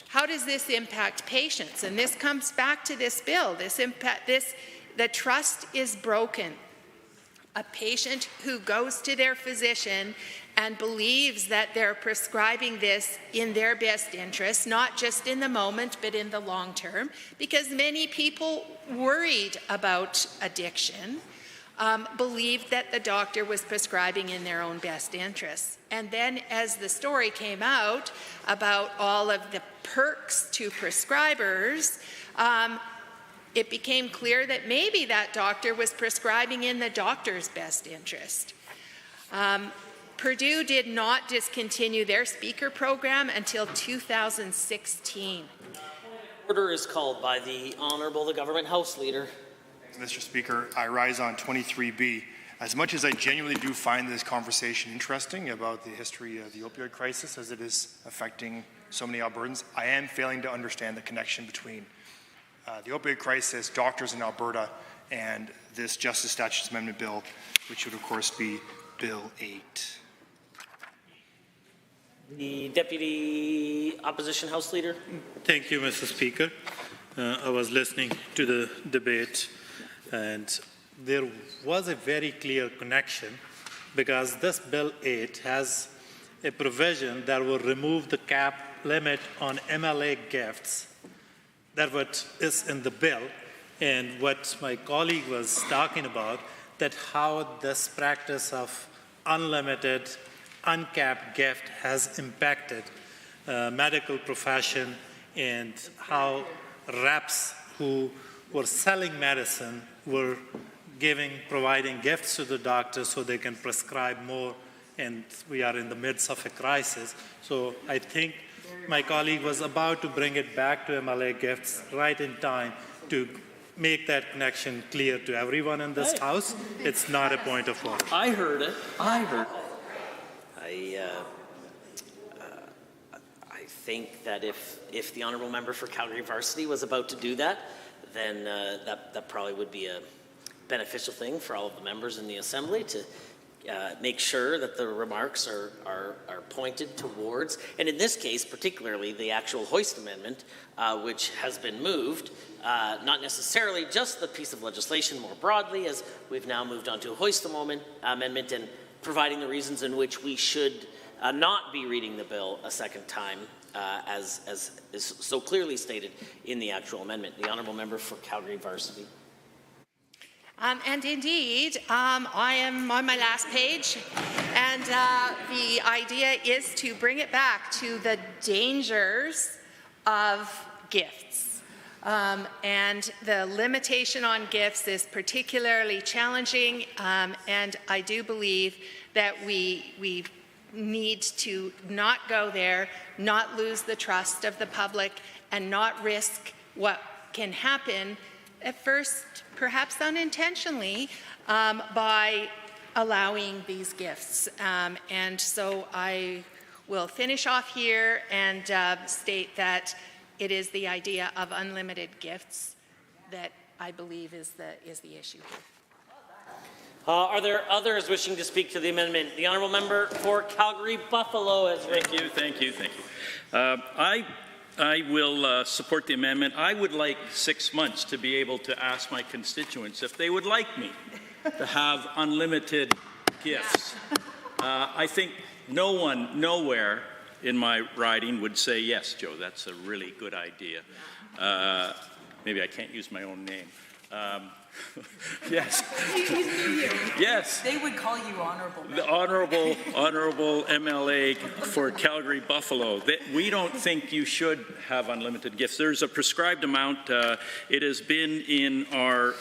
How does this impact patients? And this comes back to this bill. The trust is broken. A patient who goes to their physician and believes that they're prescribing this in their best interest, not just in the moment, but in the long term, because many people worried about addiction believed that the doctor was prescribing in their own best interests. And then as the story came out about all of the perks to prescribers, it became clear that maybe that doctor was prescribing in the doctor's best interest. Purdue did not discontinue their speaker program until 2016. Order is called by the Honourable the Government House Leader. Mr. Speaker, I rise on 23B. As much as I genuinely do find this conversation interesting about the history of the opioid crisis as it is affecting so many Albertans, I am failing to understand the connection between the opioid crisis, doctors in Alberta, and this Justice Statutes Amendment Bill, which would of course be Bill 8. The Deputy Opposition House Leader. Thank you, Mr. Speaker. I was listening to the debate, and there was a very clear connection, because this Bill 8 has a provision that will remove the cap limit on MLA gifts. That's what is in the bill, and what my colleague was talking about, that how this practice of unlimited, uncapped gift has impacted medical profession, and how reps who were selling medicine were providing gifts to the doctors so they can prescribe more, and we are in the midst of a crisis. So I think my colleague was about to bring it back to MLA gifts right in time to make that connection clear to everyone in this House. It's not a point of order. I heard it. I think that if the honourable member for Calgary Varsity was about to do that, then that probably would be a beneficial thing for all of the members in the Assembly to make sure that the remarks are pointed towards, and in this case particularly, the actual hoist amendment, which has been moved, not necessarily just the piece of legislation more broadly, as we've now moved on to a hoist amendment and providing the reasons in which we should not be reading the bill a second time, as is so clearly stated in the actual amendment. The honourable member for Calgary Varsity. And indeed, I am on my last page, and the idea is to bring it back to the dangers of gifts. And the limitation on gifts is particularly challenging, and I do believe that we need to not go there, not lose the trust of the public, and not risk what can happen at first, perhaps unintentionally, by allowing these gifts. And so I will finish off here and state that it is the idea of unlimited gifts that I believe is the issue here. Are there others wishing to speak to the amendment? The honourable member for Calgary Buffalo is Thank you. I will support the amendment. I would like 6 months to be able to ask my constituents if they would like me to have unlimited gifts. I think no one, nowhere in my riding would say, yes, Joe, that's a really good idea. Maybe I can't use my own name. Yes. Yes. They would call you honorable. The honorable MLA for Calgary Buffalo. We don't think you should have unlimited gifts. There's a prescribed amount. It has been in our.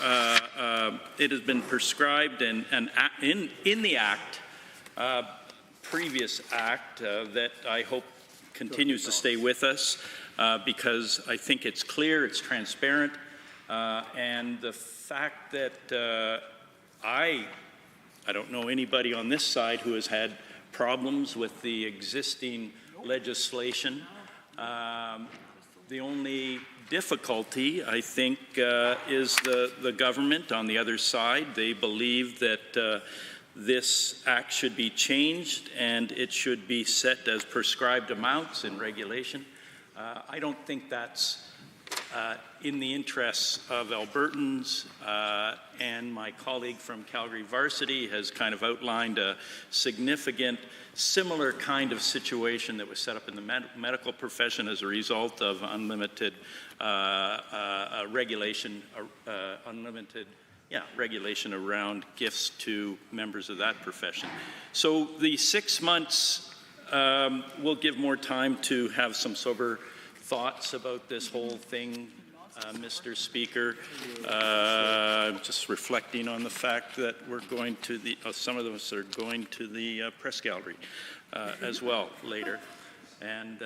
It has been prescribed and in the act, previous act that I hope continues to stay with us because I think it's clear, it's transparent. And the fact that I don't know anybody on this side who has had problems with the existing legislation. The only difficulty, I think, is the government on the other side. They believe that this act should be changed and it should be set as prescribed amounts in regulation. I don't think that's in the interests of Albertans, and my colleague from Calgary Varsity has kind of outlined a significant similar kind of situation that was set up in the medical profession as a result of unlimited regulation, regulation around gifts to members of that profession. So the 6 months will give more time to have some sober thoughts about this whole thing, Mr. Speaker. I'm just reflecting on the fact that we're going to the, some of us are going to the press gallery as well later, and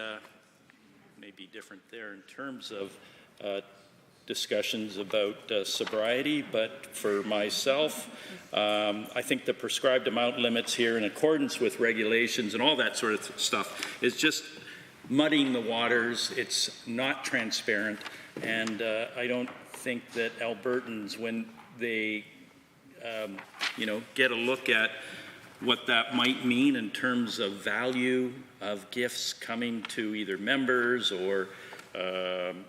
may be different there in terms of discussions about sobriety, but for myself, I think the prescribed amount limits here in accordance with regulations and all that sort of stuff is just muddying the waters. It's not transparent, and I don't think that Albertans, when they get a look at what that might mean in terms of value of gifts coming to either members or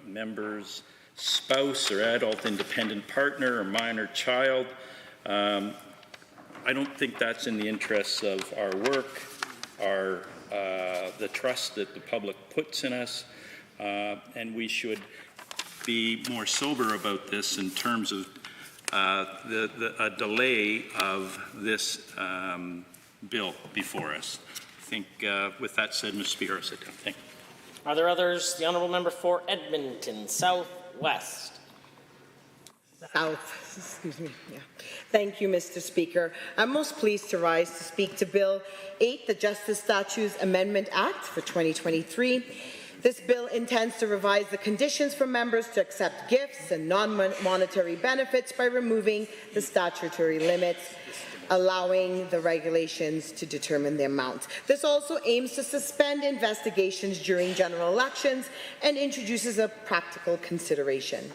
members' spouse or adult independent partner or minor child. I don't think that's in the interests of our work, the trust that the public puts in us, and we should be more sober about this in terms of a delay of this bill before us. I think with that said, Mr. Speaker, I'll sit down. Thank you. Are there others? The honourable member for Edmonton Southwest. Excuse me. Yeah. Thank you, Mr. Speaker. I'm most pleased to rise to speak to Bill 8, the Justice Statutes Amendment Act for 2023. This bill intends to revise the conditions for members to accept gifts and non-monetary benefits by removing the statutory limits, allowing the regulations to determine the amount. This also aims to suspend investigations during general elections and introduces a practical consideration.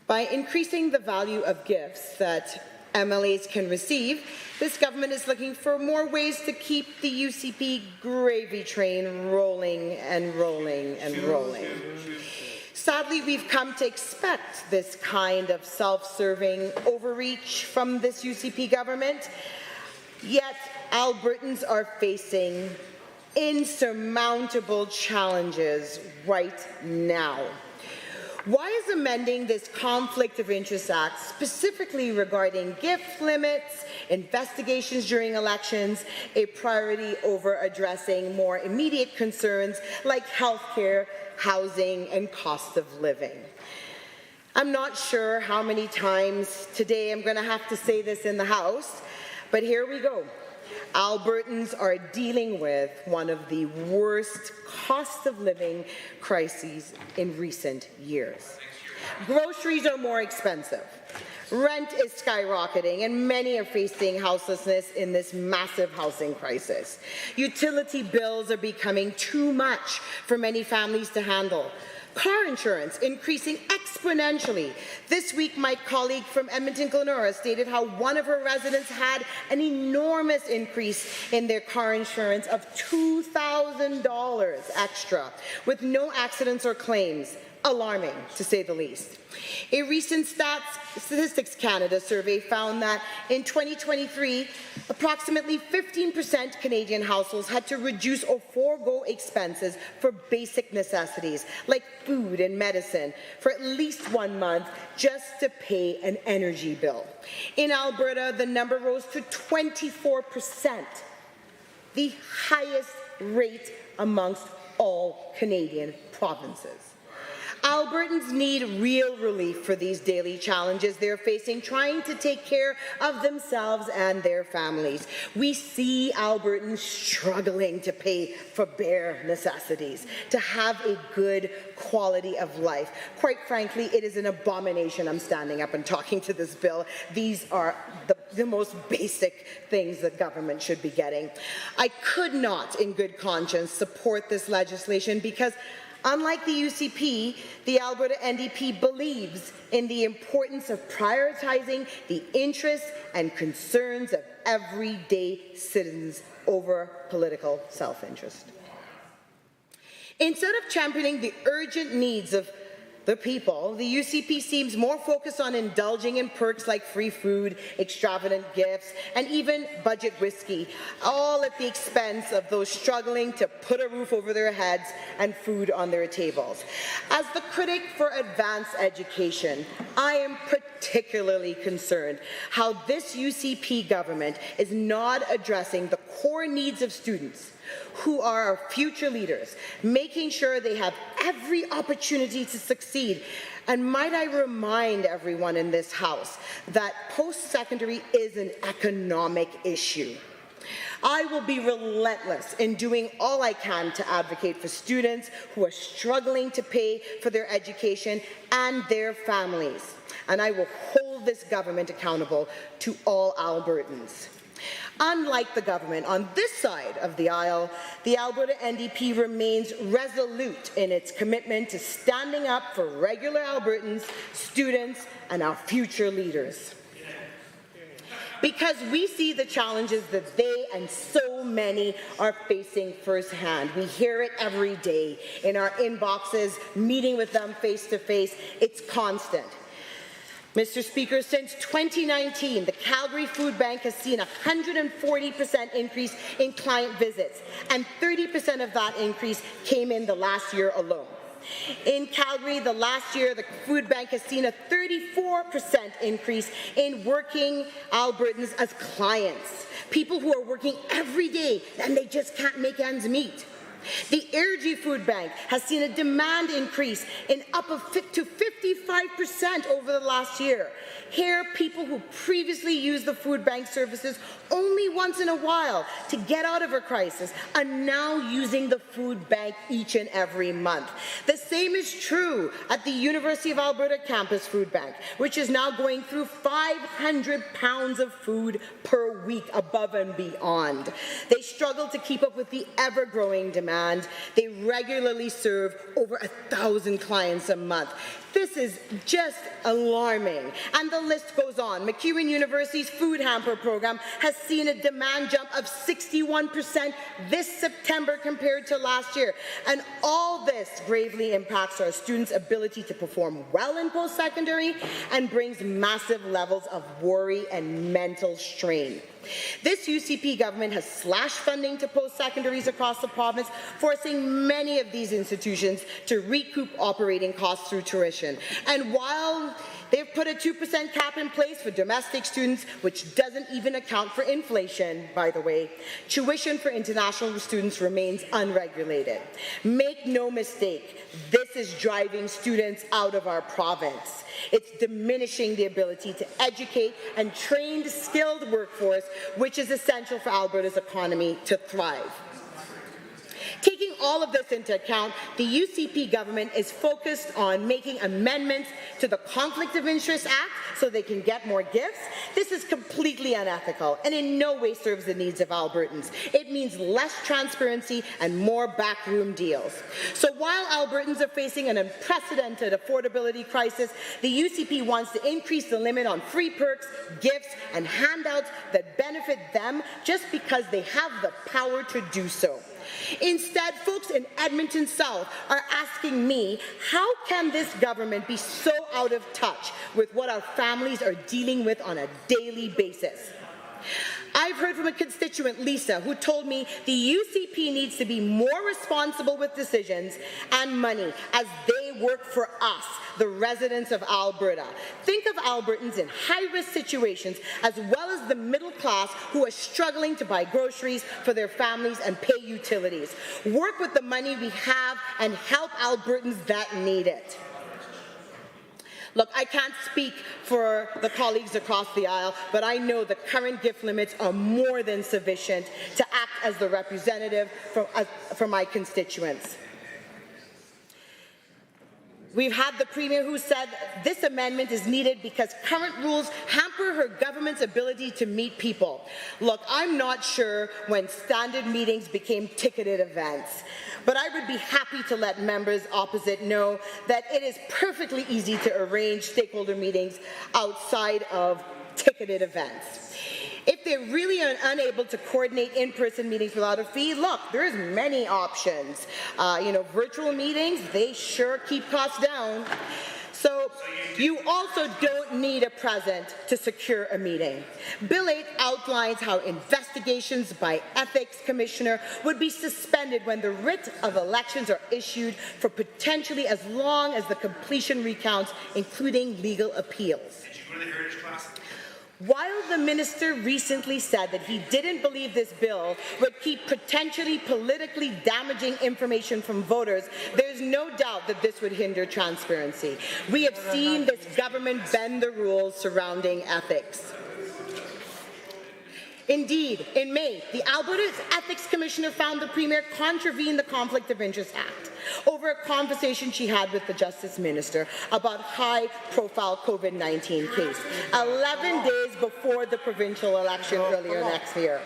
By increasing the value of gifts that MLAs can receive, this government is looking for more ways to keep the UCP gravy train rolling and rolling and rolling. Sadly, we've come to expect this kind of self-serving overreach from this UCP government, yet Albertans are facing insurmountable challenges right now. Why is amending this Conflict of Interest Act, specifically regarding gift limits, investigations during elections, a priority over addressing more immediate concerns like healthcare, housing, and cost of living? I'm not sure how many times today I'm going to have to say this in the House, but here we go. Albertans are dealing with one of the worst cost of living crises in recent years. Groceries are more expensive. Rent is skyrocketing, and many are facing houselessness in this massive housing crisis. Utility bills are becoming too much for many families to handle. Car insurance increasing exponentially. This week, my colleague from Edmonton Glenora stated how one of her residents had an enormous increase in their car insurance of $2,000 extra, with no accidents or claims. Alarming, to say the least. A recent Statistics Canada survey found that in 2023, approximately 15% Canadian households had to reduce or forego expenses for basic necessities like food and medicine for at least 1 month just to pay an energy bill. In Alberta, the number rose to 24%, the highest rate amongst all Canadian provinces. Albertans need real relief for these daily challenges they're facing, trying to take care of themselves and their families. We see Albertans struggling to pay for bare necessities, to have a good quality of life. Quite frankly, it is an abomination I'm standing up and talking to this bill. These are the most basic things that government should be getting. I could not, in good conscience, support this legislation because unlike the UCP, the Alberta NDP believes in the importance of prioritizing the interests and concerns of everyday citizens over political self-interest. Instead of championing the urgent needs of the people, the UCP seems more focused on indulging in perks like free food, extravagant gifts, and even budget whiskey, all at the expense of those struggling to put a roof over their heads and food on their tables. As the critic for advanced education, I am particularly concerned how this UCP government is not addressing the core needs of students who are our future leaders, making sure they have every opportunity to succeed. And might I remind everyone in this House that post-secondary is an economic issue. I will be relentless in doing all I can to advocate for students who are struggling to pay for their education and their families. And I will hold this government accountable to all Albertans. Unlike the government on this side of the aisle, the Alberta NDP remains resolute in its commitment to standing up for regular Albertans, students, and our future leaders. because we see the challenges that they and so many are facing firsthand. We hear it every day in our inboxes, meeting with them face to face. It's constant. Mr. Speaker, since 2019, the Calgary Food Bank has seen a 140% increase in client visits, and 30% of that increase came in the last year alone. In Calgary, the last year, the food bank has seen a 34% increase in working Albertans as clients, people who are working every day and they just can't make ends meet. The Energy Food Bank has seen a demand increase in up to 55% over the last year. Here, people who previously used the food bank services only once in a while to get out of a crisis are now using the food bank each and every month. The same is true at the University of Alberta Campus Food Bank, which is now going through 500 pounds of food per week above and beyond. They struggle to keep up with the ever-growing demand. They regularly serve over 1,000 clients a month. This is just alarming. And the list goes on. McEwen University's Food Hamper program has seen a demand jump of 61% this September compared to last year. And all this gravely impacts our students' ability to perform well in post-secondary and brings massive levels of worry and mental strain. This UCP government has slashed funding to post-secondaries across the province, forcing many of these institutions to recoup operating costs through tuition. And while they've put a 2% cap in place for domestic students, which doesn't even account for inflation, by the way, tuition for international students remains unregulated. Make no mistake, this is driving students out of our province. It's diminishing the ability to educate and train the skilled workforce, which is essential for Alberta's economy to thrive. Taking all of this into account, the UCP government is focused on making amendments to the Conflict of Interest Act so they can get more gifts. This is completely unethical and in no way serves the needs of Albertans. It means less transparency and more backroom deals. So while Albertans are facing an unprecedented affordability crisis, the UCP wants to increase the limit on free perks, gifts, and handouts that benefit them just because they have the power to do so. Instead, folks in Edmonton South are asking me, how can this government be so out of touch with what our families are dealing with on a daily basis? I've heard from a constituent, Lisa, who told me the UCP needs to be more responsible with decisions and money as they work for us, the residents of Alberta. Think of Albertans in high-risk situations as well as the middle class who are struggling to buy groceries for their families and pay utilities. Work with the money we have and help Albertans that need it. Look, I can't speak for the colleagues across the aisle, but I know the current gift limits are more than sufficient to act as the representative for my constituents. We've had the Premier who said this amendment is needed because current rules hamper her government's ability to meet people. Look, I'm not sure when standard meetings became ticketed events, but I would be happy to let members opposite know that it is perfectly easy to arrange stakeholder meetings outside of ticketed events. If they're really unable to coordinate in-person meetings without a fee, look, there's many options. Virtual meetings, they sure keep costs down. So you also don't need a present to secure a meeting. Bill 8 outlines how investigations by Ethics Commissioner would be suspended when the writ of elections are issued for potentially as long as the completion recounts, including legal appeals. While the minister recently said that he didn't believe this bill would keep potentially politically damaging information from voters, there's no doubt that this would hinder transparency. We have seen this government bend the rules surrounding ethics. Indeed, in May, the Alberta Ethics Commissioner found the Premier contravened the Conflict of Interest Act over a conversation she had with the Justice Minister about high-profile COVID-19 case, 11 days before the provincial election earlier next year.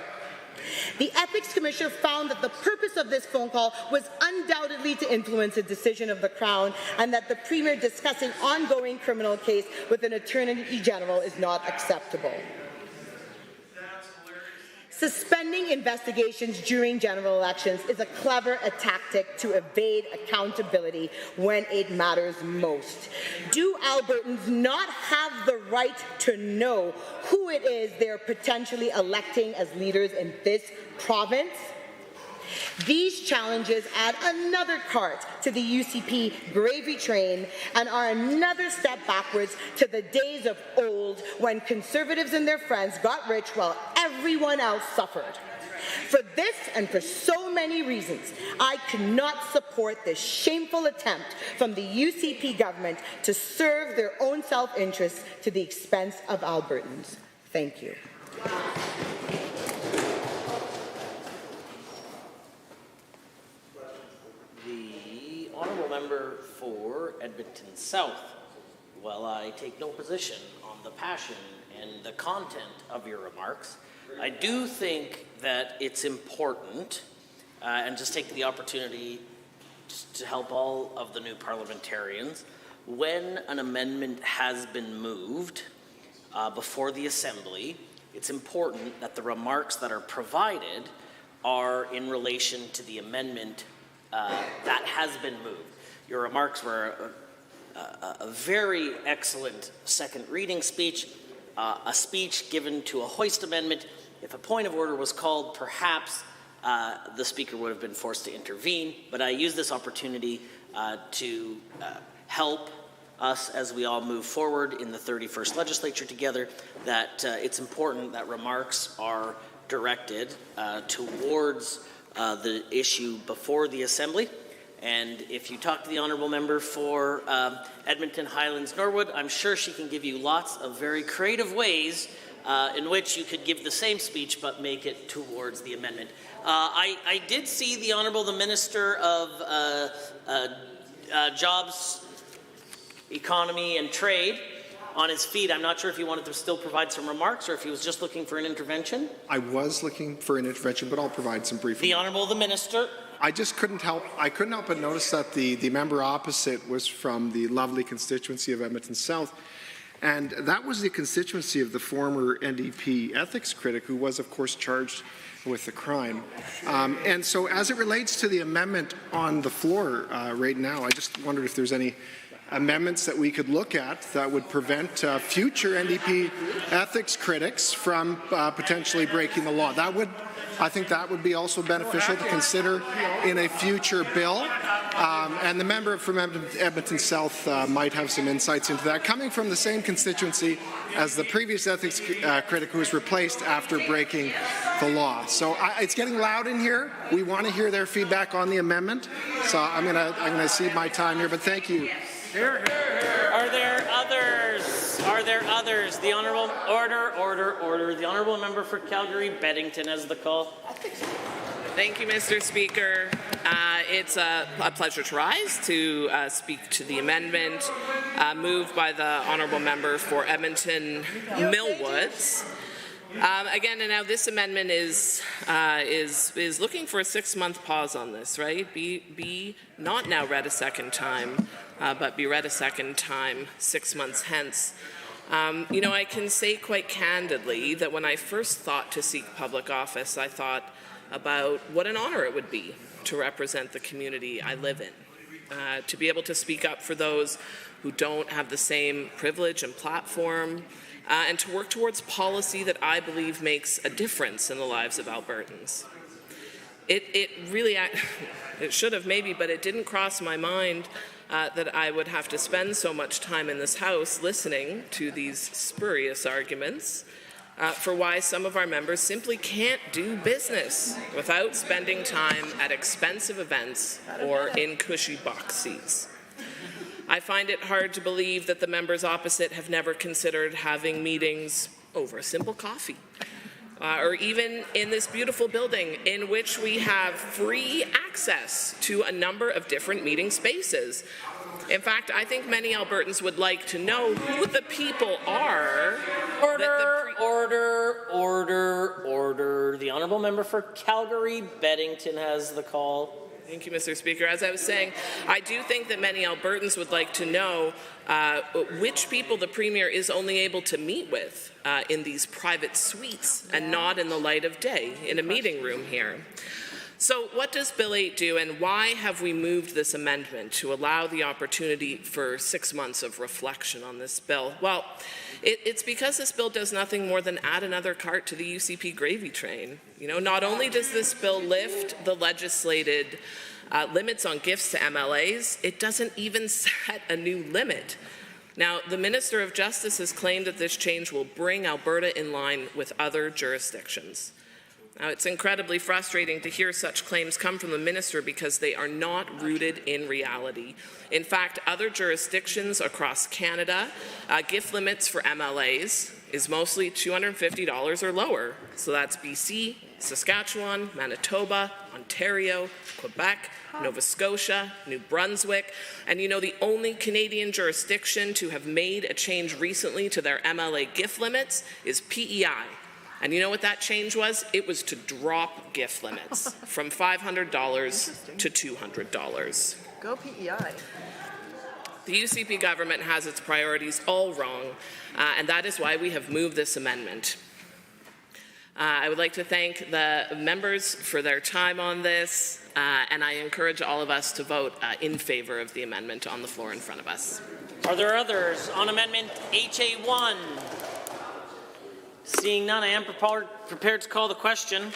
The Ethics Commissioner found that the purpose of this phone call was undoubtedly to influence a decision of the Crown and that the Premier discussing ongoing criminal case with an Attorney General is not acceptable. Suspending investigations during general elections is a clever tactic to evade accountability when it matters most. Do Albertans not have the right to know who it is they're potentially electing as leaders in this province? These challenges add another cart to the UCP gravy train and are another step backwards to the days of old when Conservatives and their friends got rich while everyone else suffered. For this and for so many reasons, I cannot support this shameful attempt from the UCP government to serve their own self-interest to the expense of Albertans. Thank you. Honourable Member for Edmonton South. While I take no position on the passion and the content of your remarks, I do think that it's important, and just take the opportunity just to help all of the new parliamentarians, when an amendment has been moved before the Assembly, it's important that the remarks that are provided are in relation to the amendment that has been moved. Your remarks were a very excellent second reading speech, a speech given to a hoist amendment. If a point of order was called, perhaps the Speaker would have been forced to intervene, but I use this opportunity to help us as we all move forward in the 31st Legislature together, that it's important that remarks are directed towards the issue before the Assembly. And if you talk to the Honourable Member for Edmonton Highlands Norwood, I'm sure she can give you lots of very creative ways in which you could give the same speech but make it towards the amendment. I did see the Honourable the Minister of Jobs, Economy and Trade on his feet. I'm not sure if he wanted to still provide some remarks or if he was just looking for an intervention. I was looking for an intervention, but I'll provide some brief. The Honourable the Minister. I couldn't help but notice that the member opposite was from the lovely constituency of Edmonton South. And that was the constituency of the former NDP ethics critic, who was, of course, charged with the crime. And so as it relates to the amendment on the floor right now, I just wondered if there's any amendments that we could look at that would prevent future NDP ethics critics from potentially breaking the law. I think that would be also beneficial to consider in a future bill. And the member from Edmonton South might have some insights into that, coming from the same constituency as the previous ethics critic who was replaced after breaking the law. So it's getting loud in here. We want to hear their feedback on the amendment. So I'm gonna cede my time here, but thank you. Are there others? Are there others? The Honourable Order. The Honourable Member for Calgary Beddington has the call. Thank you, Mr. Speaker. It's a pleasure to rise to speak to the amendment moved by the Honourable Member for Edmonton Millwoods. Again, and now this amendment is looking for a 6-month pause on this, right? Be not now read a second time, but be read a second time 6 months hence. I can say quite candidly that when I first thought to seek public office, I thought about what an honor it would be to represent the community I live in, to be able to speak up for those who don't have the same privilege and platform, and to work towards policy that I believe makes a difference in the lives of Albertans. It really, it should have maybe, but it didn't cross my mind that I would have to spend so much time in this House listening to these spurious arguments for why some of our members simply can't do business without spending time at expensive events or in cushy box seats. I find it hard to believe that the members opposite have never considered having meetings over a simple coffee, or even in this beautiful building in which we have free access to a number of different meeting spaces. In fact, I think many Albertans would like to know who the people are. Order. The Honourable Member for Calgary Beddington has the call. Thank you, Mr. Speaker. As I was saying, I do think that many Albertans would like to know which people the Premier is only able to meet with in these private suites and not in the light of day in a meeting room here. So what does Bill 8 do, and why have we moved this amendment to allow the opportunity for 6 months of reflection on this bill? Well, it's because this bill does nothing more than add another cart to the UCP gravy train. You know, not only does this bill lift the legislated limits on gifts to MLAs, it doesn't even set a new limit. Now, the Minister of Justice has claimed that this change will bring Alberta in line with other jurisdictions. Now, it's incredibly frustrating to hear such claims come from the minister because they are not rooted in reality. In fact, other jurisdictions across Canada, gift limits for MLAs is mostly $250 or lower. So that's BC, Saskatchewan, Manitoba, Ontario, Quebec, Nova Scotia, New Brunswick, and you know the only Canadian jurisdiction to have made a change recently to their MLA gift limits is PEI. And you know what that change was? It was to drop gift limits from $500 to $200. Go PEI. The UCP government has its priorities all wrong, and that is why we have moved this amendment. I would like to thank the members for their time on this, and I encourage all of us to vote in favor of the amendment on the floor in front of us. Are there others on Amendment HA1? Seeing none, I am prepared to call the question.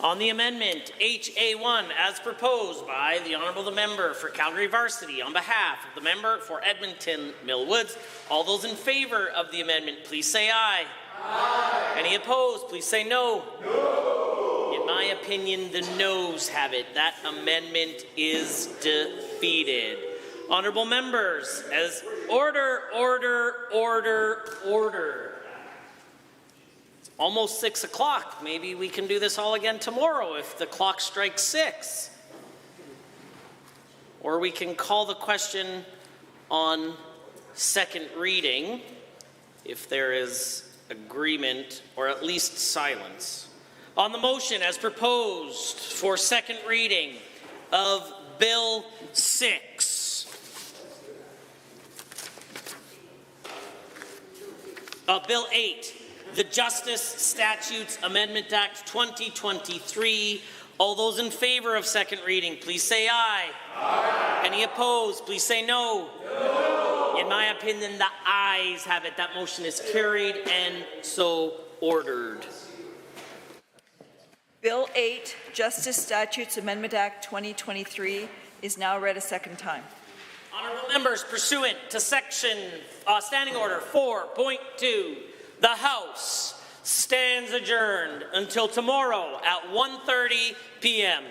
On the amendment HA1 as proposed by the Honourable Member for Calgary Varsity on behalf of the Member for Edmonton Millwoods, all those in favour of the amendment, please say aye. Aye. Any opposed, please say no. No. In my opinion, the noes have it. That amendment is defeated. Honourable Members, as order. Almost 6 o'clock. Maybe we can do this all again tomorrow if the clock strikes 6. Or we can call the question on second reading if there is agreement or at least silence. On the motion as proposed for second reading of Bill 6. Bill 8. The Justice Statutes Amendment Act 2023. All those in favor of second reading, please say aye. Aye. Any opposed, please say no. No. In my opinion, the ayes have it. That motion is carried and so ordered. Bill 8, Justice Statutes Amendment Act 2023 is now read a second time. Honourable members, pursuant to Standing Order 4.2, the House stands adjourned until tomorrow at 1:30 p.m.